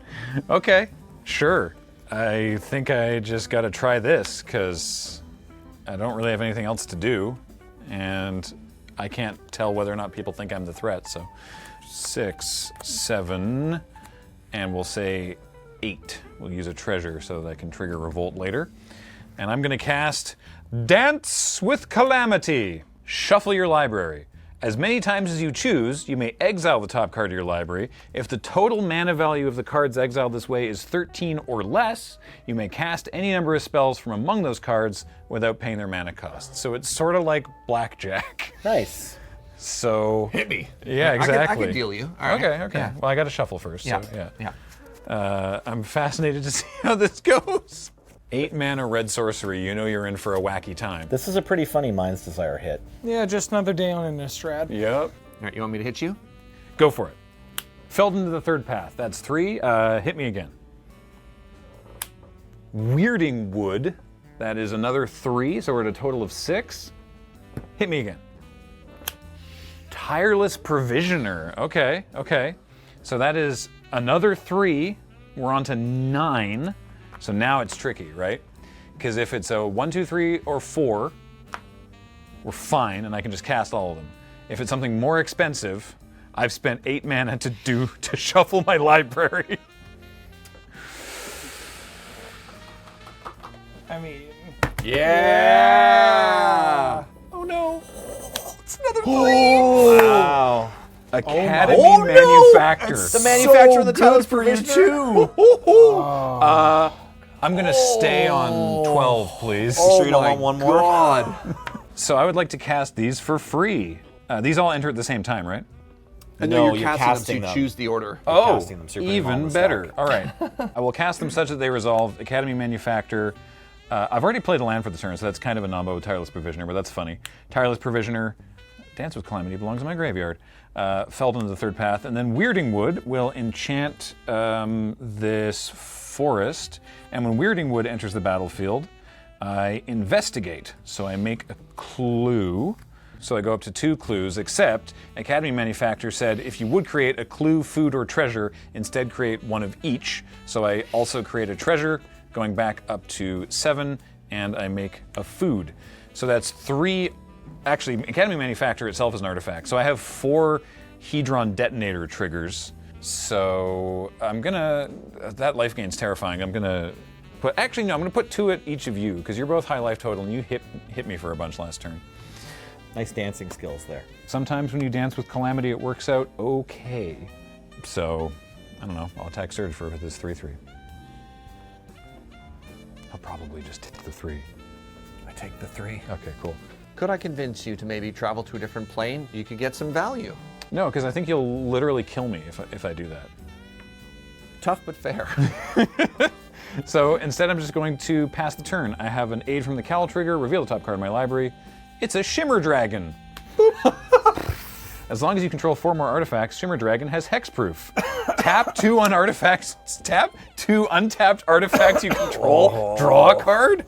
S2: Okay, sure. I think I just got to try this because I don't really have anything else to do, and I can't tell whether or not people think I'm the threat. So 6, 7, and we'll say 8. We'll use a treasure so that I can trigger revolt later. And I'm going to cast Dance with Calamity. Shuffle your library. As many times as you choose, you may exile the top card of your library. If the total mana value of the cards exiled this way is 13 or less, you may cast any number of spells from among those cards without paying their mana cost. So it's sort of like blackjack.
S3: Nice.
S2: So
S1: Hit me.
S2: yeah, exactly.
S1: I can deal you. All right.
S2: Okay.
S1: Yeah.
S2: Well, I got to shuffle first.
S1: Yeah.
S2: So,
S1: Yeah.
S2: I'm fascinated to see how this goes. 8 mana red sorcery. You know you're in for a wacky time.
S3: This is a pretty funny Mind's Desire hit.
S4: yeah, just another day on Innistrad.
S2: Yep.
S1: All right, you want me to hit you?
S2: Go for it. Felled into the third path. That's 3. Hit me again. Weirding Wood. That is another 3, so we're at a total of 6. Hit me again. Tireless Provisioner. Okay. So that is another 3. We're on to 9. So now it's tricky, right? Because if it's a 1, 2, 3, or 4, we're fine, and I can just cast all of them. If it's something more expensive, I've spent 8 mana to shuffle my library.
S4: I mean,
S1: Yeah! Oh no. It's another 3.
S3: Wow.
S2: Academy
S1: Oh, no!
S2: Manufactor.
S1: That's
S3: The manufacturer of the Tireless
S1: for you
S3: Provisioner.
S1: too.
S2: I'm gonna stay on 12, please.
S3: Sure you don't want one more?
S1: God.
S2: So I would like to cast these for free. These all enter at the same time, right?
S1: And
S3: No,
S1: you're
S3: you're
S1: casting
S3: casting
S1: them, so
S3: them.
S1: you choose the order.
S2: Oh,
S3: casting them, so you're putting them on
S2: even
S3: the
S2: better.
S3: stack.
S2: All right. I will cast them such that they resolve. Academy Manufactor. I've already played a land for the turn, so that's kind of a nombo with Tireless Provisioner, but that's funny. Tireless Provisioner, Dance with Calamity belongs in my graveyard. Felled into the third path. And then Weirding Wood will enchant this forest. And when Weirding Wood enters the battlefield, I investigate. So I make a clue. So I go up to 2 clues, except Academy Manufacturer said if you would create a clue, food, or treasure, instead create one of each. So I also create a treasure, going back up to 7, and I make a food. So that's 3. Actually, Academy Manufacturer itself is an artifact. So I have 4 Hedron Detonator triggers. So I'm gonna, that life gain's terrifying. I'm gonna put, actually no, I'm gonna put 2 at each of you, because you're both high life total and you hit me for a bunch last turn.
S3: Nice dancing skills there.
S2: Sometimes when you dance with Calamity, it works out okay. So, I don't know, I'll attack Surge for this 3/3. I'll probably just take the 3.
S1: I take the 3.
S2: Okay, cool.
S1: Could I convince you to maybe travel to a different plane? You could get some value.
S2: No, because I think you'll literally kill me if I do that.
S1: Tough but fair.
S2: So instead, I'm just going to pass the turn. I have an Aid from the Cowl trigger, reveal the top card of my library. It's a Shimmer Dragon. Boop. As long as you control 4 more artifacts, Shimmer Dragon has hexproof. Tap 2 on artifacts. Tap 2 untapped artifacts you control. Draw a card.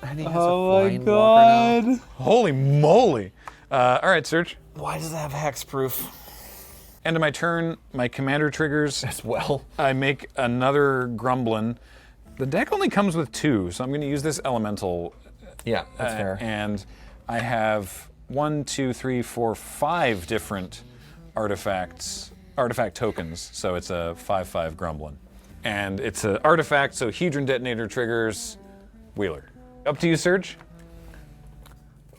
S1: And he has a flying walker now.
S2: Holy moly! All right, Serge.
S3: Why does it have hexproof?
S2: End of my turn, my commander triggers.
S1: As well.
S2: I make another Gremlin. The deck only comes with 2, so I'm going to use this elemental.
S1: Yeah, that's fair.
S2: And I have 1, 2, 3, 4, 5 different artifact tokens. So it's a 5/5 Gremlin. And it's an artifact, so Hedron Detonator triggers Wheeler. Up to you, Serge.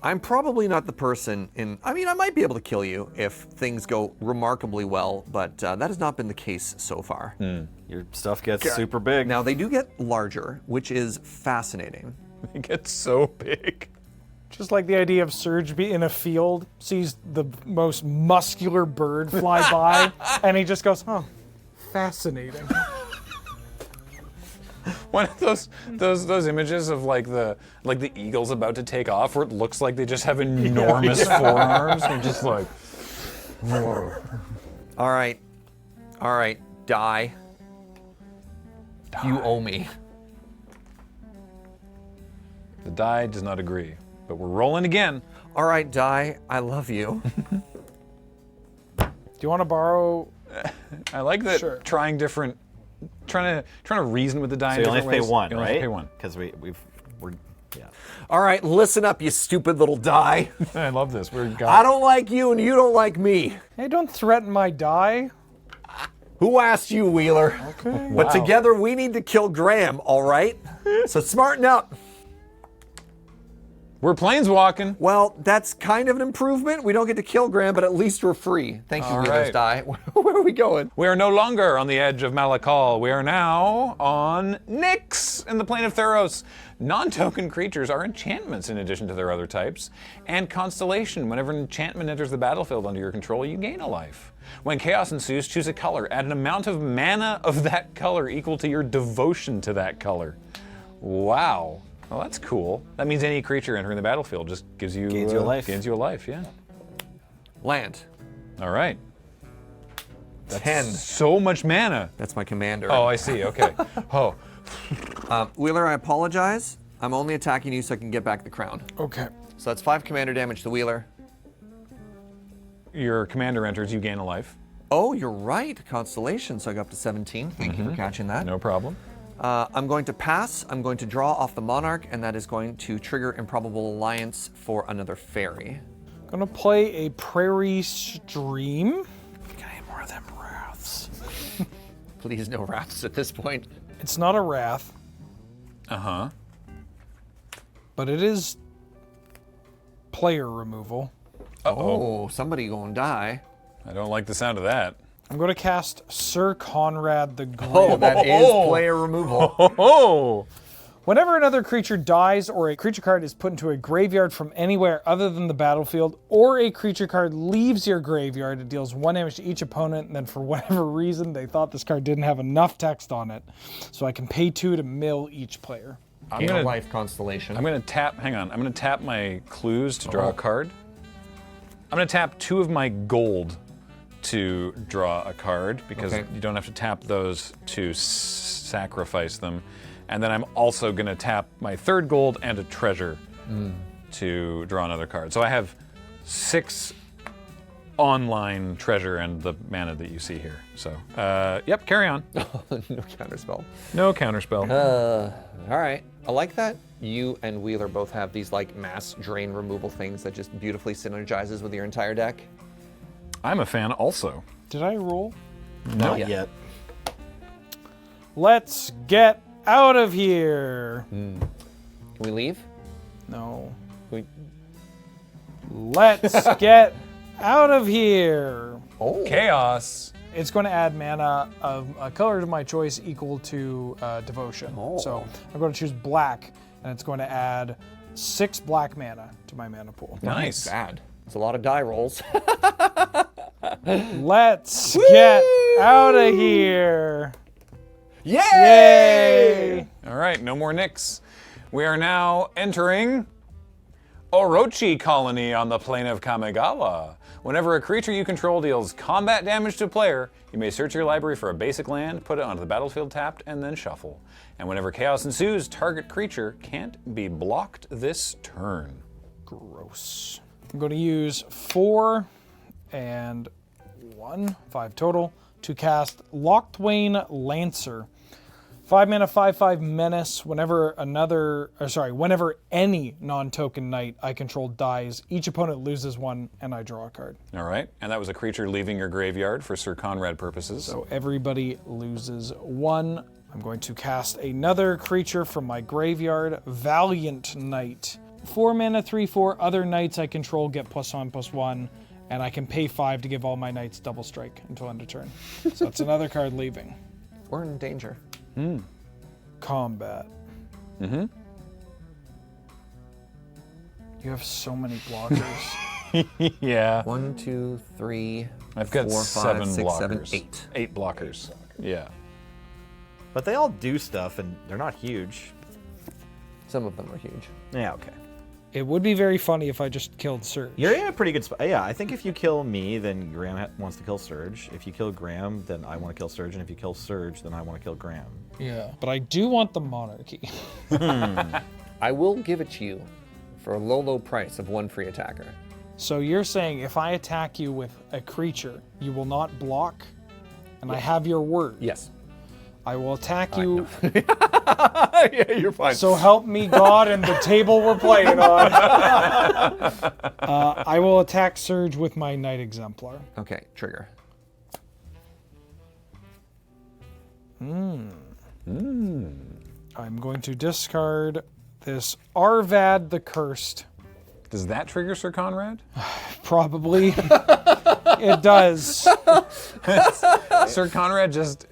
S1: I'm probably not the person I might be able to kill you if things go remarkably well, but that has not been the case so far.
S3: Your stuff gets super big.
S1: Now, they do get larger, which is fascinating.
S2: It gets so big.
S4: Just like the idea of Surge be in a field, sees the most muscular bird fly by, and he just goes, "Oh, fascinating."
S2: One of those images of like the eagle's about to take off, where it looks like they just have enormous forearms and just like.
S1: All right, die. You owe me.
S2: The die does not agree, but we're rolling again.
S1: All right, die. I love you.
S4: Do you want to borrow?
S2: I like that.
S4: Sure.
S2: Trying to reason with the die.
S3: So
S2: in
S3: you only
S2: different
S3: have to
S2: ways.
S3: pay 1,
S2: You only
S3: right?
S2: have to pay 1.
S3: Because we're yeah.
S1: All right, listen up, you stupid little die.
S2: I love this.
S1: I don't like you, and you don't like me.
S4: Hey, don't threaten my die.
S1: Who asked you, Wheeler?
S4: Okay.
S1: But together we need to kill Graham, all right? So smarten up.
S2: We're planeswalking.
S1: Well, that's kind of an improvement. We don't get to kill Graham, but at least we're free. Thank you,
S2: All
S1: Wheeler's
S2: right.
S1: die. Where are we going?
S2: We are no longer on the edge of Malakal. We are now on Nyx in the plane of Theros. Non-token creatures are enchantments in addition to their other types. And Constellation. Whenever an enchantment enters the battlefield under your control, you gain a life. When chaos ensues, choose a color. Add an amount of mana of that color equal to your devotion to that color. Wow. Well, that's cool. That means any creature entering the battlefield just gives you
S3: Gains you a life.
S2: Gains you a life, yeah.
S1: Land.
S2: All right.
S1: 10.
S2: So much mana.
S1: That's my commander.
S2: Oh, I see. Okay. Oh.
S1: Wheeler, I apologize. I'm only attacking you so I can get back the crown.
S4: Okay.
S1: So that's 5 commander damage to Wheeler.
S2: Your commander enters, you gain a life.
S1: Oh, you're right. Constellation, so I go up to 17. Thank you for catching that.
S2: No problem.
S1: I'm going to pass. I'm going to draw off the Monarch, and that is going to trigger Improbable Alliance for another fairy.
S4: Gonna play a Prairie Stream.
S3: Can I have more of them wraths?
S1: Please, no wraths at this point.
S4: It's not a Wrath,
S2: Uh-huh.
S4: but it is player removal.
S1: Oh, somebody gonna die.
S2: I don't like the sound of that.
S4: I'm going to cast Sir Conrad the Grim.
S1: Oh, that is player removal.
S2: Oh!
S4: Whenever another creature dies or a creature card is put into a graveyard from anywhere other than the battlefield, or a creature card leaves your graveyard, it deals 1 damage to each opponent, and then for whatever reason, they thought this card didn't have enough text on it. So I can pay 2 to mill each player.
S1: Gain a life, Constellation.
S2: I'm gonna tap, hang on, I'm gonna tap my clues to draw a card. I'm gonna tap 2 of my gold to draw a card, because you don't have to tap those to sacrifice them. And then I'm also gonna tap my 3rd gold and a treasure to draw another card. So I have 6 online treasure and the mana that you see here. So, yep, carry on.
S1: No counterspell.
S2: No counterspell.
S1: All right, I like that. You and Wheeler both have these like mass drain removal things that just beautifully synergizes with your entire deck.
S2: I'm a fan also.
S4: Did I roll?
S3: Not yet.
S4: Let's get out of here.
S1: Can we leave?
S4: No.
S1: Can
S4: Let's get out of here.
S1: Oh.
S2: Chaos.
S4: It's going to add mana of a color of my choice equal to devotion.
S1: Oh.
S4: So I'm going to choose black, and it's going to add 6 black mana to my mana pool.
S2: Nice.
S1: Bad. It's a lot of die rolls.
S4: Let's get out of here.
S1: Yay!
S4: Yay!
S2: All right, no more Nyx. We are now entering Orochi Colony on the plane of Kamigawa. Whenever a creature you control deals combat damage to a player, you may search your library for a basic land, put it onto the battlefield tapped, and then shuffle. And whenever chaos ensues, target creature can't be blocked this turn.
S4: Gross. I'm going to use 4 and 5 total, to cast Locthwain Lancer. 5 mana, 5/5 menace. Whenever any non-token knight I control dies, each opponent loses 1, and I draw a card.
S2: All right, and that was a creature leaving your graveyard for Sir Conrad purposes.
S4: So everybody loses 1. I'm going to cast another creature from my graveyard, Valiant Knight. 4 mana, 3/4. Other knights I control get +1/+1, and I can pay 5 to give all my knights double strike until end of turn. So that's another card leaving.
S1: We're in danger.
S4: Combat.
S2: Mm-hmm.
S4: You have so many blockers.
S2: Yeah.
S1: 1, 2, 3.
S2: I've got
S1: 4,
S2: 7
S1: 5, 6,
S2: blockers.
S1: 7, 8.
S2: 8 blockers. Yeah.
S3: But they all do stuff, and they're not huge.
S1: Some of them are huge.
S3: Yeah, okay.
S4: It would be very funny if I just killed Surge.
S3: You're in a pretty good spot. Yeah, I think if you kill me, then Graham wants to kill Surge. If you kill Graham, then I want to kill Surge. And if you kill Surge, then I want to kill Graham.
S4: Yeah, but I do want the monarchy.
S1: I will give it to you for a low, low price of 1 free attacker.
S4: So you're saying if I attack you with a creature, you will not block? And I have your word.
S1: Yes.
S4: I will attack you.
S1: Yeah, you're fine.
S4: So help me God and the table we're playing on. I will attack Surge with my Knight Exemplar.
S1: Okay, trigger.
S4: I'm going to discard this Arvad the Cursed.
S2: Does that trigger Sir Conrad?
S4: Probably. It does.
S2: Sir Conrad just,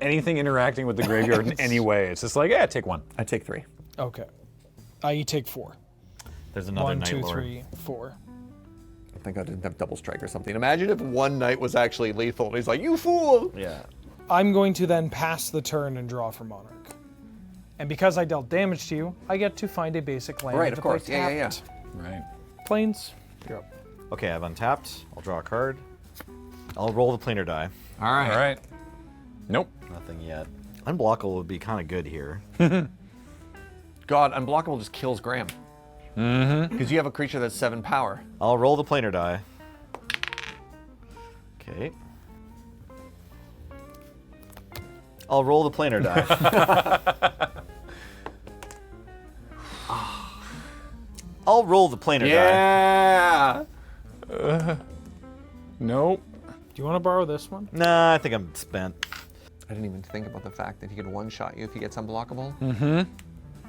S2: anything interacting with the graveyard in any way, it's just like, yeah, take 1.
S1: I take 3.
S4: Okay. You take 4.
S3: There's another
S4: 1,
S3: Night
S4: 2,
S3: Lord.
S4: 3, 4.
S1: Thank God I didn't have double strike or something. Imagine if one knight was actually lethal and he's like, you fool!
S3: Yeah.
S4: I'm going to then pass the turn and draw for Monarch. And because I dealt damage to you, I get to find a basic land.
S1: Right, of
S4: to
S1: course.
S4: play
S1: Yeah, yeah,
S4: tapped.
S2: Right.
S4: Plains, you're up.
S3: Okay, I've untapped. I'll draw a card. I'll roll the planar die.
S1: All right.
S2: All right. Nope.
S3: Nothing yet. Unblockable would be kind of good here.
S1: God, unblockable just kills Graham. Mm-hmm. Because you have a creature that's 7 power.
S3: I'll roll the planar die. Okay. I'll roll the planar die. I'll roll the planar die.
S1: Yeah!
S2: Nope.
S4: Do you want to borrow this one?
S3: Nah, I think I'm spent.
S1: I didn't even think about the fact that he could one-shot you if he gets unblockable. Mm-hmm.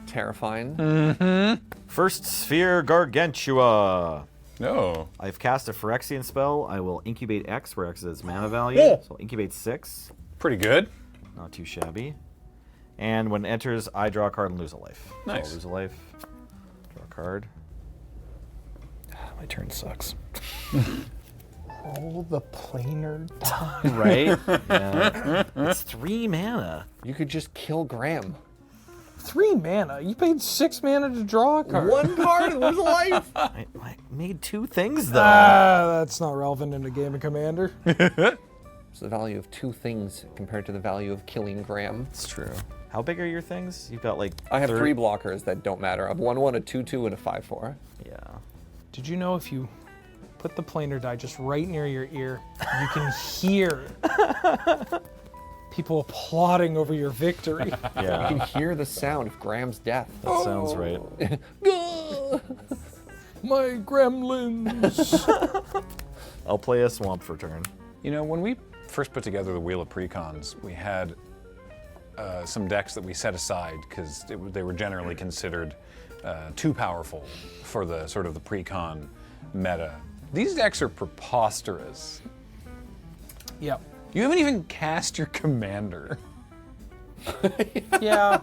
S1: Terrifying.
S3: First Sphere Gargantua.
S2: No.
S3: I've cast a Phyrexian spell. I will incubate X, where X is its mana value.
S2: Yeah.
S3: So I'll incubate 6.
S2: Pretty good.
S3: Not too shabby. And when it enters, I draw a card and lose a life.
S2: Nice.
S3: So I'll lose a life. Draw a card.
S4: My turn sucks. Roll the planar die.
S3: Right? Yeah. It's 3 mana.
S1: You could just kill Graham.
S4: 3 mana? You paid 6 mana to draw a card.
S1: 1 card and lose a life.
S3: I made 2 things, though.
S4: That's not relevant in a game of Commander.
S1: It's the value of 2 things compared to the value of killing Graham.
S3: It's true. How big are your things? You've got like...
S1: I have
S3: 30
S1: 3 blockers that don't matter. I have 1/1, a 2/2, and a 5/4.
S3: Yeah.
S4: Did you know if you put the planar die just right near your ear, you can hear people applauding over your victory?
S1: You
S3: Yeah.
S1: can hear the sound of Graham's death.
S3: That sounds right.
S4: My gremlins.
S3: I'll play a swamp for turn.
S2: You know, when we first put together the Wheel of Precons, we had some decks that we set aside because they were generally considered too powerful for the sort of the precon meta. These decks are preposterous.
S4: Yep.
S2: You haven't even cast your commander.
S4: Yeah.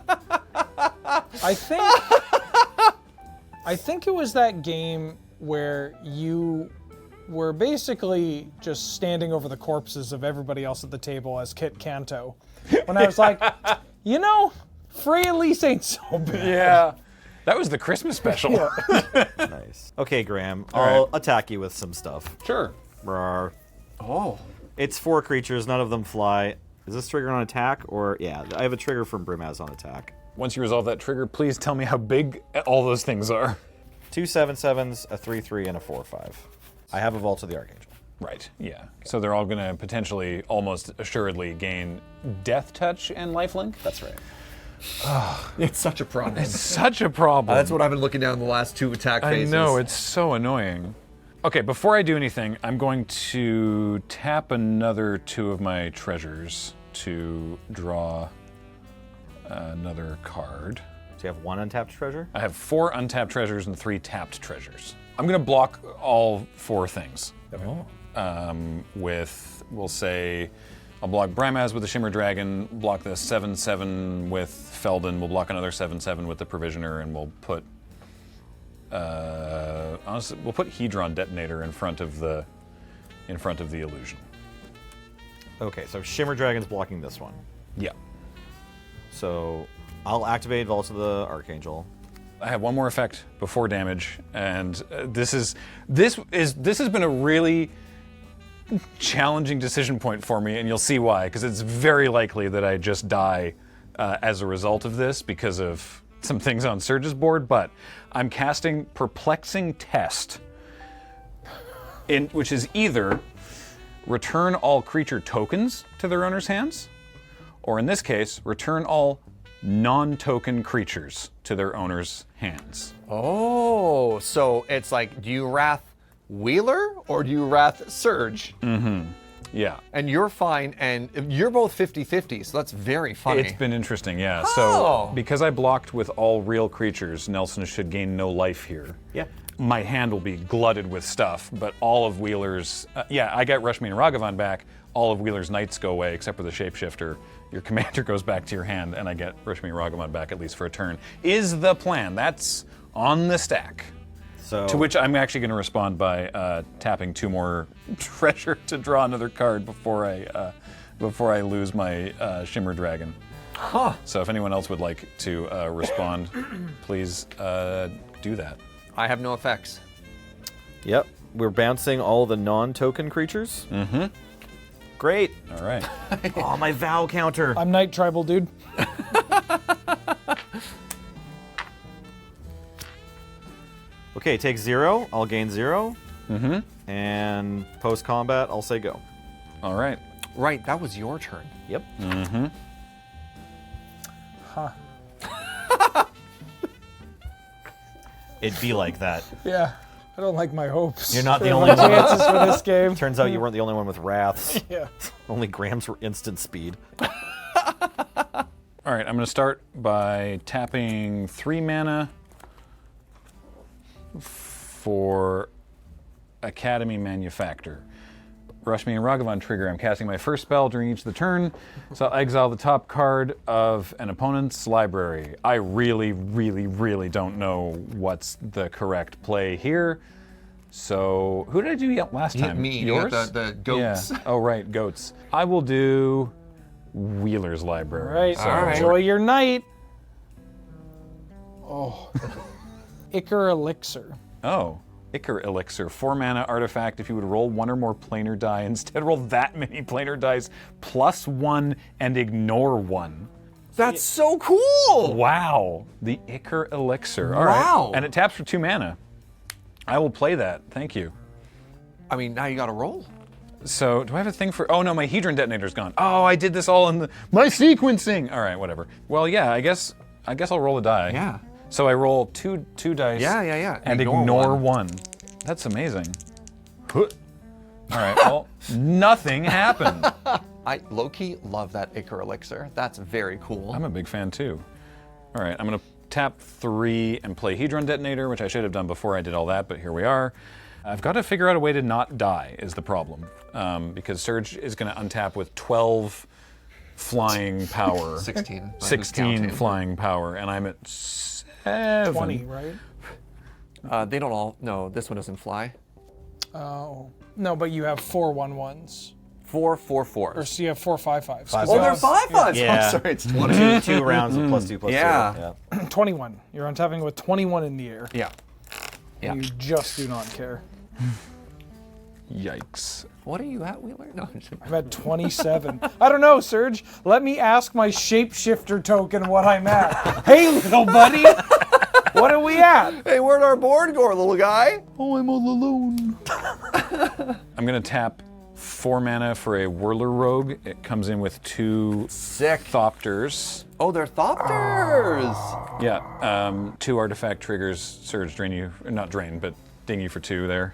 S4: I think it was that game where you were basically just standing over the corpses of everybody else at the table as Kit Kanto. When I was like, you know, Frey Elise ain't so bad.
S2: Yeah. That was the Christmas special.
S3: Nice. Okay, Graham.
S2: All
S3: I'll
S2: right.
S3: attack you with some stuff.
S2: Sure.
S3: Rawr.
S1: Oh.
S3: It's 4 creatures. None of them fly. Is this trigger on attack? Or, yeah, I have a trigger from Brimaz on attack.
S2: Once you resolve that trigger, please tell me how big all those things are.
S3: 2 7/7s, a 3/3, and a 4/5. I have a Vault of the Archangel.
S2: Right, yeah. So they're all going to potentially, almost assuredly, gain Death Touch and Lifelink?
S3: That's right.
S1: It's such a problem.
S2: It's such a problem.
S1: That's what I've been looking down the last 2 attack
S2: I
S1: phases.
S2: know, it's so annoying. Okay, before I do anything, I'm going to tap another 2 of my treasures to draw another card.
S3: So you have 1 untapped treasure?
S2: I have 4 untapped treasures and 3 tapped treasures. I'm going to block all 4 things. With, we'll say, I'll block Bramaz with the Shimmer Dragon, block the 7/7 with Felden, we'll block another 7/7 with the Provisioner, and we'll put, honestly, we'll put Hedron Detonator in front of the illusion.
S3: Okay, so Shimmer Dragon's blocking this one.
S2: Yeah.
S3: So I'll activate Vault of the Archangel.
S2: I have one more effect before damage, and this has been a really challenging decision point for me, and you'll see why, because it's very likely that I just die as a result of this because of some things on Surge's board, but I'm casting Perplexing Test, which is either return all creature tokens to their owner's hands, or in this case, return all non-token creatures to their owner's hands.
S1: Oh, so it's like, do you wrath Wheeler or do you wrath Surge?
S2: Yeah.
S1: And you're fine, and you're both 50-50, so that's very funny.
S2: It's been interesting, yeah.
S1: Oh.
S2: So, because I blocked with all real creatures, Nelson should gain no life here.
S3: Yeah.
S2: My hand will be glutted with stuff, but all of Wheeler's... I get Rashmi and Ragavan back. All of Wheeler's knights go away, except for the Shapeshifter. Your commander goes back to your hand, and I get Rashmi and Ragavan back, at least for a turn. Is the plan. That's on the stack.
S3: So
S2: To which I'm actually going to respond by tapping 2 more treasure to draw another card before I lose my Shimmer Dragon.
S1: Huh.
S2: So if anyone else would like to respond, please do that.
S1: I have no effects.
S3: Yep, we're bouncing all the non-token creatures.
S2: Mm-hmm.
S3: Great.
S2: All right.
S3: Oh, my Vow counter.
S4: I'm Night Tribal, dude.
S3: Okay, take 0. I'll gain 0.
S2: Mm-hmm.
S3: And post-combat, I'll say go.
S2: All right.
S1: Right, that was your turn.
S3: Yep.
S2: Mm-hmm.
S4: Huh.
S3: It'd be like that.
S4: Yeah. I don't like my hopes.
S3: You're not the
S4: for
S3: only
S4: my
S3: one.
S4: chances for this game.
S3: Turns out you weren't the only one with wraths.
S4: Yeah.
S3: Only Grams were instant speed.
S2: All right, I'm going to start by tapping 3 mana for Academy Manufactor. Rashmi and Ragavan trigger. I'm casting my first spell during each of the turn, so I'll exile the top card of an opponent's library. I really, really, really don't know what's the correct play here. So, who did I do last time?
S1: Me.
S2: Yours?
S1: You got the goats.
S2: Yeah. Oh, right, goats. I will do Wheeler's library.
S4: Right.
S2: So,
S1: All right.
S4: Enjoy your night. Oh. Ichor Elixir.
S2: Oh, Ichor Elixir, 4 mana artifact. If you would roll 1 or more planar die, instead roll that many planar dice plus 1 and ignore 1.
S1: That's so cool!
S2: Wow, the Ichor Elixir. All right.
S1: Wow.
S2: And it taps for 2 mana. I will play that. Thank you.
S1: I mean, now you gotta roll.
S2: So, do I have a thing for... Oh, no, my Hedron Detonator's gone. Oh, I did this all in my sequencing. All right, whatever. Well, yeah, I guess I'll roll a die.
S1: Yeah.
S2: So I roll two dice.
S1: Yeah.
S2: And ignore one. That's amazing. All right, well, nothing happened.
S1: I low-key love that Ichor Elixir. That's very cool.
S2: I'm a big fan too. All right, I'm gonna tap 3 and play Hedron Detonator, which I should have done before I did all that, but here we are. I've got to figure out a way to not die is the problem, because Surge is gonna untap with 12 flying power.
S1: 16.
S2: 16 flying power, and I'm at 7.
S4: 20, right?
S1: They don't all... No, this one doesn't fly.
S4: Oh. No, but you have 4 1/1s.
S1: 4 4/4s.
S4: Or so you have 4 5/5s.
S3: Five,
S1: Oh, they're
S3: five.
S1: 5/5s.
S3: Yeah.
S1: I'm sorry, it's 20.
S3: Two rounds of +2/+2.
S1: Yeah.
S4: 21. You're on tapping with 21 in the air.
S1: Yeah. Yeah.
S4: You just do not care.
S2: Yikes.
S1: What are you at, Wheeler? No.
S4: I'm at 27. I don't know, Serge. Let me ask my shapeshifter token what I'm at. Hey, little buddy. What are we at?
S1: Hey, where'd our board go, little guy?
S2: Oh, I'm all alone. I'm going to tap 4 mana for a Whirler Rogue. It comes in with 2
S1: Sick.
S2: Thopters.
S1: Oh, they're Thopters!
S2: Yeah, 2 artifact triggers, Surge, drain you, not drain, but ding you for 2 there.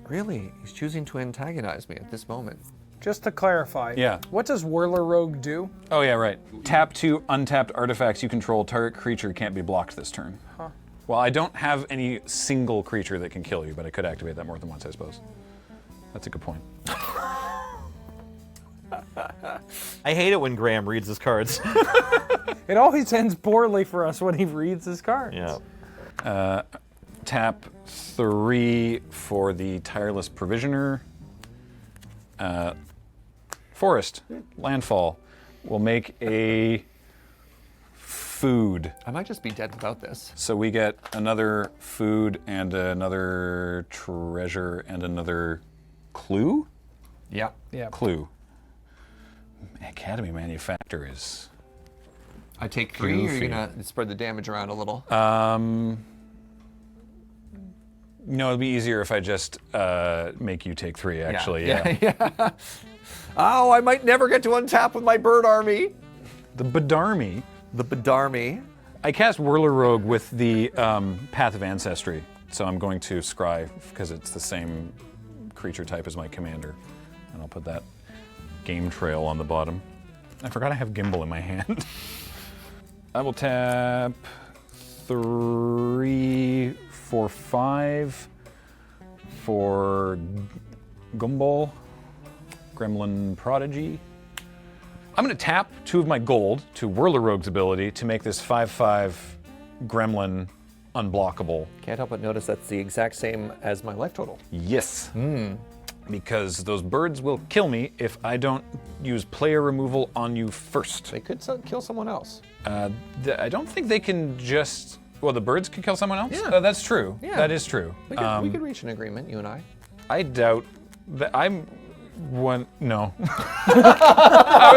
S1: Really? He's choosing to antagonize me at this moment.
S4: Just to clarify,
S2: Yeah.
S4: what does Whirler Rogue do?
S2: Oh yeah, right. Tap 2 untapped artifacts you control. Target creature can't be blocked this turn.
S4: Huh.
S2: Well, I don't have any single creature that can kill you, but I could activate that more than once, I suppose. That's a good point.
S3: I hate it when Graham reads his cards.
S4: It always ends poorly for us when he reads his cards.
S3: Yeah.
S2: Tap 3 for the Tireless Provisioner. Forest, landfall. We'll make a food.
S1: I might just be dead without this.
S2: So we get another food and another treasure and another clue?
S1: Yeah.
S4: Yeah.
S2: Clue. Academy Manufactor is...
S1: I take 3, or you're
S2: Goofy.
S1: gonna spread the damage around a little?
S2: No, it'd be easier if I just make you take 3, actually.
S1: Yeah. Oh, I might never get to untap with my bird army.
S2: The Badarmi.
S1: The Badarmi.
S2: I cast Whirler Rogue with the Path of Ancestry, so I'm going to Scry because it's the same creature type as my commander. And I'll put that game trail on the bottom. I forgot I have Gimbal in my hand. I will tap 3, 4, 5 for Gumball, Gremlin Prodigy. I'm going to tap 2 of my gold to Whirler Rogue's ability to make this 5/5 Gremlin unblockable.
S1: Can't help but notice that's the exact same as my life total.
S2: Yes. Because those birds will kill me if I don't use player removal on you first.
S1: They could kill someone else.
S2: I don't think they can just... Well, the birds can kill someone else?
S1: Yeah.
S2: That's true.
S1: Yeah.
S2: That is true.
S1: We could reach an agreement, you and I.
S2: I doubt that I'm one. No. I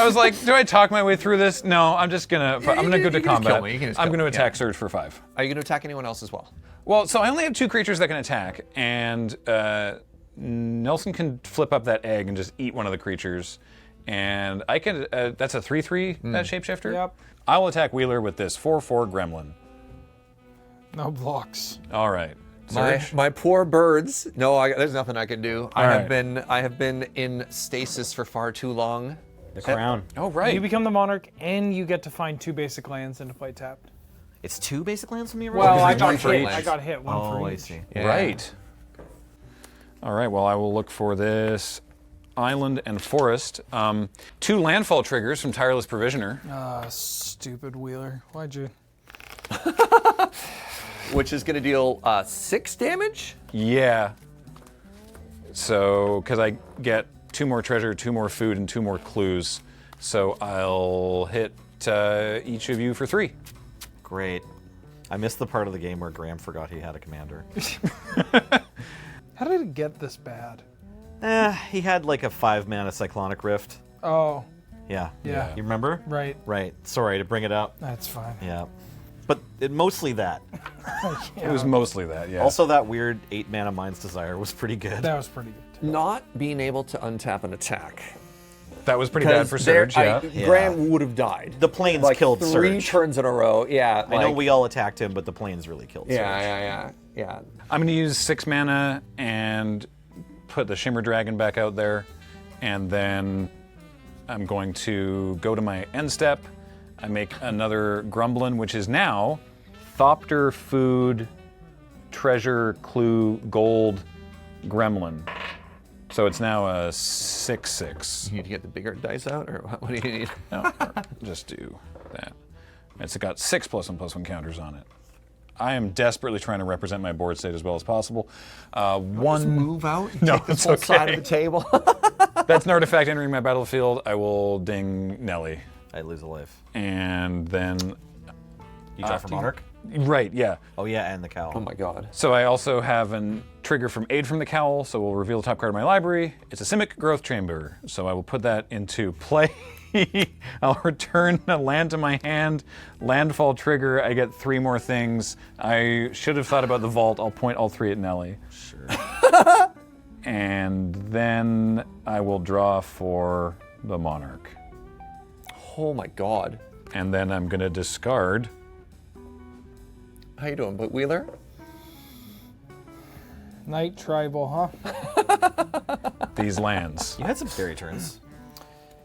S2: was like, do I talk my way through this? No, I'm just gonna. I'm gonna go to
S1: you can just kill
S2: combat.
S1: me, you can just
S2: I'm
S1: kill
S2: gonna
S1: me,
S2: attack Surge for 5.
S1: Are you going to attack anyone else as well?
S2: Well, so I only have 2 creatures that can attack, and Nelson can flip up that egg and just eat one of the creatures, and I can. That's a 3/3 shapeshifter.
S4: Yep.
S2: I will attack Wheeler with this 4/4 Gremlin.
S4: No blocks.
S2: All right. Surge.
S1: My poor birds. No, there's nothing I can do. I
S2: right.
S1: have been in stasis for far too long.
S3: The crown.
S2: Oh right.
S4: You become the monarch, and you get to find 2 basic lands and to play tapped.
S3: It's 2 basic lands from me, right?
S4: Well, I
S1: there's
S4: got
S1: one for
S4: hit.
S1: each.
S4: I got hit. One for
S3: Oh,
S4: each.
S3: I see.
S1: Yeah.
S2: Right. All right, well, I will look for this island and forest. 2 landfall triggers from Tireless Provisioner.
S4: Stupid Wheeler. Why'd you?
S1: Which is going to deal 6 damage?
S2: Yeah. So, because I get 2 more treasure, 2 more food, and 2 more clues. So I'll hit each of you for 3.
S3: Great. I missed the part of the game where Graham forgot he had a commander.
S4: How did it get this bad?
S3: He had like a 5-mana Cyclonic Rift.
S4: Oh,
S3: Yeah.
S4: Yeah.
S3: You remember?
S4: right.
S3: Right. Sorry to bring it up.
S4: That's fine.
S3: Yeah. But mostly that.
S2: It was mostly that, yeah.
S3: Also, that weird 8-mana Mind's Desire was pretty good.
S4: That was pretty good.
S1: Not being able to untap an attack.
S2: that was pretty bad for Surge, yeah.
S1: Graham would have died.
S3: The planes
S1: like
S3: killed
S1: 3
S3: Surge.
S1: turns in a row. Yeah.
S3: I know we all attacked him, but the planes really killed Surge.
S1: Yeah.
S2: I'm going to use 6 mana and put the Shimmer Dragon back out there. And then I'm going to go to my end step. I make another Grumblin, which is now Thopter, Food, Treasure, Clue, Gold, Gremlin. So it's now a 6/6.
S1: You need to get the bigger dice out, or what do you need?
S2: No, just do that. It's got 6 +1/+1 counters on it. I am desperately trying to represent my board state as well as possible. One
S1: Move out. And
S2: No,
S1: take the
S2: it's
S1: full side
S2: okay.
S1: of the table.
S2: That's an artifact entering my battlefield. I will ding Nelly,
S3: I lose a life.
S2: and then
S3: You draw for Monarch?
S2: right, yeah.
S3: Oh, yeah, and the cowl.
S1: Oh my god.
S2: So I also have a trigger from Aid from the Cowl, so we'll reveal the top card of my library. It's a Simic Growth Chamber, so I will put that into play. I'll return a land to my hand. Landfall trigger, I get 3 more things. I should have thought about the vault. I'll point all 3 at Nelly.
S3: Sure.
S2: And then I will draw for the Monarch.
S1: Oh my god.
S2: And then I'm going to discard.
S1: How you doing, Wheeler?
S4: Night Tribal, huh?
S2: These lands.
S3: You had some scary turns.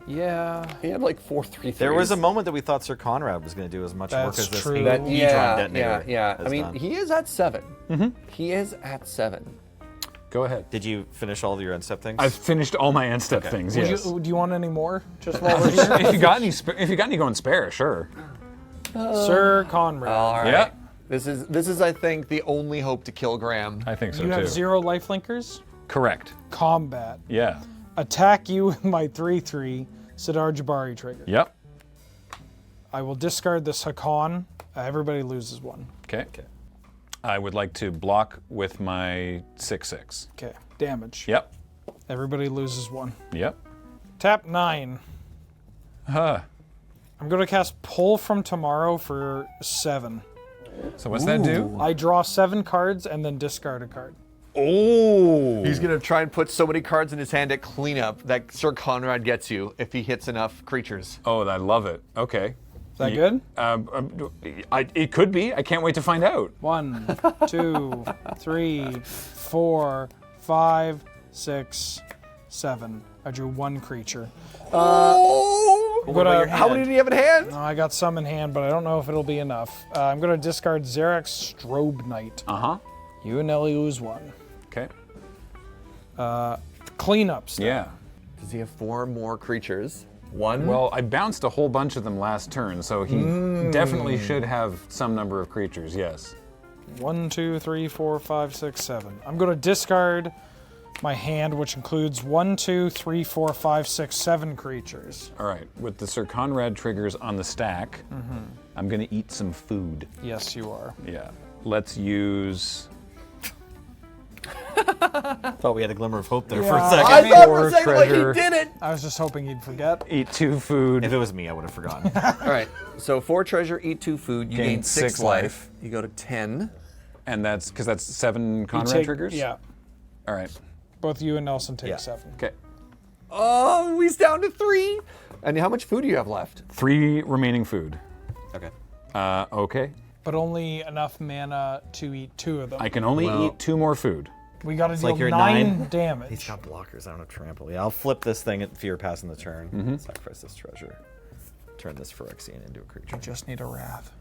S4: Yeah.
S1: He had like 4/3.
S3: There was a moment that we thought Sir Conrad was going to do as much work
S4: That's
S3: as this
S4: true.
S3: Hedron detonator.
S1: yeah. I
S3: has
S1: mean,
S3: done.
S1: he is at 7. Mm-hmm. He is at 7.
S2: Go ahead.
S3: Did you finish all of your end step things?
S2: I've finished all my end step things.
S4: Would
S2: Yes.
S4: you, do you want any more? Just while we're here?
S2: if you got any going spare, sure.
S4: Sir Conrad.
S1: All right.
S2: Yeah.
S1: This is, I think, the only hope to kill Graham.
S2: I think so
S4: you
S2: too.
S4: have 0 lifelinkers.
S2: Correct.
S4: Combat.
S2: Yeah.
S4: Attack you with my 3/3 Sidar Jabari trigger.
S2: Yep.
S4: I will discard this Hakan. Everybody loses 1.
S2: Okay. I would like to block with my 6/6.
S4: Okay. Damage.
S2: Yep.
S4: Everybody loses 1.
S2: Yep.
S4: Tap 9.
S2: Huh.
S4: I'm going to cast Pull from Tomorrow for 7.
S2: So what's that do?
S4: I draw 7 cards and then discard a card.
S2: Oh.
S1: He's gonna try and put so many cards in his hand at cleanup that Sir Conrad gets you if he hits enough creatures.
S2: Oh, I love it. Okay.
S4: Is that good?
S2: It could be. I can't wait to find out.
S4: 1, 2, 3, 4, 5, 6, 7. I drew 1 creature.
S1: Oh!
S4: I'm gonna-
S1: How many did he have in hand?
S4: I got some in hand, but I don't know if it'll be enough. I'm going to discard Zarek's Strobe Knight.
S2: Uh-huh.
S4: You and Ellie lose 1.
S2: Okay.
S4: Cleanup stuff.
S2: Yeah.
S1: Does he have 4 more creatures? 1?
S2: Well, I bounced a whole bunch of them last turn, so he definitely should have some number of creatures, yes.
S4: 1, 2, 3, 4, 5, 6, 7. I'm going to discard my hand, which includes 1, 2, 3, 4, 5, 6, 7 creatures.
S2: All right. With the Sir Conrad triggers on the stack, I'm going to eat some food.
S4: Yes, you are.
S2: Yeah. Let's use...
S3: thought we had a glimmer of hope there for a
S4: Yeah.
S3: second.
S1: I thought for
S2: Or
S1: a second like he
S2: treasure.
S1: did it!
S4: I was just hoping you'd forget.
S2: Eat 2 food.
S3: If it was me, I would have forgotten.
S1: All right, so 4 treasure, eat 2 food, you
S2: Gain
S1: gain 6
S2: 6
S1: life.
S2: life.
S1: You go to 10.
S2: And that's because that's 7
S4: You
S2: Conrad
S4: take-
S2: triggers?
S4: Yeah.
S2: All right.
S4: Both you and Nelson take
S1: Yeah.
S4: 7.
S2: Okay.
S1: Oh, he's down to 3. And how much food do you have left?
S2: 3 remaining food.
S3: Okay.
S2: Okay.
S4: But only enough mana to eat 2 of them.
S2: I can only
S3: Well-
S2: eat 2 more food.
S4: We got to deal
S3: like you're at
S4: 9
S3: 9.
S4: damage.
S3: He's got blockers. I don't have trample. Yeah, I'll flip this thing at fear passing the turn. Sacrifice this treasure. Turn this Phyrexian into a creature.
S4: Just need a Wrath.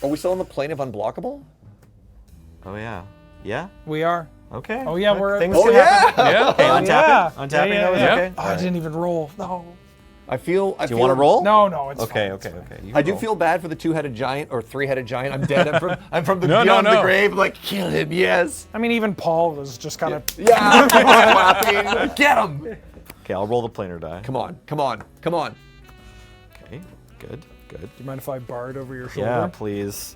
S1: Are we still on the plane of unblockable?
S3: Oh yeah. Yeah.
S4: We are.
S3: Okay.
S4: Oh, yeah, we're-
S3: things
S1: Oh,
S3: can happen.
S1: yeah!
S2: Yeah.
S3: Okay, untapping.
S4: yeah.
S3: Untapping.
S4: Yeah,
S3: That was
S4: yeah.
S3: okay.
S4: Oh, I didn't even roll. No.
S1: I feel.
S3: Do you want to roll?
S4: No, it's
S3: Okay.
S4: fine.
S3: Okay. Okay. You
S1: I do
S3: roll.
S1: feel bad for the 2-headed giant or 3-headed giant. I'm dead. I'm from the
S2: No, no,
S1: beyond the
S2: no.
S1: grave. Like, kill him, yes.
S4: I mean, even Paul was just kind of.
S1: Yeah, clapping. Get him.
S3: Okay, I'll roll the planar die.
S1: Come on, come on, come on.
S3: Okay. Good. Good.
S4: Do you mind if I bard over your shoulder?
S3: Yeah, please.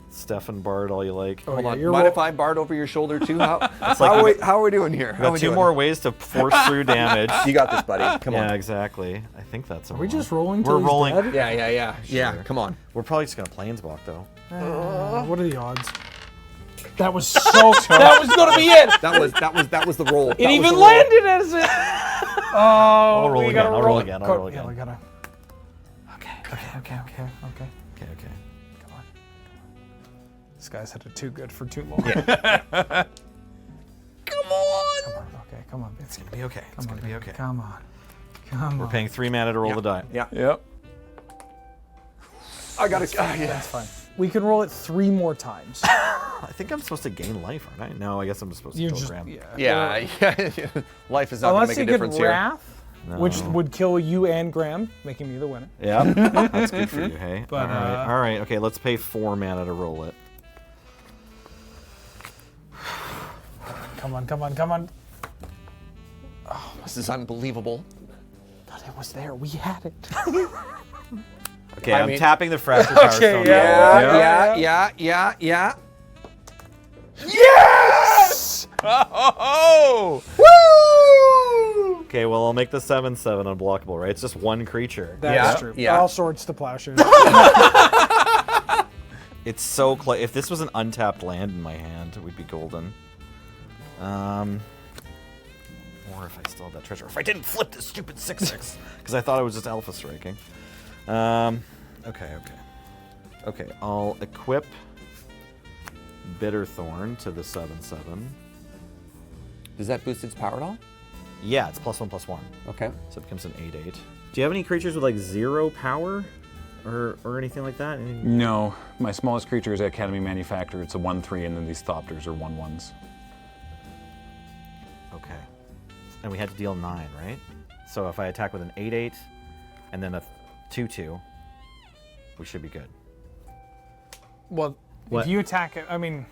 S3: Stefan Bard, all you like.
S4: Oh,
S1: Hold
S4: yeah,
S1: on.
S4: you're
S1: Mind
S4: roll-
S1: if I bard over your shoulder too? How
S3: like
S1: are we doing here?
S3: We
S1: How are
S3: got
S1: we
S3: 2
S1: doing?
S3: more ways to force through damage.
S1: You got this, buddy. Come
S3: Yeah,
S1: on.
S3: exactly. I think that's.
S4: Are we just rolling till
S3: We're
S4: he's
S3: rolling.
S4: dead?
S1: Yeah.
S3: Sure.
S1: Come on.
S3: We're probably just gonna planeswalk though.
S4: What are the odds? That was so. That was going to be it.
S1: That was the roll.
S4: It even landed as it. Oh,
S3: I'll roll
S4: we
S3: again.
S4: gotta
S3: I'll roll again. I'll roll
S4: Yeah,
S3: again.
S4: we gotta. Okay.
S3: Okay. Okay.
S4: Come on. This guy's had it too good for too long.
S1: Come on.
S4: Okay, come on.
S3: It's gonna be okay. It's gonna be okay.
S4: Come on. Come
S3: We're
S4: on.
S3: paying 3 mana to roll the die.
S1: Yeah.
S2: Yep.
S1: I gotta. Yeah.
S4: That's fine. We can roll it 3 more times.
S3: I think I'm supposed to gain life, aren't I? No, I guess I'm supposed to
S4: You
S3: kill
S4: just
S3: Graham.
S1: Yeah. Life is not gonna
S4: Unless
S1: make
S4: you
S1: a
S4: get
S1: difference here.
S4: Wrath, which would kill you and Graham, making me the winner.
S3: Yeah, that's good for you, hey.
S4: But,
S3: all right. Okay, let's pay 4 mana to roll it.
S4: Come on.
S1: This is unbelievable.
S4: God, it was there. We had it.
S3: Okay,
S1: I
S3: I'm
S1: mean-
S3: tapping the Fractured Power Stone.
S1: Yeah.
S4: Yes!
S2: Oh!
S1: Woo!
S3: Okay, well, I'll make the 7/7 unblockable, right? It's just 1 creature.
S4: That's
S1: Yeah,
S4: true.
S1: yeah.
S4: All swords to plowshares.
S3: It's so close. If this was an untapped land in my hand, we'd be golden. Or if I still have that treasure. If I didn't flip this stupid 6/6. Because I thought it was just alpha striking. Okay, I'll equip Bitterthorn to the 7/7.
S1: Does that boost its power at all?
S3: Yeah, it's +1/+1.
S1: Okay.
S3: So it becomes an 8/8. Do you have any creatures with like 0 power? Or anything like that?
S2: No, my smallest creature is Academy Manufactor. It's a 1/3, and then these Thopters are 1/1s.
S3: Okay. And we had to deal 9, right? So if I attack with an 8/8 and then a 2/2, we should be good.
S4: Well,
S3: What?
S4: if you attack it, I mean,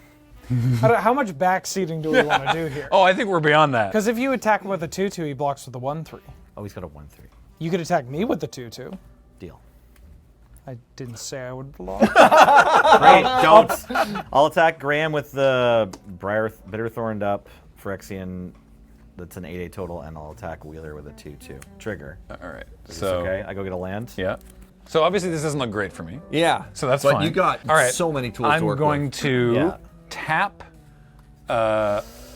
S4: how much backseating do we want to do here?
S2: Oh, I think we're beyond that.
S4: Because if you attack him with a 2/2, he blocks with a 1/3.
S3: Oh, he's got a 1/3.
S4: You could attack me with the 2/2.
S3: Deal.
S4: I didn't say I would block.
S3: Great, don't. I'll attack Graham with the Bitterthorned up Phyrexian. That's an 8/8 total, and I'll attack Wheeler with a 2/2. Trigger.
S2: All right.
S3: Is
S2: So
S3: this okay? I go get a land?
S2: yeah. So obviously this doesn't look great for me.
S1: Yeah.
S2: So that's
S1: but
S2: fine.
S1: you got
S2: All right.
S1: so many tools
S2: I'm
S1: to work
S2: going
S1: with.
S2: to
S3: Yeah.
S2: tap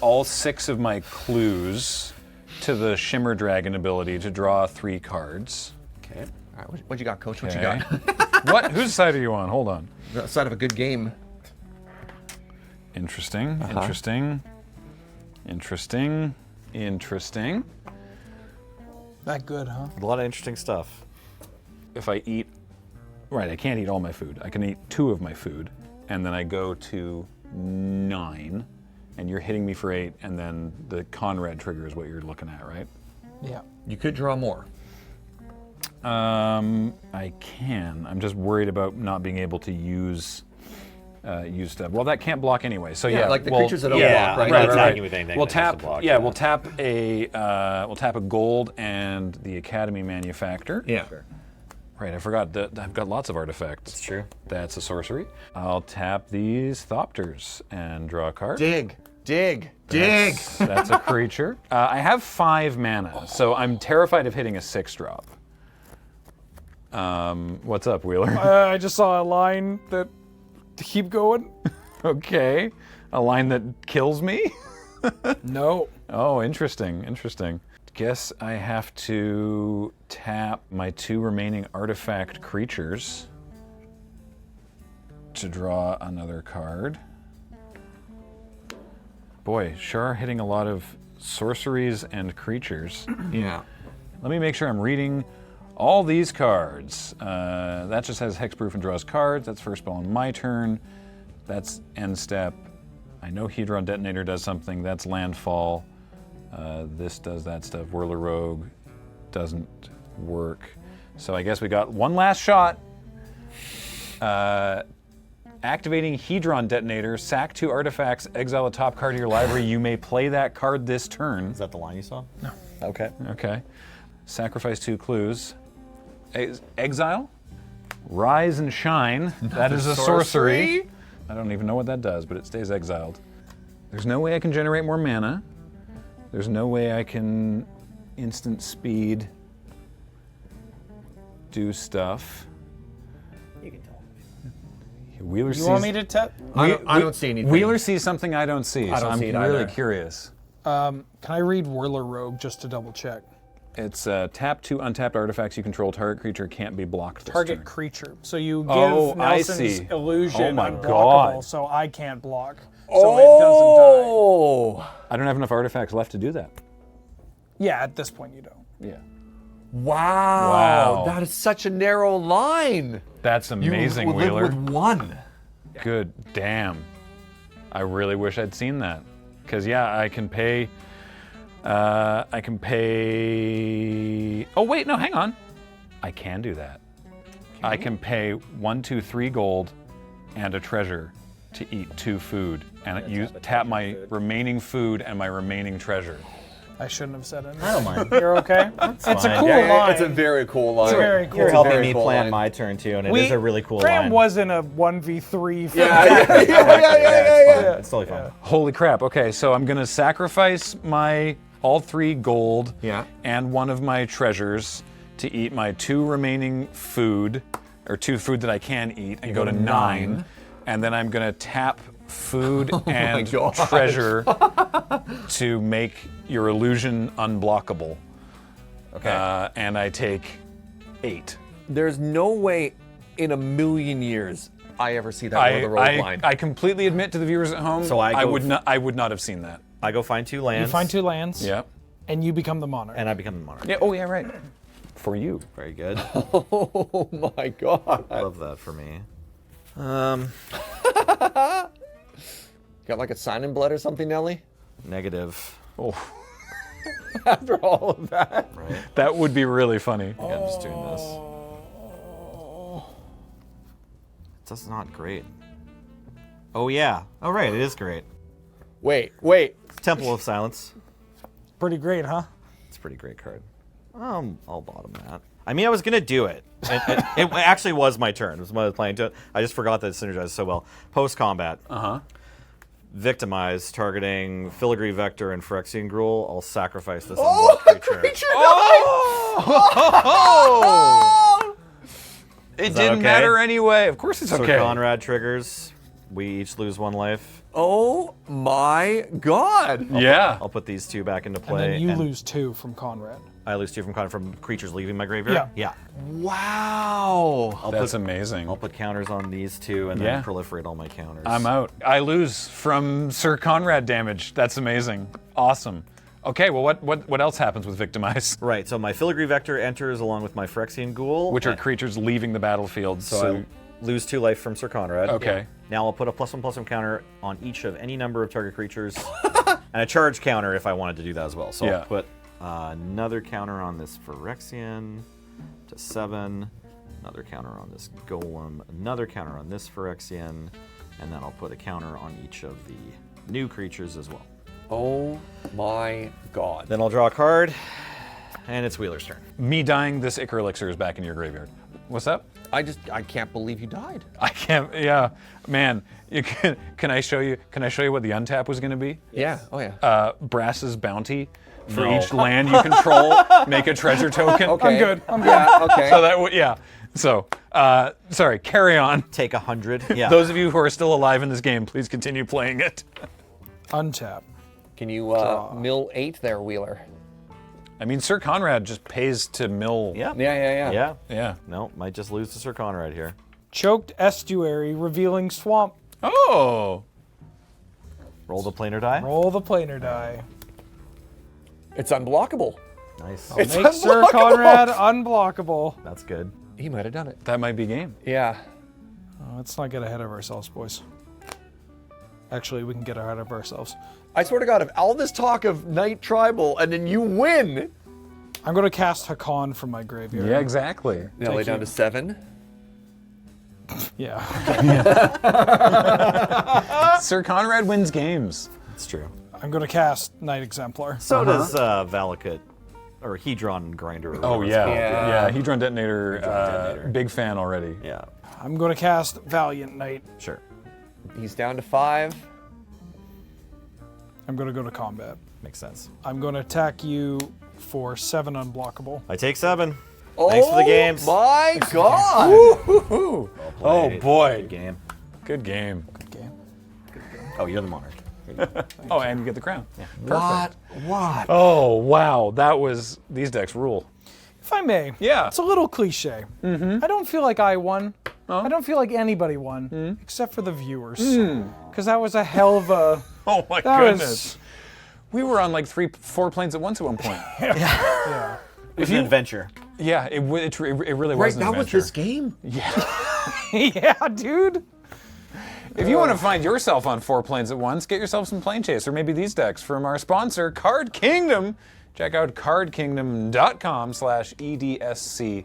S2: all 6 of my clues to the Shimmer Dragon ability to draw 3 cards.
S1: Okay. All right. What you got, Coach? What you
S2: Okay.
S1: got?
S2: What? Whose side are you on? Hold on.
S1: The side of a good game.
S2: Interesting. Interesting. Interesting. Interesting.
S4: That good, huh?
S3: A lot of interesting stuff.
S2: If I eat, right, I can't eat all my food. I can eat 2 of my food, and then I go to 9, and you're hitting me for 8, and then the Conrad trigger is what you're looking at, right?
S4: Yeah.
S1: You could draw more.
S2: I can. I'm just worried about not being able to use stuff. Well, that can't block anyway. So yeah,
S1: like the
S2: we'll-
S1: creatures that don't
S3: yeah,
S1: block, right?
S3: right,
S1: Right,
S3: attacking
S1: right.
S3: with anything
S2: We'll
S3: that has
S2: tap.
S3: to block,
S2: yeah, we'll tap a gold and the Academy Manufactor.
S1: Yeah.
S2: Right. I forgot that I've got lots of artifacts.
S3: It's true.
S2: That's a sorcery. I'll tap these Thopters and draw a card.
S1: Dig.
S2: That's a creature. I have 5 mana, so I'm terrified of hitting a 6-drop. What's up, Wheeler?
S4: I just saw a line that to keep going.
S2: Okay. A line that kills me?
S4: No.
S2: Oh, interesting, interesting. Guess I have to tap my 2 remaining artifact creatures to draw another card. Boy, sure are hitting a lot of sorceries and creatures.
S1: Yeah.
S2: Let me make sure I'm reading all these cards. That just has hexproof and draws cards. That's first spell on my turn. That's end step. I know Hedron Detonator does something. That's landfall. This does that stuff. Whirler Rogue doesn't work. So I guess we got one last shot. Activating Hedron Detonator, sack 2 artifacts, exile a top card of your library. You may play that card this turn.
S3: Is that the line you saw? No. Okay.
S2: Okay. Sacrifice 2 clues. Exile. Rise and Shine. That is a sorcery. I don't even know what that does, but it stays exiled. There's no way I can generate more mana. There's no way I can instant speed do stuff.
S3: You can tell.
S2: Wheeler
S4: You
S2: sees,
S4: want me to tap?
S1: I don't see anything.
S2: Wheeler sees something I don't see,
S1: I
S2: so
S1: don't
S2: I'm
S1: see it
S2: really
S1: either.
S2: curious.
S4: Can I read Whirler Rogue just to double check?
S2: It's tap 2 untapped artifacts you control. Target creature can't be blocked this
S4: Target
S2: turn.
S4: creature. So you give
S2: Oh, I
S4: Nelson's
S2: see.
S4: illusion
S2: Oh my
S4: unblockable,
S2: God.
S4: so I can't block. So it doesn't die.
S2: I don't have enough artifacts left to do that.
S4: Yeah, at this point you don't.
S2: Yeah.
S1: Wow.
S2: Wow.
S1: That is such a narrow line.
S2: That's amazing,
S1: you live
S2: Wheeler.
S1: with 1.
S2: Good damn. I really wish I'd seen that. Because, yeah, I can pay. Oh, wait, no, hang on. I can do that. I can pay 1, 2, 3 gold and a treasure to eat 2 food and tap my remaining food and my remaining treasure.
S4: I shouldn't have said it.
S3: I don't mind.
S4: You're okay? It's a
S3: fine.
S4: cool
S1: Yeah,
S4: line.
S1: it's a very cool line.
S4: It's very cool.
S3: You're helping
S1: very
S3: me
S1: cool
S3: plan
S1: line.
S3: my turn too, and it is a really cool
S4: Graham
S3: line.
S4: was in a 1v3 for
S1: Yeah.
S3: It's fine. It's totally fine.
S2: Holy crap. Okay, so I'm going to sacrifice my all 3 gold
S1: Yeah.
S2: and 1 of my treasures to eat my 2 remaining food, or 2 food that I can eat, and go to 9. And then I'm going to tap food and
S1: God.
S2: treasure to make your illusion unblockable.
S3: Okay.
S2: And I take 8.
S1: There's no way in a million years I ever see that one of the road line.
S2: I completely admit to the viewers at home,
S3: So I
S2: would not have seen that.
S3: I go find 2 lands.
S4: You find 2 lands,
S2: Yeah.
S4: and you become the monarch.
S3: And I become the monarch.
S2: Yeah. Oh yeah. Right. For you.
S3: Very good.
S1: Oh my God.
S3: I love that for me.
S1: Got like a sign in blood or something, Nelly?
S3: Negative.
S2: Oh,
S1: After all of that.
S3: Right.
S2: that would be really funny.
S3: Yeah, I'm just doing this. That's not great. Oh yeah. Oh right, it is great.
S1: Wait.
S3: Temple of Silence.
S4: Pretty great, huh?
S3: It's a pretty great card. I'll bottom that. I mean, I was gonna do it. It actually was my turn. It was when I was playing to it. I just forgot that it synergized so well. Post combat. Victimize, targeting Filigree Vector and Phyrexian Gruul. I'll sacrifice this unblocked creature.
S2: It
S3: that
S2: didn't
S3: okay?
S2: matter anyway. Of course it's
S3: So
S2: okay.
S3: Conrad triggers. We each lose 1 life.
S1: Oh my God.
S2: Yeah.
S3: I'll put these 2 back into
S4: And
S3: play.
S4: then you lose 2 from Conrad.
S3: I lose 2 from creatures leaving my graveyard.
S4: Yeah.
S1: Wow.
S2: That's amazing.
S3: I'll put counters on these 2 and
S2: Yeah.
S3: then proliferate all my counters.
S2: I'm out. I lose from Sir Conrad damage. That's amazing. Awesome. Okay, well, what else happens with Victimize?
S3: Right, so my Filigree Vector enters along with my Phyrexian Ghoul.
S2: Which are creatures leaving the battlefield.
S3: So I lose 2 life from Sir Conrad.
S2: Okay.
S3: Now I'll put a +1/+1 counter on each of any number of target creatures, and a charge counter if I wanted to do that as well. So
S2: Yeah.
S3: I'll put another counter on this Phyrexian to 7, another counter on this Golem, another counter on this Phyrexian, and then I'll put a counter on each of the new creatures as well.
S1: Oh my God.
S3: Then I'll draw a card, and it's Wheeler's turn.
S2: Me dying, this Ichor Elixir is back in your graveyard. What's up?
S1: I can't believe you died.
S2: I can't. Yeah, man. You can I show you? Can I show you what the untap was going to be?
S1: Yeah. Oh yeah.
S2: Brass's bounty. For
S3: No.
S2: each land you control, make a treasure token.
S1: Okay.
S4: I'm good. I'm good.
S1: Yeah. Okay.
S2: So that would yeah. So sorry. Carry on.
S3: Take 100. Yeah.
S2: Those of you who are still alive in this game, please continue playing it.
S4: Untap.
S1: Can you mill 8 there, Wheeler?
S2: I mean, Sir Conrad just pays to mill.
S3: Yeah.
S1: Yeah.
S3: Yeah.
S2: Yeah.
S3: No, might just lose to Sir Conrad here.
S4: Choked Estuary, revealing Swamp.
S2: Oh.
S3: Roll the planar die.
S4: Roll the planar die.
S1: It's unblockable.
S3: Nice.
S1: It's
S4: Make Sir
S1: unblockable.
S4: Conrad unblockable.
S3: That's good.
S1: He might have done it.
S2: That might be game.
S1: Yeah.
S4: Let's not get ahead of ourselves, boys. Actually, we can get ahead of ourselves.
S1: I swear to God, if all this talk of Night Tribal and then you win.
S4: I'm going to cast Hakan from my graveyard.
S2: Yeah, exactly.
S1: Now lay down
S4: you.
S1: to 7.
S4: Yeah.
S2: Sir Conrad wins games.
S3: It's true.
S4: I'm going to cast Night Exemplar.
S3: So does Valakut, or Hedron Grinder. Or
S2: Oh
S3: whatever it's
S2: yeah.
S3: called.
S2: Yeah. Hedron Detonator.
S3: Detonator.
S2: Big fan already.
S3: Yeah.
S4: I'm going to cast Valiant Knight.
S3: Sure.
S1: He's down to 5.
S4: I'm going to go to combat.
S3: Makes sense.
S4: I'm going to attack you for 7 unblockable.
S3: I take 7. Thanks for the games.
S1: My God.
S2: Woo-hoo-hoo.
S3: Well played.
S2: Oh boy.
S3: Good game.
S2: Good game.
S4: Okay.
S3: Oh, you're the monarch.
S2: Oh, and you get the crown. Yeah.
S1: What?
S2: Oh wow, these decks rule.
S4: If I may,
S2: Yeah.
S4: it's a little cliche. I don't feel like I won. I don't feel like anybody won, except for the viewers. Because that was a hell of a...
S2: Oh my
S4: That
S2: goodness.
S4: was-
S2: We were on like 3-4 planes at once at one point.
S4: Yeah.
S3: It was an adventure.
S2: Yeah, it really
S1: Right,
S2: was an
S1: that was
S2: adventure.
S1: this game?
S4: Yeah, dude.
S2: If you want to find yourself on 4 planes at once, get yourself some Planechase or maybe these decks from our sponsor, Card Kingdom. Check out cardkingdom.com/EDSC.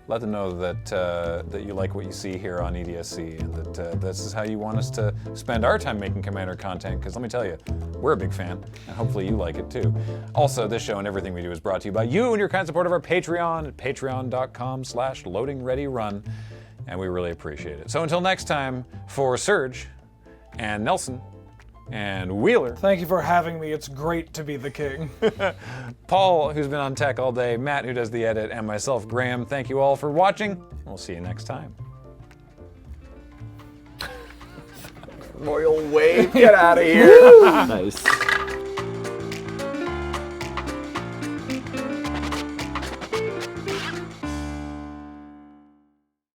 S2: Let them know that you like what you see here on EDSC and that this is how you want us to spend our time making Commander content, because let me tell you, we're a big fan, and hopefully you like it too. Also, this show and everything we do is brought to you by you and your kind support of our Patreon at patreon.com/loadingreadyrun, and we really appreciate it. So until next time, for Serge and Nelson and Wheeler,
S4: Thank you for having me. It's great to be the king.
S2: Paul, who's been on tech all day, Matt, who does the edit, and myself, Graham, thank you all for watching. We'll see you next time.
S6: Royal Wave, get out of here.
S3: Nice.